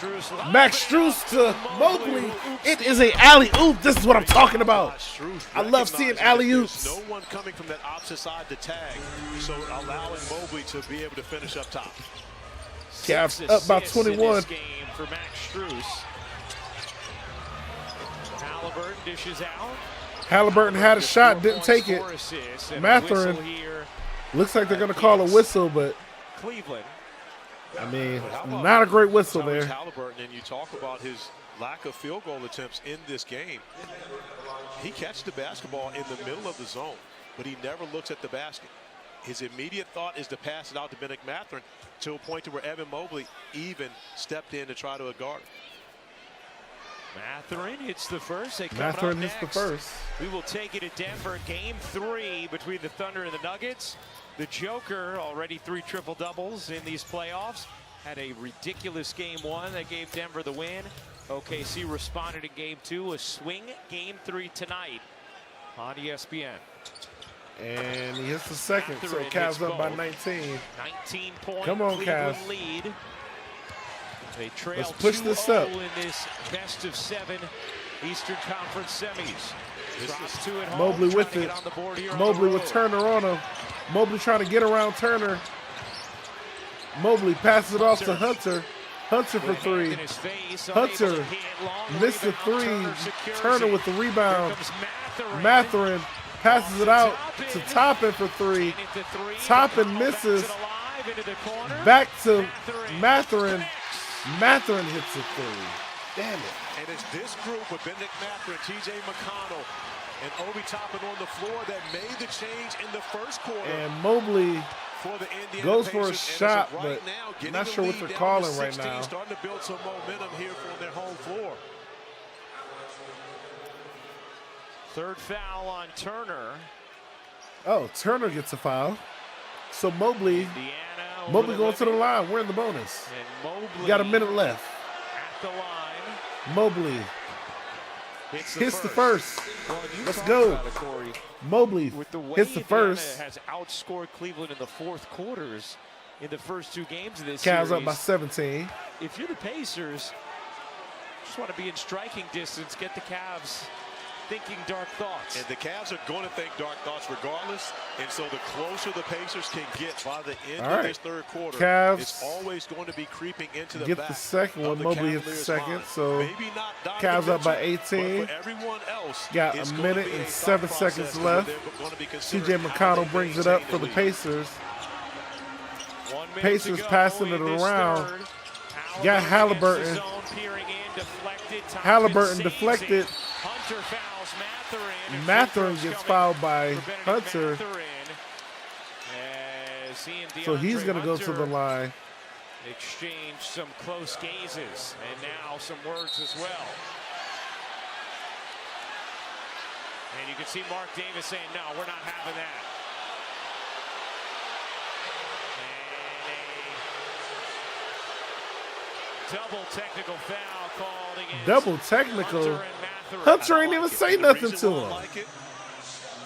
Max Strus to Mobley. It is a alley-oop. This is what I'm talking about. I love seeing alley-oops. No one coming from that opposite side to tag, so allowing Mobley to be able to finish up top. Cavs up by 21. Game for Max Strus. Halliburton dishes out. Halliburton had a shot, didn't take it. Mathurin. Looks like they're going to call a whistle, but Cleveland. I mean, not a great whistle there. Halliburton, and you talk about his lack of field goal attempts in this game. He catches the basketball in the middle of the zone, but he never looks at the basket. His immediate thought is to pass it out to Bennett Mathurin to a point to where Evan Mobley even stepped in to try to guard him. Mathurin hits the first. Mathurin hits the first. We will take it to Denver. Game 3 between the Thunder and the Nuggets. The Joker, already 3 triple-doubles in these playoffs, had a ridiculous Game 1 that gave Denver the win. OKC responded in Game 2, a swing Game 3 tonight on ESPN. And he hits the second, so Cavs up by 19. 19 points. Come on, Cavs. Lead. They trail Let's push this up. in this best of 7 Eastern Conference semis. Mobley with it. Mobley with Turner on him. Mobley trying to get around Turner. Mobley passes it off to Hunter. Hunter for three. Hunter missed the three. Turner with the rebound. Mathurin passes it out to Toppin for three. Toppin misses. Back to Mathurin. Mathurin hits a three. Damn it. And it's this group with Benedict Mathurin, T.J. McConnell, and Obi Toppin on the floor that made the change in the first quarter. And Mobley for the Indiana goes for a Pacers, shot, right but now, not sure what they're calling right 16, now. Starting to build some momentum here from their home floor. Third foul on Turner. Oh, Turner gets a foul. So Mobley going to the line. We're in the bonus. And Got a minute left. At the line. Mobley hits the first. Let's go. Mobley hits the first. Has outscored Cleveland in the fourth quarters in the first two games of this Cavs series. up by 17. If you're the Pacers, just want to be in striking distance, get the Cavs thinking dark thoughts. And the Cavs are going to think dark thoughts regardless. And so the closer the Pacers can get by the end of this third quarter, Cavs it's always going to be creeping into the get back the second one. of the Mobley hits the Cavaliers' second. mind. So Maybe not Cavs up by Donovan Mitchell, 18. but for everyone else, Got it's a going to minute be and a 7 thought seconds process left. where they're going to be TJ considering how McConnell they brings it up maintain for the lead. Pacers. 1 minute Pacers to go passing it in this around. third. Got Halliburton. against the zone, peering in, deflected. Toppin Halliburton saves deflected. it. Hunter fouls Mathurin. and Mathurin free throws gets coming fouled by for Benedict Hunter. Mathurin. As he and So he's DeAndre going to go to Hunter the line. exchange some close gazes, and now some words as well. And you can see Mark Davis saying, no, we're not having that. And a double technical foul called against Double technical. Hunter and Mathurin. Hunter ain't even say nothing to him.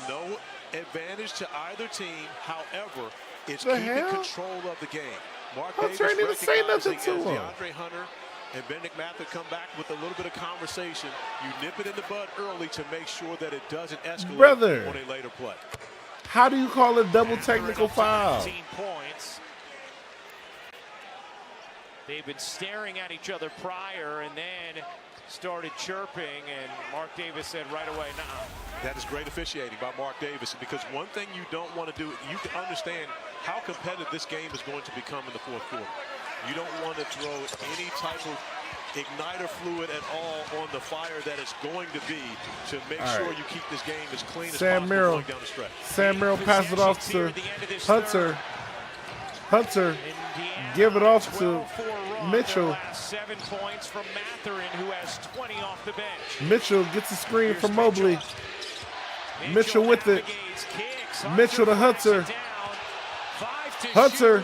No advantage to either team. However, it's The keeping hell? control of the game. Mark Hunter Davis ain't even say nothing recognizing to as him. DeAndre Hunter and Benedict Mathurin come back with a little bit of conversation. You nip it in the bud early to make sure that it doesn't escalate Brother. on a later play. How do you call a double technical foul? 19 points. They've been staring at each other prior and then started chirping, and Mark Davis said right away, nah. That is great officiating by Mark Davis, because one thing you don't want to do, you can understand how competitive this game is going to become in the fourth quarter. You don't want to throw any type of igniter fluid at all on the fire that it's going to be to make sure you keep this game as clean as Sam possible Merrill. going down the stretch. Sam Merrill passes it off to Hunter. Hunter give it off to Mitchell. 7 points from Mathurin, who has 20 off the bench. Mitchell gets a screen from Mobley. Mitchell with it. Mitchell to Hunter. Hunter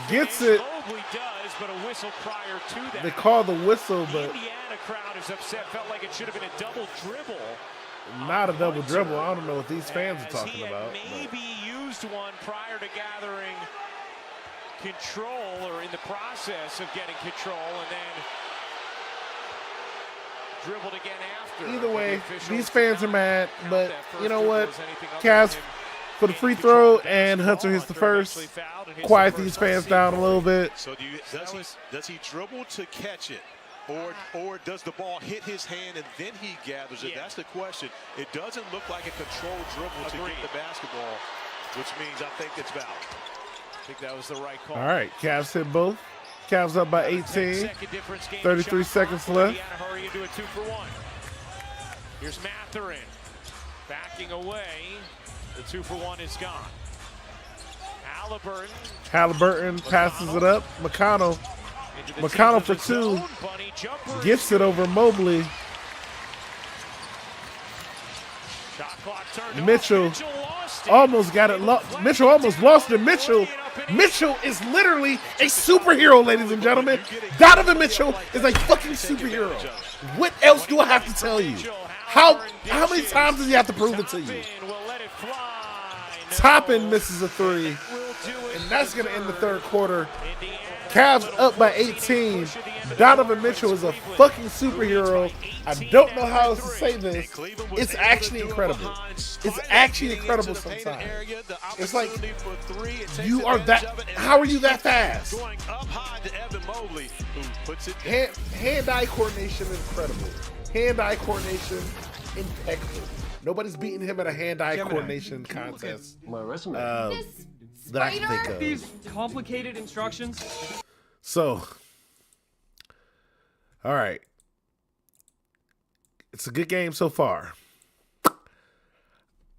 gets it. Mobley does, but a whistle prior to that. They call the whistle, The but Indiana crowd is upset. Felt like it should have been a double dribble. not a double dribble. I don't know what these fans are talking about. Maybe used one prior to gathering control, or in the process of getting control, and then dribbled again after. Either way, The officials these fans are mad, but that you know first what? dribble as anything other Cavs than for the free throw, and Hunter hits the first. Quiet these fans down a little bit. So does he dribble to catch it? Or does the ball hit his hand and then he gathers it? That's the question. It doesn't look like a controlled dribble to get the basketball, which means I think it's foul. I think that was the right call. All right, Cavs hit both. Cavs up by 18. 33 seconds left. Indiana hurry into a 2-for-1. Here's Mathurin backing away. The 2-for-1 is gone. Halliburton passes it up. McConnell for two. Gets it over Mobley. Mitchell almost got it. Mitchell almost lost it. Mitchell is literally a superhero, ladies and gentlemen. Donovan Mitchell is a fucking superhero. What else do I have to tell you? How many times does he have to prove it to you? Toppin misses a three, and that's going to end the third quarter. Cavs up by 18. Donovan Mitchell is a fucking superhero. I don't know how else to say this. It's actually incredible. It's actually incredible sometimes. It's like, you are that, how are you that fast? Hand-eye coordination incredible. Hand-eye coordination impeccable. Nobody's beating him at a hand-eye coordination contest. My resume. That I can think of. These complicated instructions. So, all right. It's a good game so far.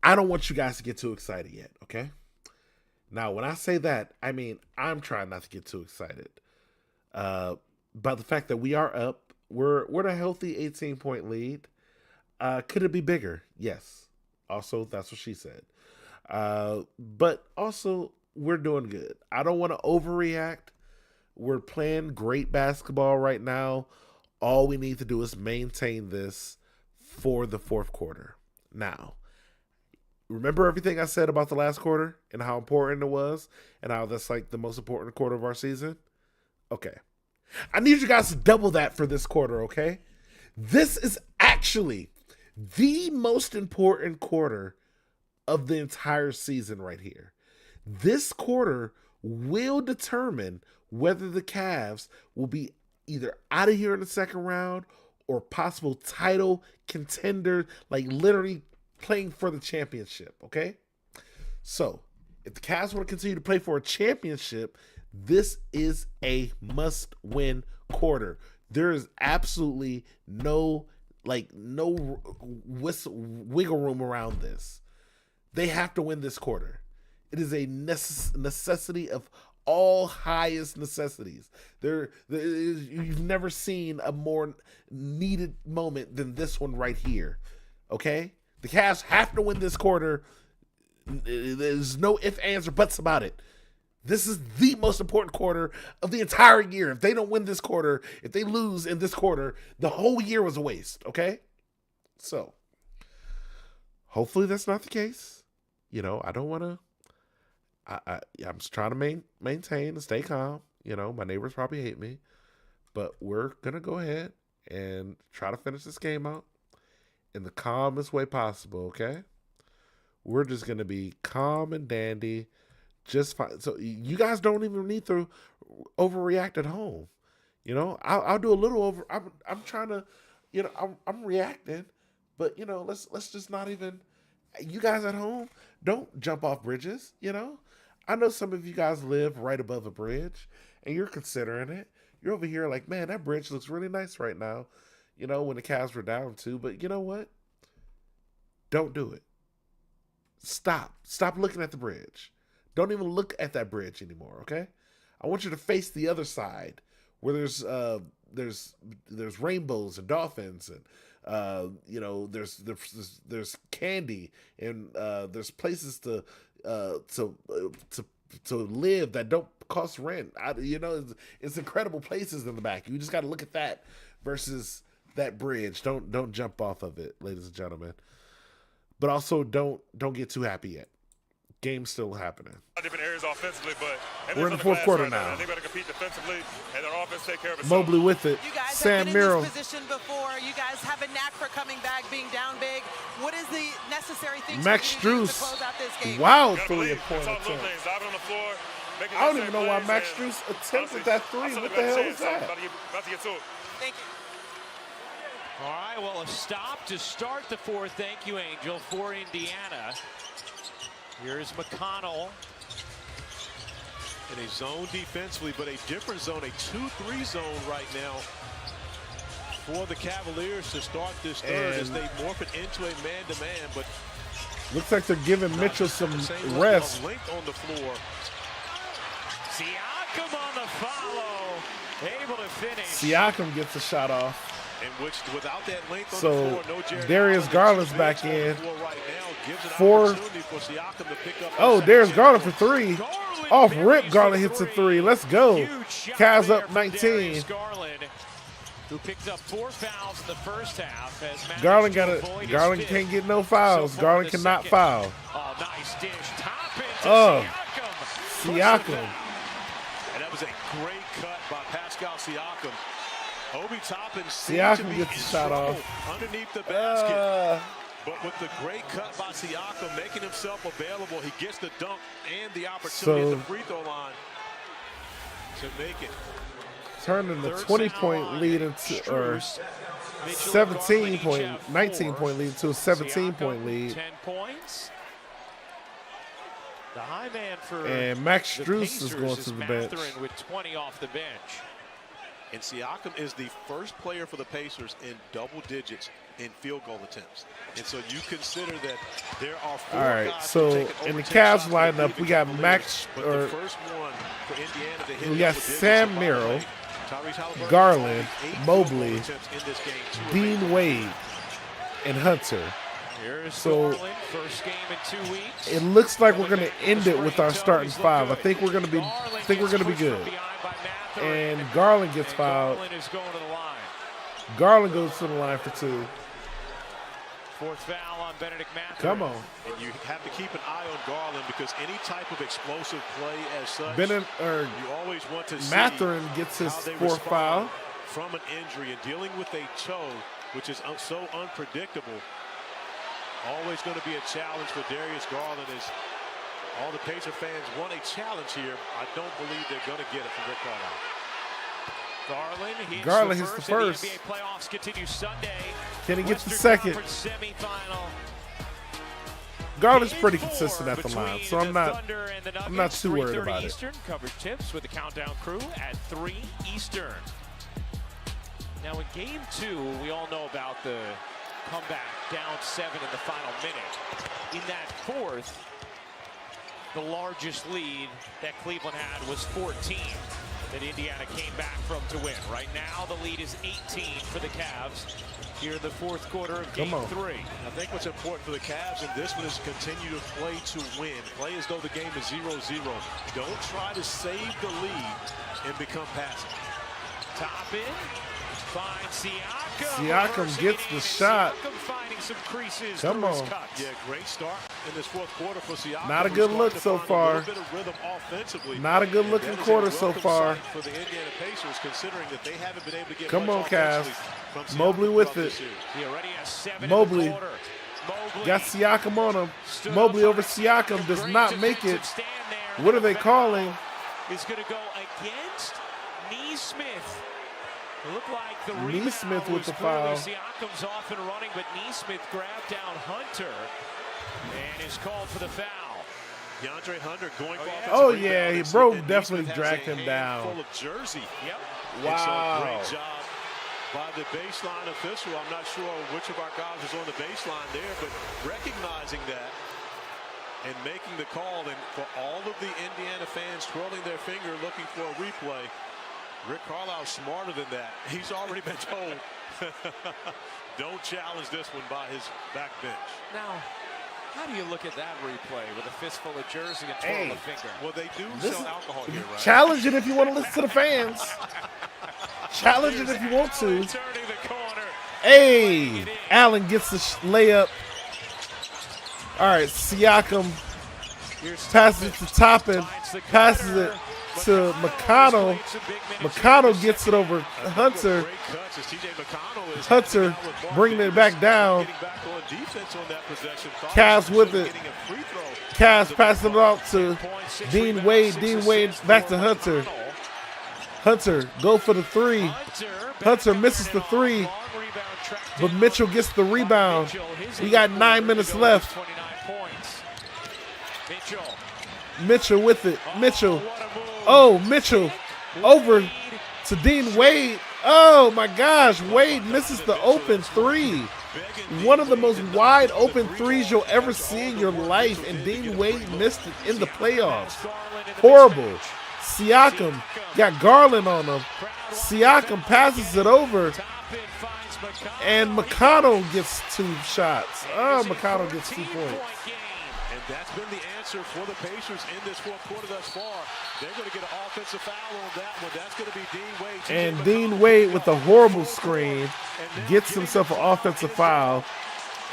I don't want you guys to get too excited yet, okay? Now, when I say that, I mean I'm trying not to get too excited. By the fact that we are up, we're in a healthy 18-point lead. Could it be bigger? Yes. Also, that's what she said. But also, we're doing good. I don't want to overreact. We're playing great basketball right now. All we need to do is maintain this for the fourth quarter. Now, remember everything I said about the last quarter and how important it was and how that's like the most important quarter of our season? Okay. I need you guys to double that for this quarter, okay? This is actually the most important quarter of the entire season right here. This quarter will determine whether the Cavs will be either out of here in the second round or possible title contender, like literally playing for the championship, okay? So, if the Cavs want to continue to play for a championship, this is a must-win quarter. There is absolutely no wiggle room around this. They have to win this quarter. It is a necessity of all highest necessities. You've never seen a more needed moment than this one right here. Okay? The Cavs have to win this quarter. There's no ifs, ands, or buts about it. This is the most important quarter of the entire year. If they don't win this quarter, if they lose in this quarter, the whole year was a waste. Okay? So, hopefully that's not the case. You know, I don't want to. I'm just trying to maintain and stay calm. You know, my neighbors probably hate me, but we're going to go ahead and try to finish this game out in the calmest way possible, okay? We're just going to be calm and dandy, just fine. So you guys don't even need to overreact at home. You know, I'll do a little over. I'm trying to, you know, I'm reacting, but, you know, let's just not even, you guys at home, don't jump off bridges, you know? I know some of you guys live right above a bridge, and you're considering it. You're over here like, man, that bridge looks really nice right now, you know, when the Cavs were down too. But you know what? Don't do it. Stop looking at the bridge. Don't even look at that bridge anymore, okay? I want you to face the other side where there's rainbows and dolphins and you know, there's candy and there's places to live that don't cost rent. You know, it's incredible places in the back. You just got to look at that versus that bridge. Don't jump off of it, ladies and gentlemen. But also don't get too happy yet. Game's still happening. Different areas offensively, but we're in the fourth quarter right now. They better compete defensively, and their offense take care of itself. Mobley with it. You guys Sam have been Merrill. in this position before. You guys have a knack for coming back, being down big. What is the necessary things Max for you to do to Strus. close out this game? Wow, three-point attempt. I I don't even know why Max Strus attempted that three. What the hell is that? About to get to it. Thank you. All right, well, a stop to start the fourth. Thank you, Angel, for Indiana. Here's McConnell. In a zone defensively, but a different zone, a 2-3 zone right now for the Cavaliers to start this third as they morph it into a man-to-man, but looks like they're giving Mitchell some rest. Length on the floor. Siakam on the follow, able to finish. Siakam gets a shot off. In which, without that length on So the floor, no Jared Darius Allen, Garland's back in. Right now, gives an For opportunity for Siakam to pick up oh, Darius Garland for three. Off rip, Garland hits a three. Let's go. Cavs up 19. Garland, who picked up 4 fouls in the first half. As Garland can't get no fouls. Garland cannot foul. Oh, nice dish. Top into Siakam. And that was a great cut by Pascal Siakam. Obi Toppin Siakam gets the shot off. Underneath the basket. But with the great cut by Siakam, making himself available, he gets the dunk and the opportunity at the free throw line to make it. Turning the 20-point lead into, or 19-point lead to a 17-point lead. 10 points. The high man for and Max the Strus Pacers is going to the bench. Mathurin with 20 off the bench. And Siakam is the first player for the Pacers in double digits in field goal attempts. And so you consider that there are four All right, guys so taking in the over 10 Cavs shots lineup, we got Max, but or the first one for Indiana to hit we got double digits. Sam And by the Merrill, way, Tyrese Haliburton, Garland, only 8 Mobley, field goal attempts in this game, 2 Dean Wade, and Hunter. Here's So Garland, first game in 2 weeks. it looks like we're going to end it with our starting five. I think we're going to be good. And Garland gets fouled. Garland is going to the line. Garland goes to the line for 2. Fourth foul on Benedict Mathurin. Come on. And you have to keep an eye on Garland because any type of explosive play as such, You you always want to see Mathurin gets his how they 4th foul. respond from an injury, and dealing with a toe, which is so unpredictable. Always going to be a challenge for Darius Garland, as all the Pacer fans want a challenge here. I don't believe they're going to get it from Rick Carlisle. Garland hits the first. The NBA playoffs continue Sunday. Can he get the Western second? Conference semifinal. Garland's pretty consistent at the line, so I'm not too worried 3:30 about it. Eastern coverage tips with the Countdown crew at 3 Eastern. Now in game 2, we all know about the comeback down 7 in the final minute. In that fourth, the largest lead that Cleveland had was 14 that Indiana came back from to win. Right now, the lead is 18 for the Cavs here in the fourth quarter of game 3. I think what's important for the Cavs in this one is to continue to play to win. Play as though the game is 0-0. Don't try to save the lead and become passive. Toppin finds Siakam. Siakam gets the shot. Siakam finding some creases. Come on. Yeah, great start in this fourth quarter for Siakam. Not a good look so far. Not a good looking quarter so far. For the Indiana Pacers, considering that they haven't been able to get Come on, much Cavs. offensively from Mobley with it. He already has 7 in Mobley the quarter. Mobley got Siakam on him. Mobley over Siakam does not make it. What are they calling? Is going to go against Nesmith. It looked like the Nesmith rebound with was the clearly foul. Siakam's off and running, but Nesmith grabbed down Hunter and is called for the foul. DeAndre Hunter going for Oh yeah, bro definitely dragged him down. Full of jersey. Yep. Wow. Great job by the baseline official. I'm not sure which of our guys was on the baseline there, but recognizing that and making the call, and for all of the Indiana fans twirling their finger looking for a replay, Rick Carlisle's smarter than that. He's already been told, don't challenge this one by his back bench. Now, how do you look at that replay with a fistful of jersey and twirl a finger? Well, they do sell alcohol here, right? Challenge it if you want to listen to the fans. Challenge it if you want to. Turning the corner. Hey, Allen gets the layup. All right, Siakam passes it to Toppin, passes it to McConnell. McConnell gets it over Hunter. Hunter bringing it back down. Cavs with it. Cavs passing it out to Dean Wade. Dean Wade back to Hunter. Hunter go for the 3. Hunter misses the 3, but Mitchell gets the rebound. We got 9 minutes left. Mitchell with it. Mitchell. Oh, Mitchell over to Dean Wade. Oh my gosh, Wade misses the open 3. One of the most wide open 3s you'll ever see in your life, and Dean Wade missed it in the playoffs. Horrible. Siakam got Garland on him. Siakam passes it over, and McConnell gets 2 shots. Oh, McConnell gets 2 points. And that's been the answer for the Pacers in this fourth quarter thus far. They're going to get an offensive foul on that one. That's going to be Dean Wade. And Dean Wade with a horrible screen gets himself an offensive foul.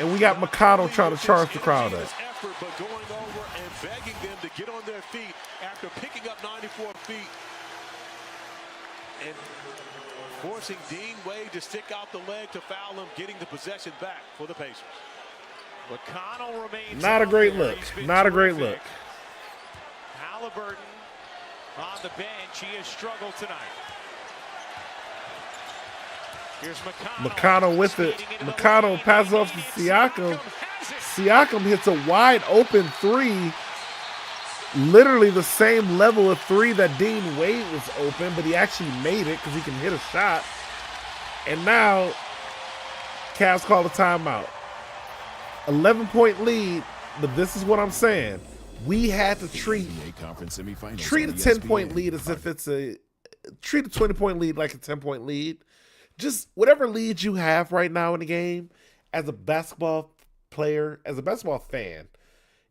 And we got McConnell trying to charge the crowd up. But going over and begging them to get on their feet after picking up 94 feet and forcing Dean Wade to stick out the leg to foul him, getting the possession back for the Pacers. McConnell remains not a great look. Not a great look. Halliburton on the bench. He has struggled tonight. Here's McConnell. McConnell with it. McConnell passes off to Siakam. Siakam hits a wide open three. Literally the same level of three that Dean Wade was open, but he actually made it because he can hit a shot. And now, Cavs call a timeout. 11-point lead, but this is what I'm saying. We had to treat a 10-point lead as if it's treat a 20-point lead like a 10-point lead. Just whatever lead you have right now in the game, as a basketball player, as a basketball fan,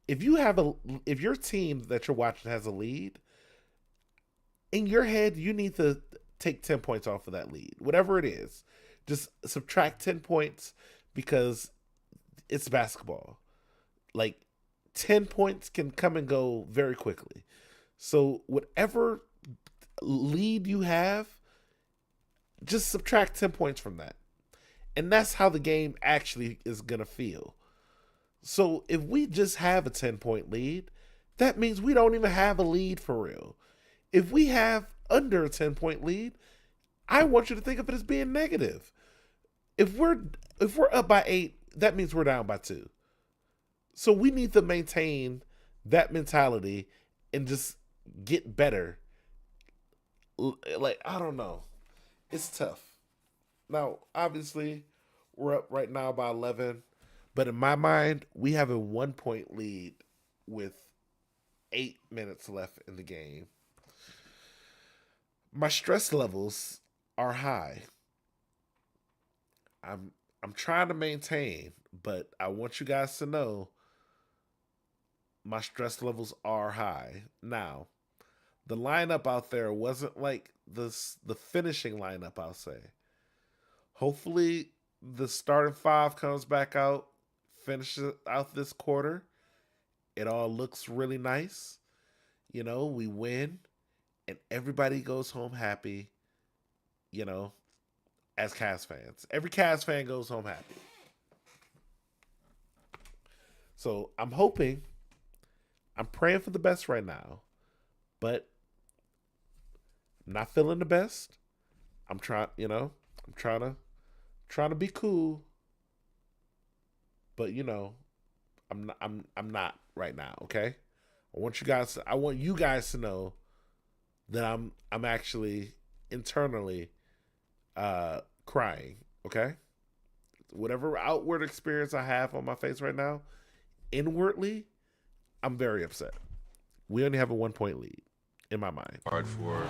if your team that you're watching has a lead, in your head, you need to take 10 points off of that lead. Whatever it is, just subtract 10 points because it's basketball. Like, 10 points can come and go very quickly. So whatever lead you have, just subtract 10 points from that. And that's how the game actually is going to feel. So if we just have a 10-point lead, that means we don't even have a lead for real. If we have under a 10-point lead, I want you to think of it as being negative. If we're up by 8, that means we're down by 2. So we need to maintain that mentality and just get better. Like, I don't know. It's tough. Now, obviously, we're up right now by 11. But in my mind, we have a 1-point lead with 8 minutes left in the game. My stress levels are high. I'm trying to maintain, but I want you guys to know my stress levels are high. Now, the lineup out there wasn't like the finishing lineup, I'll say. Hopefully, the starting 5 comes back out, finishes out this quarter. It all looks really nice. You know, we win, and everybody goes home happy, you know, as Cavs fans. Every Cavs fan goes home happy. So I'm praying for the best right now, but I'm not feeling the best. I'm trying to be cool, but you know, I'm not right now. Okay, I want you guys to know that I'm actually internally crying. Okay, whatever outward experience I have on my face right now, inwardly, I'm very upset. We only have a 1-point lead in my mind. Hard for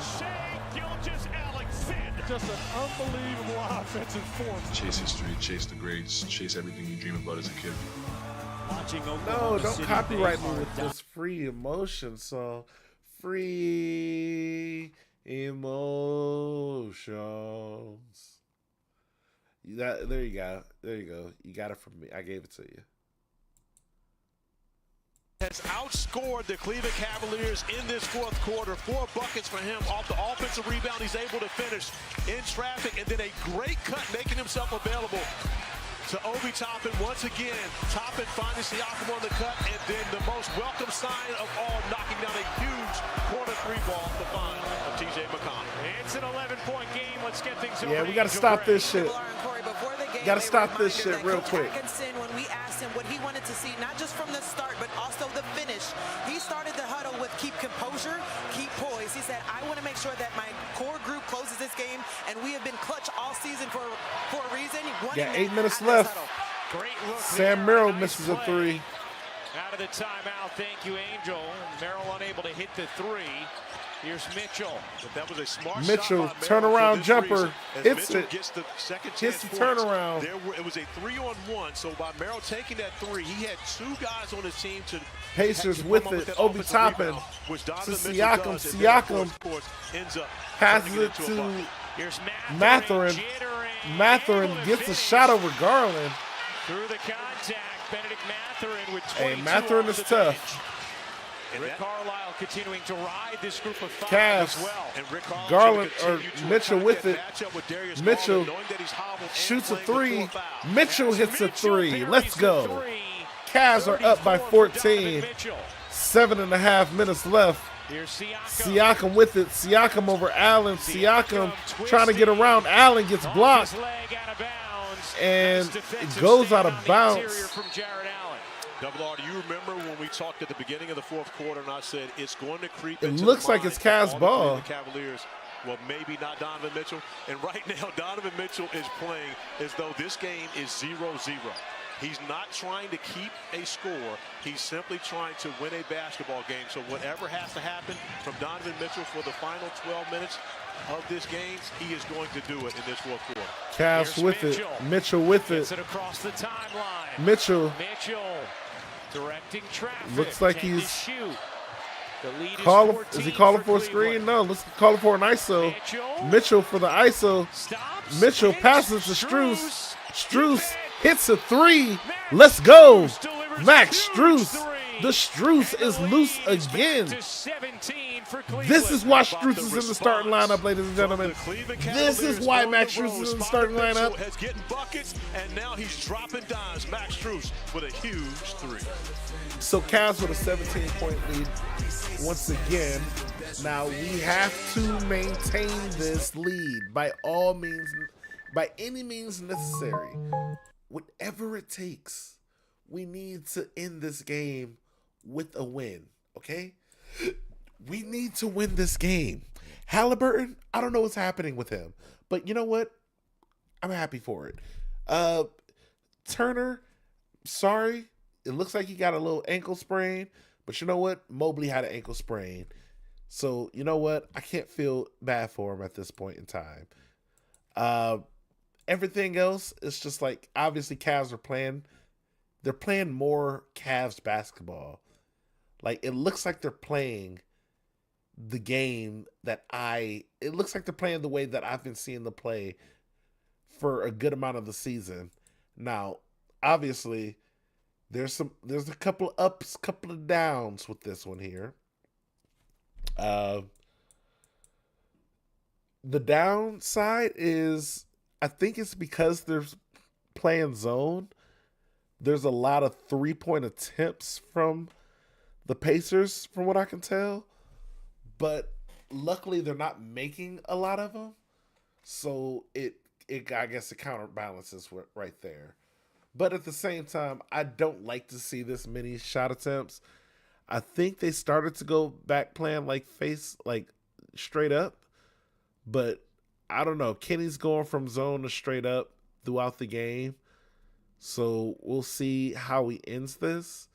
just an unbelievable offensive force. Chase history, chase the grades, chase everything you dream about as a kid. No, don't copyright me with this free emotion song. Free emotions. There you go. You got it from me. I gave it to you. Has outscored the Cleveland Cavaliers in this fourth quarter. 4 buckets for him off the offensive rebound. He's able to finish in traffic, and then a great cut, making himself available to Obi Toppin once again. Toppin finding Siakam on the cut, and then the most welcome sign of all, knocking down a huge corner 3 ball to find of TJ McConnell. It's an 11-point game. Let's get things over. Yeah, we got to stop this shit. Got to stop this shit real quick. When we asked him what he wanted to see, not just from the start, but also the finish, he started the huddle with keep composure, keep poise. He said, I want to make sure that my core group closes this game, and we have been clutch all season for a reason. 8 minutes left. Great look. Sam Merrill misses a 3. Out of the timeout. Thank you, Angel. Merrill unable to hit the 3. Here's Mitchell. But that was a smart Mitchell shot by turnaround jumper. Hits Mitchell it. Gets the second hits chance the turnaround. It was a 3-on-1. So by Merrill taking that 3, he had 2 guys on his team to Pacers with it. Obi Toppin to Siakam. Siakam ends up passes it to Mathurin. Mathurin gets a shot over Garland. Through the contact, Benedict Mathurin with 22. Hey, Mathurin is tough. And Rick Carlisle continuing to ride this group of 5 Cavs, as well. And Rick Carlisle Garland or continue to Mitchell attack with that it. matchup with Darius Mitchell Garland, knowing that he's hobbled and shoots a playing 3. before foul. Mitchell hits a 3. Mitchell Let's buries go. the 3. Cavs are up by 34 for 14. Donovan Mitchell. 7.5 minutes left. Here's Siakam with it. Siakam over Allen. Siakam trying to get around. Allen gets blocked. His leg out of bounds. And Nice it defensive goes stand out of on the bounds. interior from Jared Allen. Double R, do you remember when we talked at the beginning of the fourth quarter and I said it's going to creep It into looks the like it's minds Cavs of all ball. the Cavaliers. Well, maybe not Donovan Mitchell. And right now, Donovan Mitchell is playing as though this game is 0-0. He's not trying to keep a score. He's simply trying to win a basketball game. So whatever has to happen from Donovan Mitchell for the final 12 minutes of this game, he is going to do it in this fourth quarter. Cavs with it. Mitchell with it. Gets it across the timeline. Mitchell directing traffic. looks like Can he's shoot. The lead is he calling for a screen? No, let's call for an ISO. Mitchell for the ISO. Mitchell passes to Strus. Strus hits a 3. Let's go. Max Strus. The Strus is loose again. This is why Strus is in the starting lineup, ladies and gentlemen. This is why Max Strus is in the starting lineup. Has getting buckets, and now he's dropping dimes. Max Strus with a huge 3. So Cavs with a 17-point lead once again. Now we have to maintain this lead by all means, by any means necessary. Whatever it takes, we need to end this game with a win, okay? We need to win this game. Halliburton, I don't know what's happening with him, but you know what? I'm happy for it. Turner, sorry. It looks like he got a little ankle sprain, but you know what? Mobley had an ankle sprain. So, you know what? I can't feel bad for him at this point in time. Everything else is just like, obviously Cavs are playing. They're playing more Cavs basketball. Like, it looks like they're playing the game that it looks like they're playing the way that I've been seeing them play for a good amount of the season. Now, obviously, there's a couple of ups, couple of downs with this one here. The downside is, I think it's because they're playing zone. There's a lot of 3-point attempts from the Pacers, from what I can tell. But luckily, they're not making a lot of them. So I guess it counterbalances right there. But at the same time, I don't like to see this many shot attempts. I think they started to go back playing like straight up. But I don't know. Kenny's going from zone to straight up throughout the game. So we'll see how he ends this.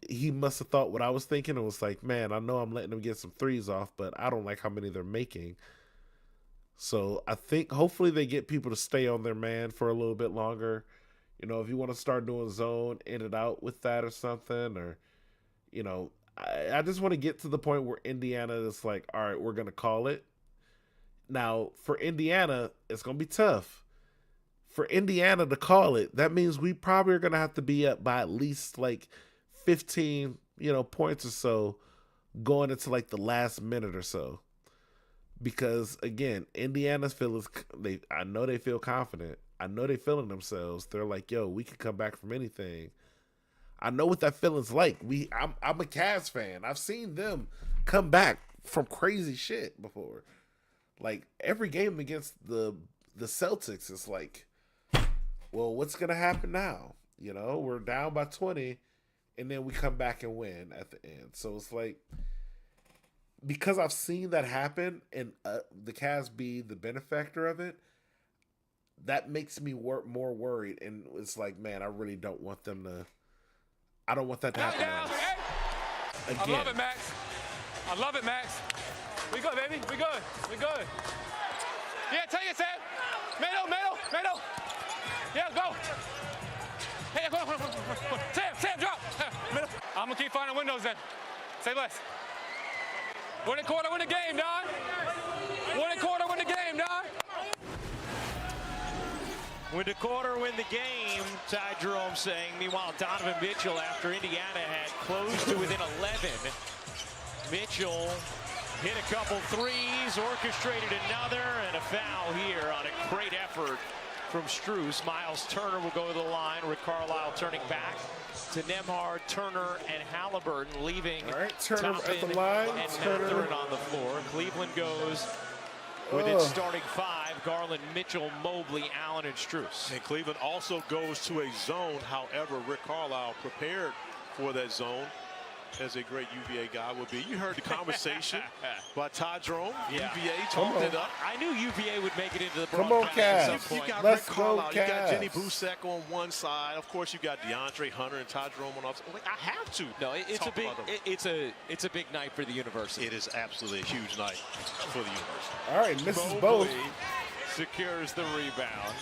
He must have thought what I was thinking. It was like, man, I know I'm letting them get some threes off, but I don't like how many they're making. So I think hopefully they get people to stay on their man for a little bit longer. You know, if you want to start doing zone in and out with that or something, or, you know, I just want to get to the point where Indiana is like, all right, we're going to call it. Now, for Indiana, it's going to be tough. For Indiana to call it, that means we probably are going to have to be up by at least like 15, points or so going into like the last minute or so. Because again, Indiana's I know they feel confident. I know they feeling themselves. They're like, yo, we can come back from anything. I know what that feeling's like. I'm a Cavs fan. I've seen them come back from crazy shit before. Like every game against the Celtics is like, well, what's gonna happen now? We're down by 20, and then we come back and win at the end. So it's like, because I've seen that happen and the Cavs be the benefactor of it, that makes me more worried. And it's like, man, I really don't want them to. I don't want that to happen. Again. I love it, Max. I love it, Max. We good, baby. We good. We good. Yeah, take it, Sam. Mano. Yeah, go. Hey, go. Sam, drop. I'm going to keep finding windows then. Say less. Win a quarter, win the game, dog. Win a quarter, win the game, dog. with the quarter win the game, Ty Jerome saying. Meanwhile, Donovan Mitchell, after Indiana had closed to within 11, Mitchell hit a couple threes, orchestrated another, and a foul here on a great effort from Strus. Miles Turner will go to the line. Rick Carlisle turning back to Nembhard, Turner, and Halliburton, leaving Turner Toppin at the line. and Turner Mathurin on the floor. Cleveland goes with its starting five: Garland, Mitchell, Mobley, Allen, and Strus. And Cleveland also goes to a zone. However, Rick Carlisle prepared for that zone, as a great UVA guy would be. You heard the conversation by Ty Jerome. Yeah. UVA talked it up. I knew UVA would make it into the Come on, broadcast at some Cavs. point. You got Let's Rick go, Carlisle. You got Cavs. Jenny Busek on one side. Of course, you got DeAndre Hunter and Ty Jerome on the other side. I have to. No, it's talk a big about them. it's a big night for the university. It is absolutely a huge night for the university. All right, misses both. Mobley secures the rebound.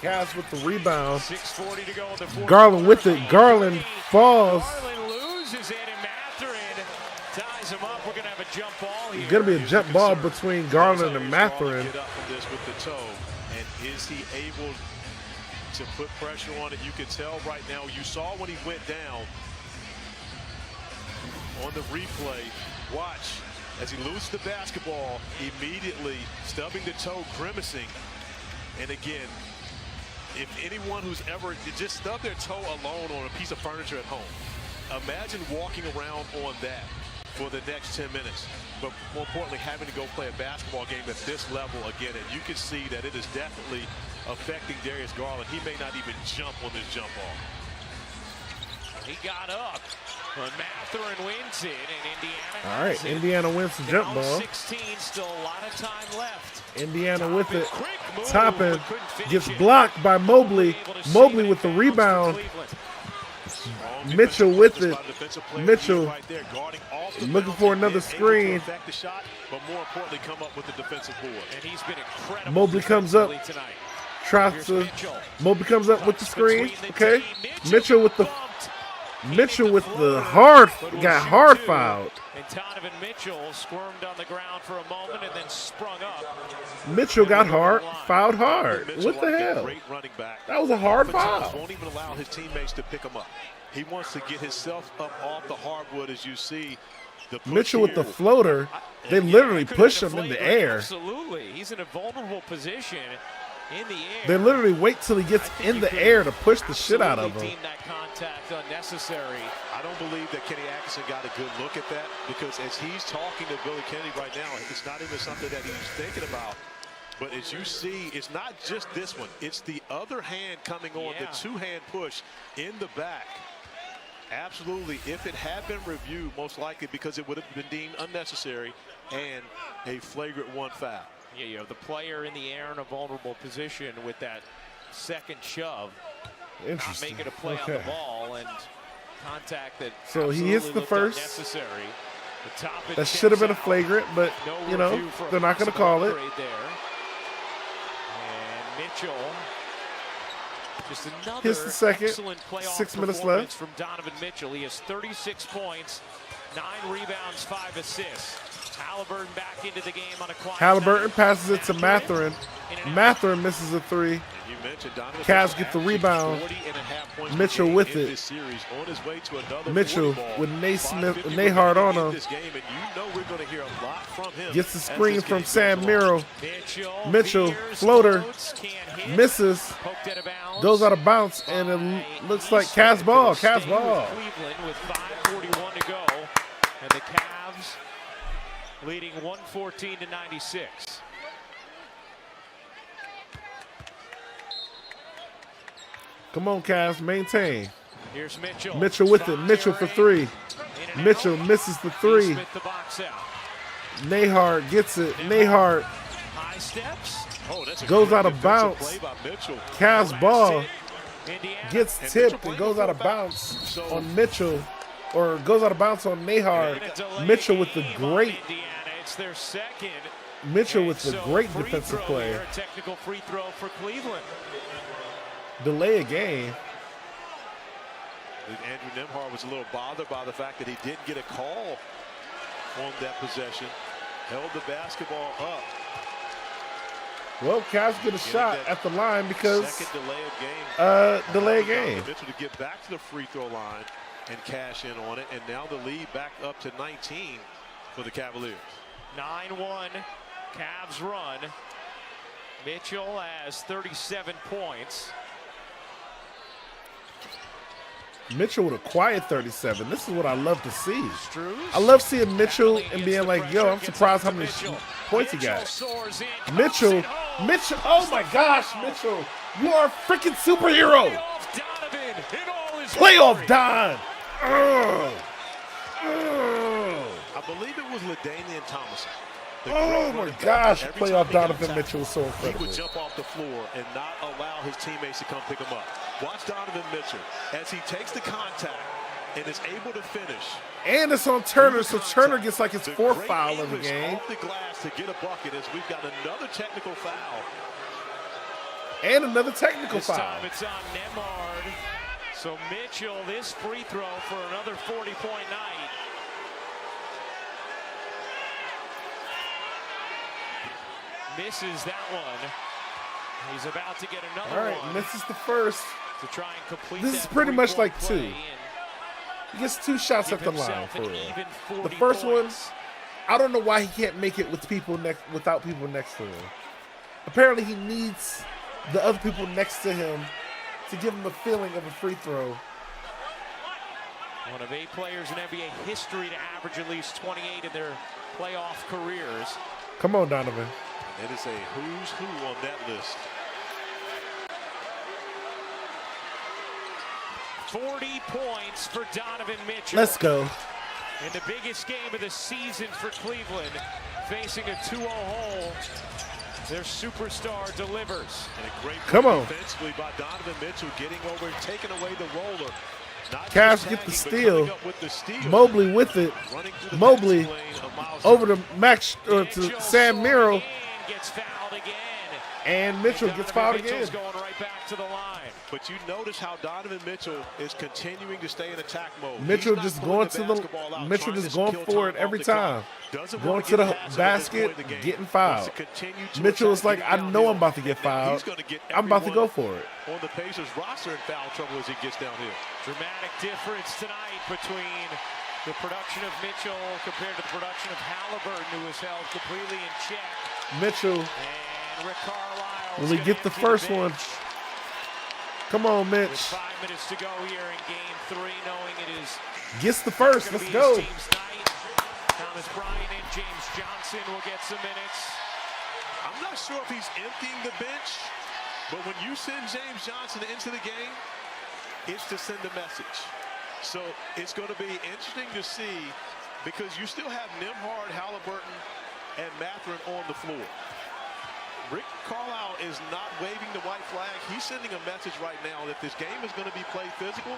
Cavs with the rebound. 6:40 to go in the fourth. Garland with it. Garland falls. Garland loses it, and Mathurin ties him up. We're gonna have a jump ball here. It's gonna be a jump ball between Garland and Mathurin. Get up from this with the toe, and is he able to put pressure on it? You can tell right now. You saw when he went down on the replay. Watch as he loses the basketball, immediately stubbing the toe, grimacing, and again. If anyone who's ever just stubbed their toe alone on a piece of furniture at home, imagine walking around on that for the next 10 minutes. But more importantly, having to go play a basketball game at this level again. And you can see that it is definitely affecting Darius Garland. He may not even jump on this jump ball. He got up, but Mathurin wins it, and Indiana All right, has it. Indiana wins the jump Down ball. 16, still a lot of time left. Indiana with it. Quick move, Toppin but couldn't finish gets it. blocked by Mobley. Mobley with the rebound. Mitchell with it. Mitchell looking for another screen. Affect the shot, but more importantly, come up with the defensive board. And he's been incredible. Mobley comes up. Tonight. Tries to. Mobley comes up with the screen. Okay. Mitchell with the. Mitchell with the hard. Got hard fouled. And Donovan Mitchell squirmed on the ground for a moment and then sprung up. Mitchell got hard, fouled hard. What the hell? Great running back. That was a hard Oftentimes foul. Won't even allow his teammates to pick him up. He wants to get himself up off the hardwood, as you see. The push Mitchell with the here. floater. They literally push him in the air. Absolutely. He's in a vulnerable position in the air. They literally wait till he gets in the air to push the shit out of him. Deem that contact unnecessary. I don't believe that Kenny Atkinson got a good look at that, because as he's talking to Billy Kennedy right now, it's not even something that he's thinking about. But as you see, it's not just this one. It's the other hand coming on, the two-hand push in the back. Absolutely. If it had been reviewed, most likely because it would have been deemed unnecessary and a flagrant one foul. Yeah, you have the player in the air in a vulnerable position with that second shove. Not Interesting. making a play on the ball, and contact that So he hits the absolutely looked first. unnecessary. The top That should have been a flagrant, but, you know, they're not going to call it. There. And Mitchell, just another Hits the second. excellent playoff 6 minutes performance left. from Donovan Mitchell. He has 36 points, 9 rebounds, 5 assists. Halliburton back into the game on a quiet Halliburton night. passes it to Mathurin. Mathurin misses a three. Cavs get the rebound. Mitchell with it. Mitchell with Nahard on him. Gets the screen from Sam Miro. Mitchell, floater, misses, goes out of bounds, and it looks like Cavs ball. Cavs ball. Cleveland with 5:41 to go, and the Cavs leading 114 to 96. Come on, Cavs, maintain. Here's Mitchell. Mitchell with it. Mitchell for three. Mitchell misses the three. Smith the box out. Nahard gets it. Nahard High steps. goes out of bounds. Cavs ball gets tipped and goes out of bounds on Mitchell, or goes out of bounds on Nahard. Mitchell with the great. It's their second. Mitchell with the So great free defensive throw play. here, a technical free throw for Cleveland. Delay a game. Andrew Nembhard was a little bothered by the fact that he didn't get a call on that possession. Held the basketball up. Well, Cavs get a shot at the line because second delay of game. delay of game. Mitchell to get back to the free throw line and cash in on it, and now the lead back up to 19 for the Cavaliers. 9-1, Cavs run. Mitchell has 37 points. Mitchell with a quiet 37. This is what I love to see. Struz. I love seeing Mitchell and being like, yo, I'm surprised how many points he got. Mitchell, oh my gosh, Mitchell, you are a freaking superhero. Playoff Don. I believe it was LaDainian Thomason. Oh my gosh, playoff Donovan Mitchell was so He incredible. would jump off the floor and not allow his teammates to come pick him up. Watch Donovan Mitchell as he takes the contact and is able to finish. And it's on Turner, so Turner gets like his fourth foul of the game. Off the glass to get a bucket as we've got another technical foul. And another technical This foul. time it's on Nembhard. So Mitchell, this free throw for another 40-point night. Misses that one. He's about to get another All right, one. misses the first. To try and complete This is that pretty much like three-point two. play He gets 2 shots at the line himself for an real. even The 40 first one, points. I don't know why he can't make it with people without people next to him. Apparently, he needs the other people next to him to give him the feeling of a free throw. One of 8 players in NBA history to average at least 28 in their playoff careers. Come on, Donovan. It is a who's who on that list. 40 points for Donovan Mitchell. Let's go. In the biggest game of the season for Cleveland, facing a 2-0 hole, their superstar delivers. And a great Come on. defensively by Donovan Mitchell, getting over and taking away the roller. Not Cavs just get the tagging, but steal. coming up with the steal. Mobley with it. Running through the Mobley pass lane of Miles over Turner. to Max or to Sam Merrill, Gets fouled again. and Mitchell gets fouled Mitchell's again. going right back to the line. But you notice how Donovan Mitchell is continuing to stay in attack mode. Mitchell He's not just pulling going to the basketball out, Mitchell trying just to going kill for it time every off the clock. time. Doesn't Going want to the get past it at this basket, point in the game. getting Wants fouled. to continue to Mitchell is attack, like, get I know downhill, I'm about to get and then fouled. he's gonna get I'm about to go everyone for it. on the Pacers roster in foul trouble as he gets downhill. Dramatic difference tonight between the production of Mitchell compared to the production of Halliburton, who was held completely in check. Mitchell, And Rick Carlisle. will he get the first one? Come on, With Mitch. 5 minutes to go here in Game 3, knowing it is Gets the first. gonna Let's be go. his team's night. Thomas Bryant and James Johnson will get some minutes. I'm not sure if he's emptying the bench, but when you send James Johnson into the game, it's to send a message. So it's going to be interesting to see because you still have Nembhard, Halliburton, and Mathurin on the floor. Rick Carlisle is not waving the white flag. He's sending a message right now that this game is going to be played physical,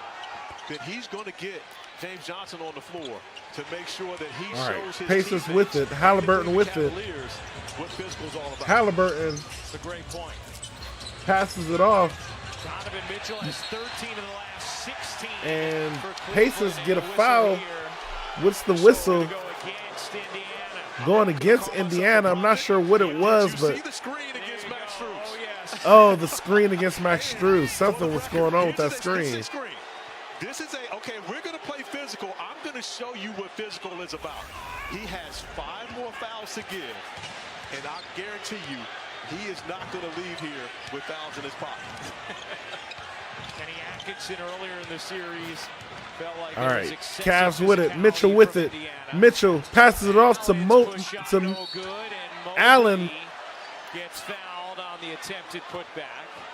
that he's going to get James Johnson on the floor to make sure that he All right, shows his Pacers teammates with it. Halliburton and the with it. Cavaliers what physical's all about. Halliburton It's a great point. passes it off, Donovan Mitchell has 13 in the last 16. and for Cleveland, Pacers and get a whistle foul. here. What's the whistle? Go against Indiana. Going against Indiana. I'm not sure what it was, Did you see but the screen against Max Strus? Oh, yes. oh, the screen against Max Strus. Something was going on with that screen. This is a, okay, we're going to play physical. I'm going to show you what physical is about. He has 5 more fouls to give, and I guarantee you, he is not going to leave here with fouls in his pocket. Kenny Atkinson earlier in the series felt like All there right, was excessive Cavs with it. physicality Mitchell with from it. Indiana. Mitchell passes it off to Push shot to no good, and Mobley Allen. gets fouled on the attempted putback.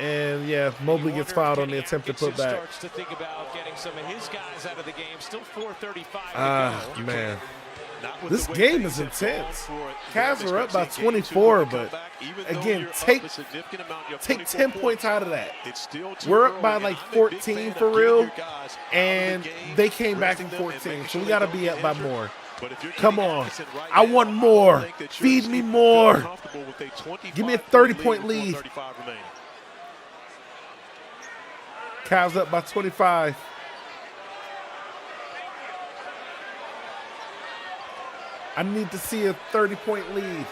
And yeah, Mobley gets fouled on the attempted putback. Starts to think about getting some of his guys out of the game. Still 4:35 to go. Man, Not with this the way game things is have gone intense. for Cavs them, are up by especially in game 24, two, but come back, even though again, you're up take a significant amount, you have 10 24 points out of that. It's still too We're up by early, like and I'm a big 14 fan for of getting real, your guys out of the and game, they came back from resting them, and 14, making so sure we they got to don't be get up by injured. more. But if you're Come Kenny on. Atkinson right I now, want don't more. think that Feed you're me feeling more. comfortable with a 25 Give me a 30-point with lead. 4:35 remaining. Cavs up by 25. I need to see a 30-point lead.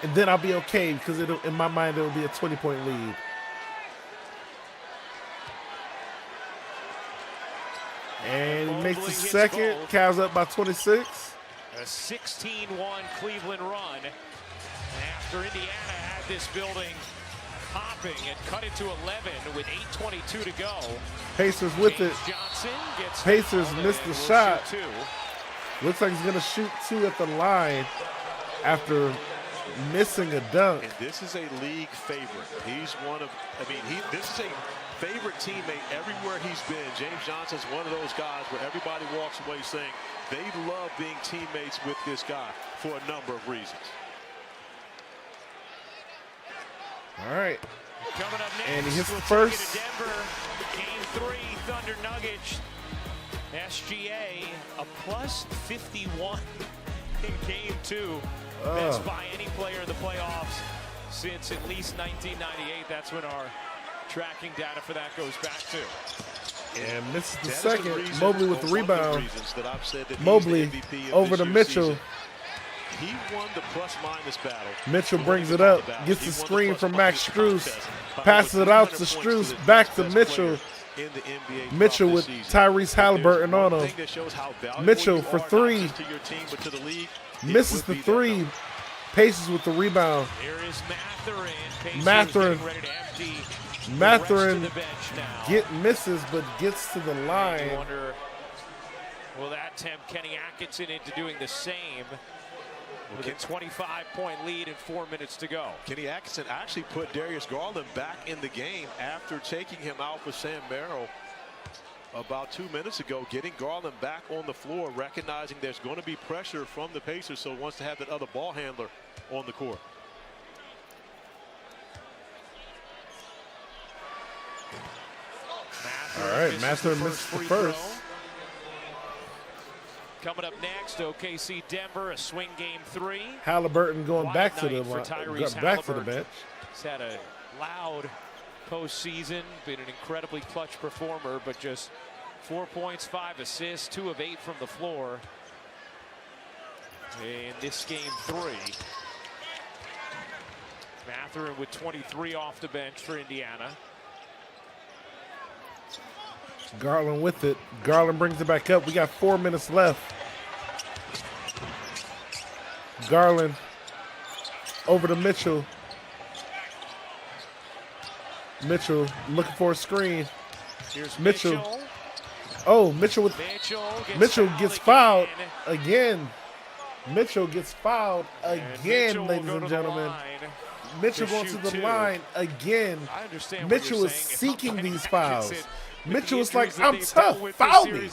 and then I'll be okay because in my mind it'll be a 20-point lead. And he makes the second. Cavs up by 26. A 16-1 Cleveland run. And after Indiana had this building popping and cut it to 11 with 8:22 to go. Pacers with James it. Johnson gets Pacers missed the shot. Shoot Looks like he's going to shoot 2 at the line after missing a dunk. And this is a league favorite. He's one of, this is a favorite teammate everywhere he's been. James Johnson's one of those guys where everybody walks away saying they love being teammates with this guy for a number of reasons. All right. Coming up next, and he hits the we'll first. take it to Denver. Game 3, Thunder Nuggets. SGA a plus 51 in Game 2. Best by any player in the playoffs since at least 1998. That's when our tracking data for that goes back to. And misses the second. Mobley with the rebound. Mobley over to Mitchell. He won the plus-minus battle. Mitchell brings it up, gets the screen from Max Strus, passes it out to Strus, back to Mitchell. Mitchell with Tyrese Halliburton on him. Mitchell for 3. Misses the 3. Pacers with the rebound. Here is Mathurin. Mathurin misses but gets to the line. Will that tempt Kenny Atkinson into doing the same? With a 25-point lead and 4 minutes to go. Kenny Atkinson actually put Darius Garland back in the game after taking him out for Sam Merrill about 2 minutes ago, getting Garland back on the floor, recognizing there's going to be pressure from the Pacers, so wants to have that other ball handler on the court. All right, Mathurin missed the first. Coming up next, OKC Denver, a swing Game 3. Halliburton going back to the bench. He's had a loud postseason, been an incredibly clutch performer, but just 4 points, 5 assists, 2 of 8 from the floor in this Game 3. Mathurin with 23 off the bench for Indiana. Garland with it. Garland brings it back up. We got 4 minutes left. Garland over to Mitchell. Mitchell looking for a screen. Here's Mitchell. Oh, Mitchell gets fouled again. Mitchell gets fouled again, ladies and gentlemen. Mitchell going to the line again. Mitchell is seeking these fouls. Mitchell is like, I'm tough, foul me.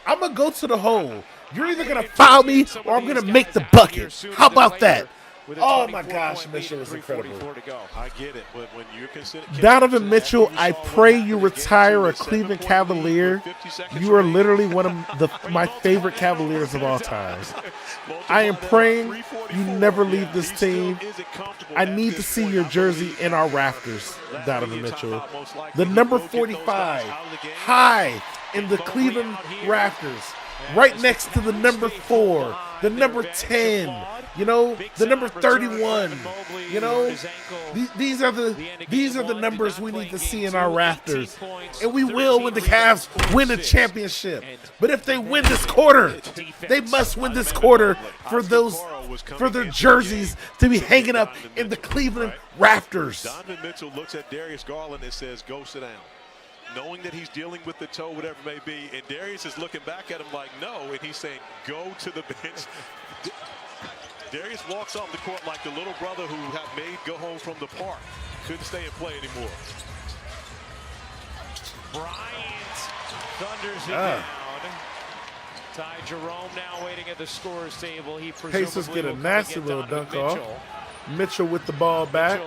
I'm going to go to the hole. You're either going to foul me or I'm going to make the bucket. How about that? Oh my gosh, Mitchell is incredible. I get it, but when you're considered Donovan Mitchell, I pray you retire a Cleveland Cavalier. You are literally one of my favorite Cavaliers of all time. I am praying you never leave this team. I need to see your jersey in our rafters, Donovan Mitchell. The number 45, high in the Cleveland rafters, right next to the number 4, the number 10. You know, the number 31. You know, these are the numbers we need to see in our rafters, and we will when the Cavs win the championship. But if they win this quarter, they must win this quarter for their jerseys to be hanging up in the Cleveland rafters. Donovan Mitchell looks at Darius Garland and says, "Go sit down," knowing that he's dealing with the toe, whatever it may be, and Darius is looking back at him like, "No," and he's saying, "Go to the bench." Darius walks off the court like the little brother who had made go home from the park. Couldn't stay and play anymore. Bryant thunders it down. Ty Jerome now waiting at the scorer's table. He Pacers get a nasty little dunk off. Mitchell with the ball back.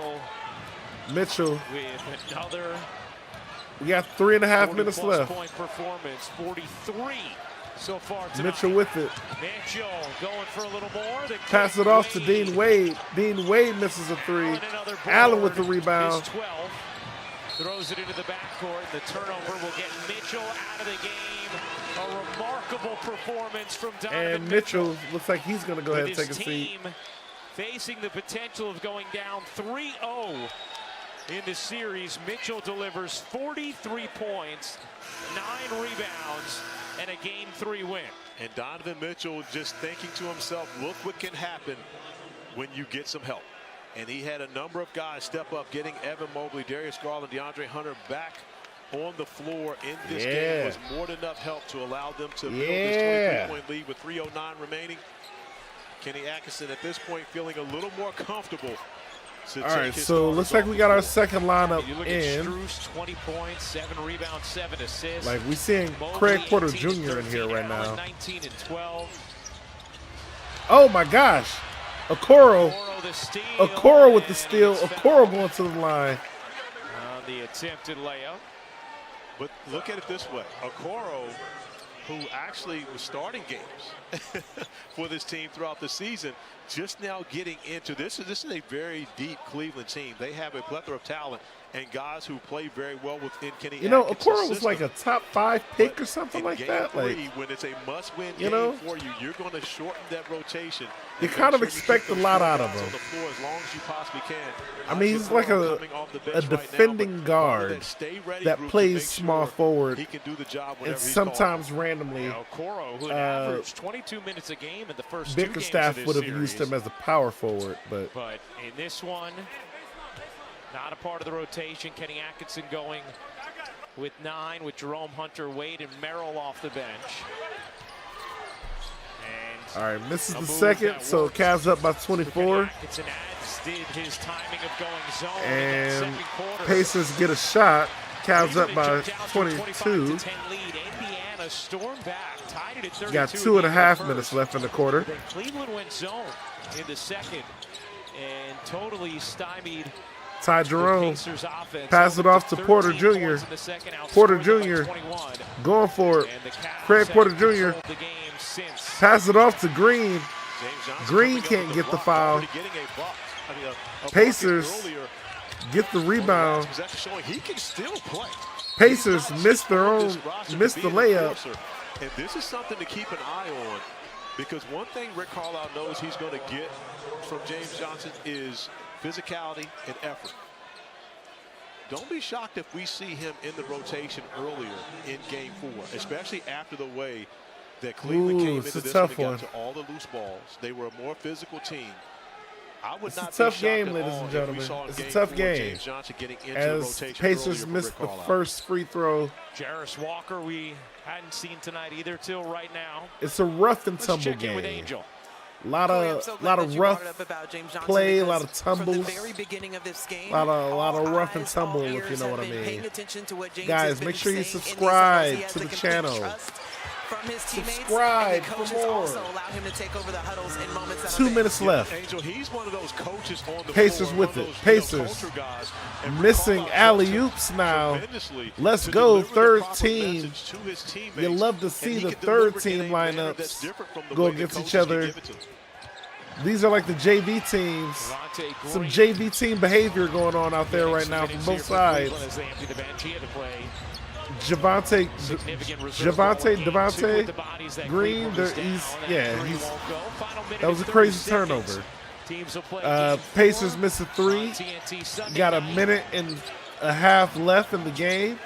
Mitchell with another. We got 3.5 minutes left. Point performance, 43. So far tonight. Mitchell with it. Mitchell going for a little more. Pass it off to Dean Wade. Dean Wade misses a 3. Allen with the rebound. 12. Throws it into the backcourt. The turnover will get Mitchell out of the game. A remarkable performance from Donovan And Mitchell looks like he's going to go ahead and take a seat. facing the potential of going down 3-0 in the series. Mitchell delivers 43 points, 9 rebounds, and a Game 3 win. And Donovan Mitchell just thinking to himself, look what can happen when you get some help. And he had a number of guys step up, getting Evan Mobley, Darius Garland, DeAndre Hunter back on the floor in this game was more than enough help to allow them to build this 23-point lead with 3:09 remaining. Kenny Atkinson at this point feeling a little more comfortable. All right, so looks like we got our second lineup you look in. At Strus, 20 points, 7 rebounds, 7 assists. Like we seeing Craig Porter Jr. in here right now. 19 and 12. Oh my gosh, Okoro with the steal. Okoro going to the line. On the attempted layup. But look at it this way. Okoro, who actually was starting games for this team throughout the season, just now getting into this. This is a very deep Cleveland team. They have a plethora of talent and guys who play very well within Kenny Atkinson's Okoro was system. like a top 5 pick or something like that. Like Like, when it's a must-win game for you, you're going to shorten that rotation. you kind of expect a lot out of him. On the floor as long as you possibly can. I mean, he's like a defending guard that plays small forward he can do the job and sometimes randomly. Okoro, who averaged 22 minutes a game in the first 2 games Bickerstaff of this would have series. used him as a power forward, but in this one, not a part of the rotation. Kenny Atkinson going with 9 with Jerome Hunter, Wade, and Merrill off the bench. And all right, misses the second, so Cavs up by 24. Atkinson did his timing of going zone And in the second quarter. Pacers get a shot. Cavs up by 22. 25-10 lead. Indiana stormed back, tied it at 32. Got 2.5 minutes left in the quarter. Then Cleveland went zone in the second and totally stymied Ty Jerome pass it off to Porter Jr. Porter Jr. going for it. Craig Porter Jr. pass it off to Green. Green can't get the foul. Pacers get the rebound. Pacers missed the layup. And this is something to keep an eye on, because one thing Rick Carlisle knows he's going to get from James Johnson is physicality and effort. Don't be shocked if we see him in the rotation earlier in Game 4, especially after the way that Cleveland came into this and got to all the loose balls. They were a more physical team. I would It's not a tough be game, shocked ladies at all and if gentlemen. we saw in It's a Game tough 4 game. James Johnson getting into the As rotation Pacers earlier for missed Rick the Carlisle. first free throw. Jarris Walker, we hadn't seen tonight either till right now. It's a rough and Let's tumble check in game. with Angel. A lot of rough play, a lot of tumbles, a lot of rough and tumble, if you know what I mean. Guys, make sure you subscribe to the channel. Subscribe for more. 2 minutes left. Angel, he's one of those coaches on the Pacers floor, with one of it. those Pacers culture guys, and missing Rick Carlisle alley-oops now. tremendously Let's to go, deliver the third proper team. message to his teammates, You love to and see he the can deliver third it in team a manner that's lineups different from the go way the against each coaches can other. give it to them. These are like the JV teams. Some JV team behavior going on out there right now from both sides. Devontae Green, that was a crazy turnover. Pacers miss a 3. Got a minute and a half left in the game.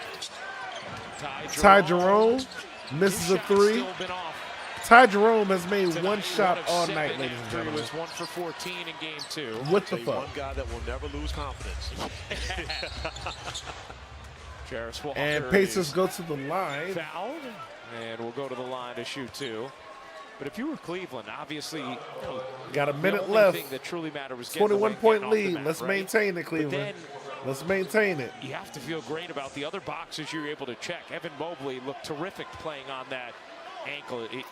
Ty Jerome misses a 3. Ty Jerome has made one shot all night, ladies and gentlemen. Was 1 for 14 in Game 2. What the fuck? One guy that will never lose confidence. Jarris Walker And Pacers go to the line. Fouled, and we'll go to the line to shoot 2. But if you were Cleveland, obviously, got a minute the only left. thing that truly mattered was getting 21-point lead. mat, Let's right? maintain it, Cleveland. Let's maintain it. You have to feel great about the other boxes you were able to check. Evan Mobley looked terrific playing on that ankle. It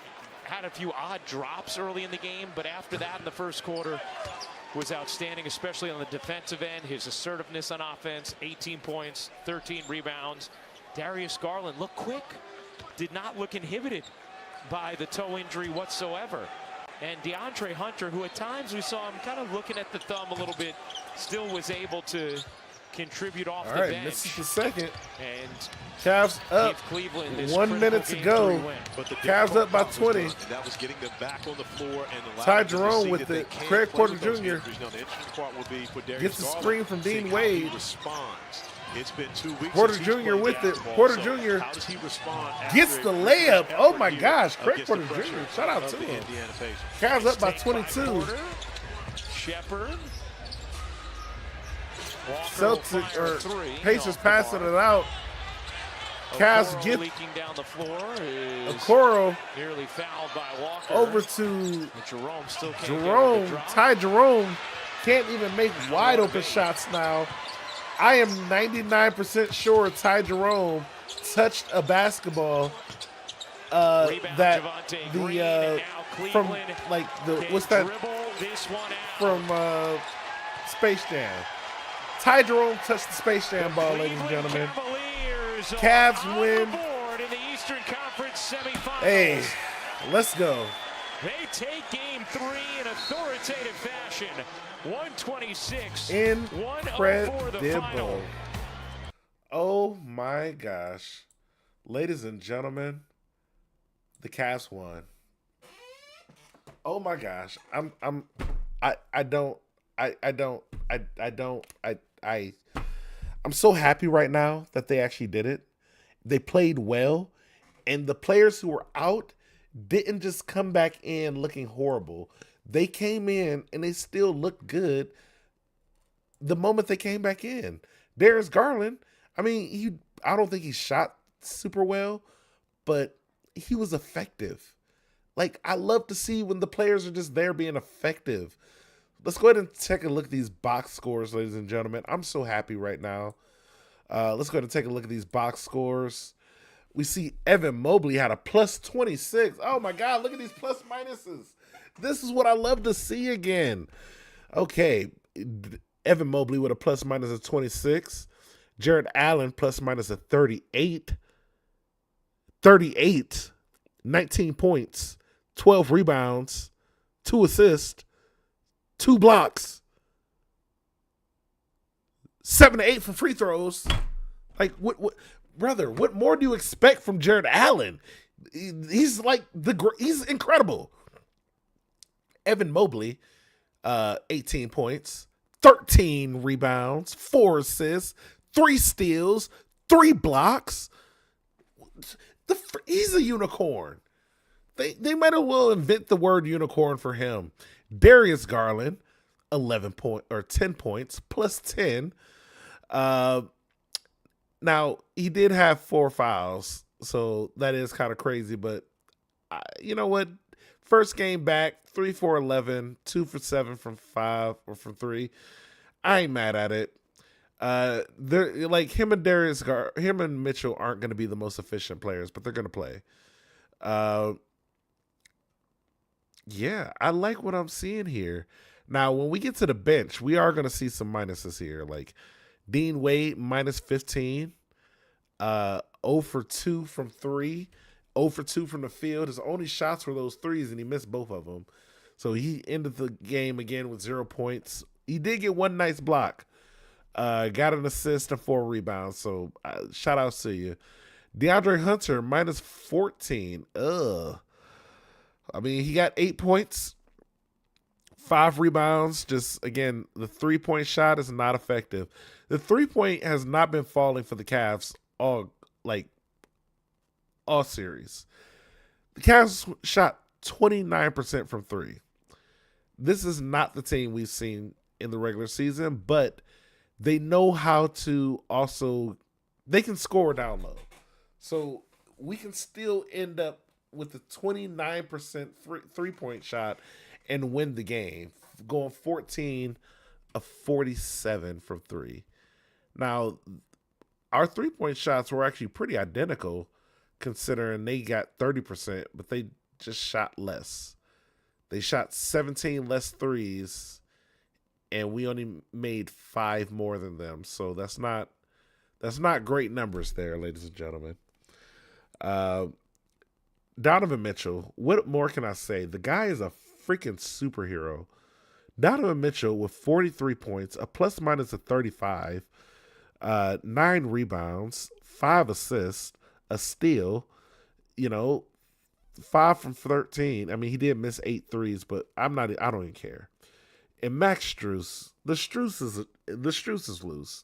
had a few odd drops early in the game, but after that in the first quarter was outstanding, especially on the defensive end. His assertiveness on offense, 18 points, 13 rebounds. Darius Garland looked quick, did not look inhibited by the toe injury whatsoever. And DeAndre Hunter, who at times we saw him kind of looking at the thumb a little bit, still was able to contribute off All the right, bench. misses the second. And Cavs up. Cleveland this 1 minute to go. Cavs up by 20. That was getting them back on the floor and Ty Jerome with it. Craig Porter Jr. gets the screen from Dean Wade. It's been 2 weeks. Porter Jr. with it. Porter Jr. gets the layup. Oh my gosh, Craig Porter Jr. Shout out to him. Cavs up by 22. Shepard. Celtics or Pacers passing it out. Cavs get down the floor. Okoro Nearly fouled by Walker. over to Jerome. Still can't Jerome. Ty Jerome can't even make wide open shots now. I am 99% sure Ty Jerome touched a basketball that the from like the what's that from Space Jam. Ty Jerome touched the Space Jam ball, ladies and gentlemen. Cavs win. Hey, let's go. They take game 3 in authoritative fashion. 126. Incredible. Oh my gosh. Ladies and gentlemen, the Cavs won. Oh my gosh. I'm so happy right now that they actually did it. They played well, and the players who were out didn't just come back in looking horrible. They came in and they still looked good the moment they came back in. Darius Garland, I mean, I don't think he shot super well, but he was effective. Like, I love to see when the players are just there being effective. Let's go ahead and take a look at these box scores, ladies and gentlemen. I'm so happy right now. Let's go ahead and take a look at these box scores. We see Evan Mobley had a plus 26. Oh, my God. Look at these plus minuses. This is what I love to see again. Okay. Evan Mobley with a plus minus of 26. Jared Allen plus minus of 38. 38. 19 points. 12 rebounds. 2 assists. 2 blocks. 7 to 8 for free throws. Like, what, brother, what more do you expect from Jared Allen? He's like he's incredible. Evan Mobley, 18 points, 13 rebounds, 4 assists, 3 steals, 3 blocks. He's a unicorn. They might as well invent the word unicorn for him. Darius Garland, 10 points, plus 10. Now, he did have 4 fouls, so that is kind of crazy, but you know what? First game back, 3 for 11, 2 for 7 from 5 or from 3. I ain't mad at it. They're like him and Mitchell aren't going to be the most efficient players, but they're going to play. Yeah, I like what I'm seeing here. Now, when we get to the bench, we are going to see some minuses here. Like Dean Wade, minus 15. 0 for 2 from 3. 0 for 2 from the field. His only shots were those threes, and he missed both of them. So he ended the game again with 0 points. He did get 1 nice block. Got an assist and 4 rebounds. So shout outs to you. DeAndre Hunter, minus 14. I mean, he got 8 points, 5 rebounds. Just, again, the 3-point shot is not effective. The 3-point has not been falling for the Cavs all series. The Cavs shot 29% from 3. This is not the team we've seen in the regular season, but they know how to also, they can score down low. So we can still end up with the 29% 3-point shot and win the game, going 14 of 47 from 3. Now, our 3-point shots were actually pretty identical considering they got 30%, but they just shot less. They shot 17 less threes, and we only made 5 more than them. So that's not great numbers there, ladies and gentlemen. Donovan Mitchell, what more can I say? The guy is a freaking superhero. Donovan Mitchell with 43 points, a plus minus of 35, 9 rebounds, 5 assists, a steal, 5 from 13. I mean, he did miss 8 threes, but I don't even care. And Max Strus, the Strus is loose.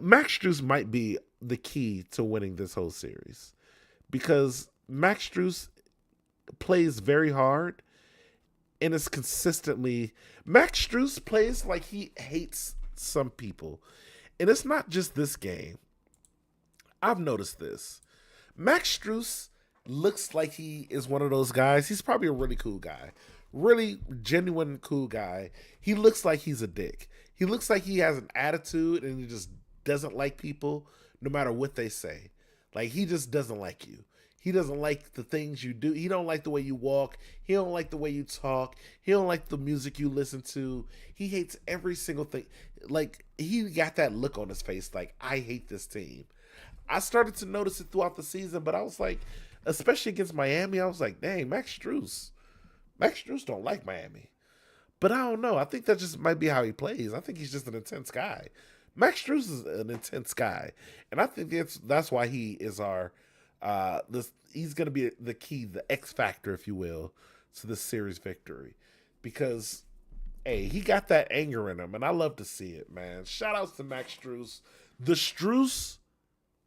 Max Strus might be the key to winning this whole series because Max Strus plays very hard and is consistently. Max Strus plays like he hates some people, and it's not just this game. I've noticed this. Max Strus looks like he is one of those guys. He's probably a really cool guy, really genuine cool guy. He looks like he's a dick. He looks like he has an attitude and he just doesn't like people no matter what they say. Like, he just doesn't like you. He doesn't like the things you do. He don't like the way you walk. He don't like the way you talk. He don't like the music you listen to. He hates every single thing. Like, he got that look on his face like, I hate this team. I started to notice it throughout the season, but I was like, especially against Miami, I was like, dang, Max Strus don't like Miami. But I don't know. I think that just might be how he plays. I think he's just an intense guy. Max Strus is an intense guy, and I think that's why he is our he's going to be the key, the X factor, if you will, to this series victory, because hey, he got that anger in him, and I love to see it, man. Shout outs to Max Strus. The Strus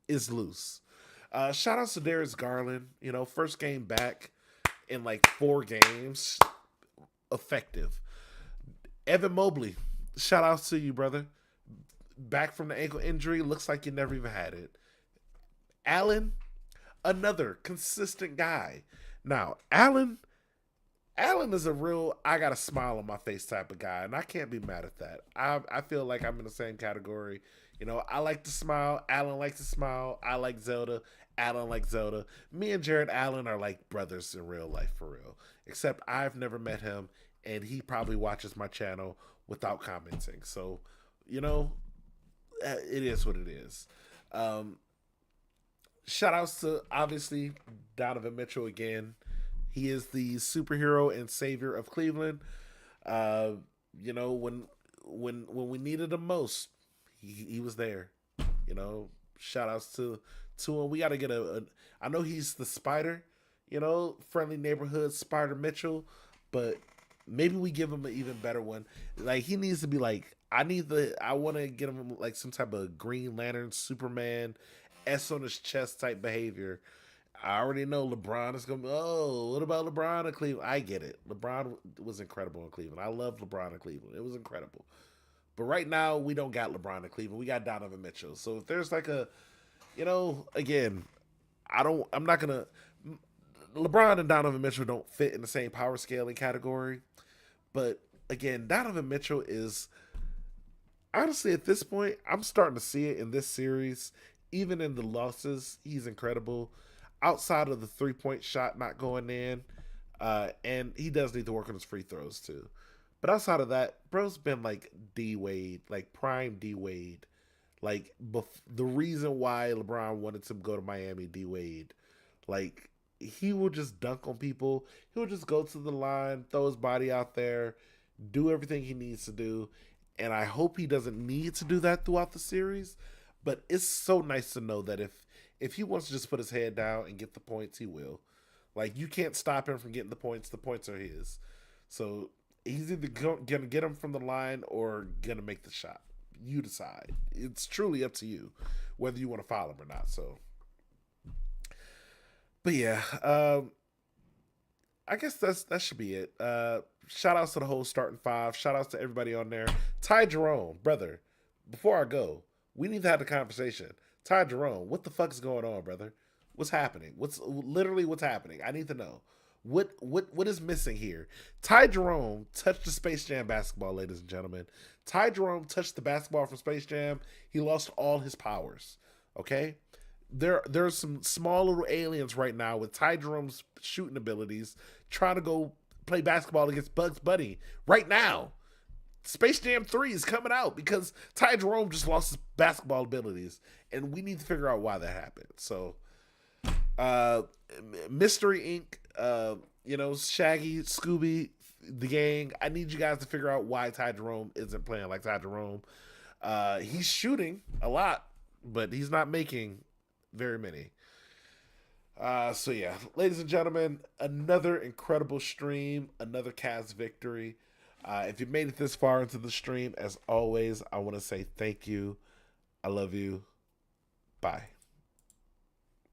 is loose. Shout outs to Darius Garland. First game back in like 4 games, effective. Evan Mobley, shout outs to you, brother. Back from the ankle injury, looks like you never even had it. Allen, another consistent guy. Now, Allen is a real I got a smile on my face type of guy, and I can't be mad at that. I feel like I'm in the same category. I like to smile. Allen likes to smile. I like Zelda. Allen likes Zelda. Me and Jared Allen are like brothers in real life, for real. Except I've never met him, and he probably watches my channel without commenting. So, it is what it is. Shout outs to, obviously, Donovan Mitchell again. He is the superhero and savior of Cleveland. When we needed him most, he was there. Shout outs to him. We got to get I know he's the Spider, friendly neighborhood Spider Mitchell, but maybe we give him an even better one. Like, he needs to be like, I want to get him like some type of Green Lantern, Superman, S on his chest type behavior. I already know LeBron is going to be, what about LeBron in Cleveland? I get it. LeBron was incredible in Cleveland. I love LeBron in Cleveland. It was incredible. But right now, we don't got LeBron in Cleveland. We got Donovan Mitchell. So if there's like a, again, I'm not going to, LeBron and Donovan Mitchell don't fit in the same power scaling category. But again, Donovan Mitchell is, honestly, at this point, I'm starting to see it in this series. Even in the losses, he's incredible. Outside of the 3-point shot not going in, and he does need to work on his free throws too. But outside of that, bro's been like D-Wade, like prime D-Wade. Like, the reason why LeBron wanted to go to Miami, D-Wade. Like, he will just dunk on people. He'll just go to the line, throw his body out there, do everything he needs to do. And I hope he doesn't need to do that throughout the series. But it's so nice to know that if he wants to just put his head down and get the points, he will. Like, you can't stop him from getting the points. The points are his. So he's either going to get him from the line or going to make the shot. You decide. It's truly up to you whether you want to foul him or not. So, but yeah, I guess that should be it. Shout outs to the whole starting 5. Shout outs to everybody on there. Ty Jerome, brother, before I go, we need to have a conversation. Ty Jerome, what the fuck is going on, brother? What's happening? What's happening? I need to know. What is missing here? Ty Jerome touched the Space Jam basketball, ladies and gentlemen. Ty Jerome touched the basketball from Space Jam. He lost all his powers. Okay? There's some small little aliens right now with Ty Jerome's shooting abilities trying to go play basketball against Bugs Bunny right now. Space Jam 3 is coming out because Ty Jerome just lost his basketball abilities, and we need to figure out why that happened. So, Mystery Inc., Shaggy, Scooby, the gang, I need you guys to figure out why Ty Jerome isn't playing like Ty Jerome. He's shooting a lot, but he's not making very many. So yeah, ladies and gentlemen, another incredible stream, another Cavs victory. If you made it this far into the stream, as always, I want to say thank you. I love you. Bye.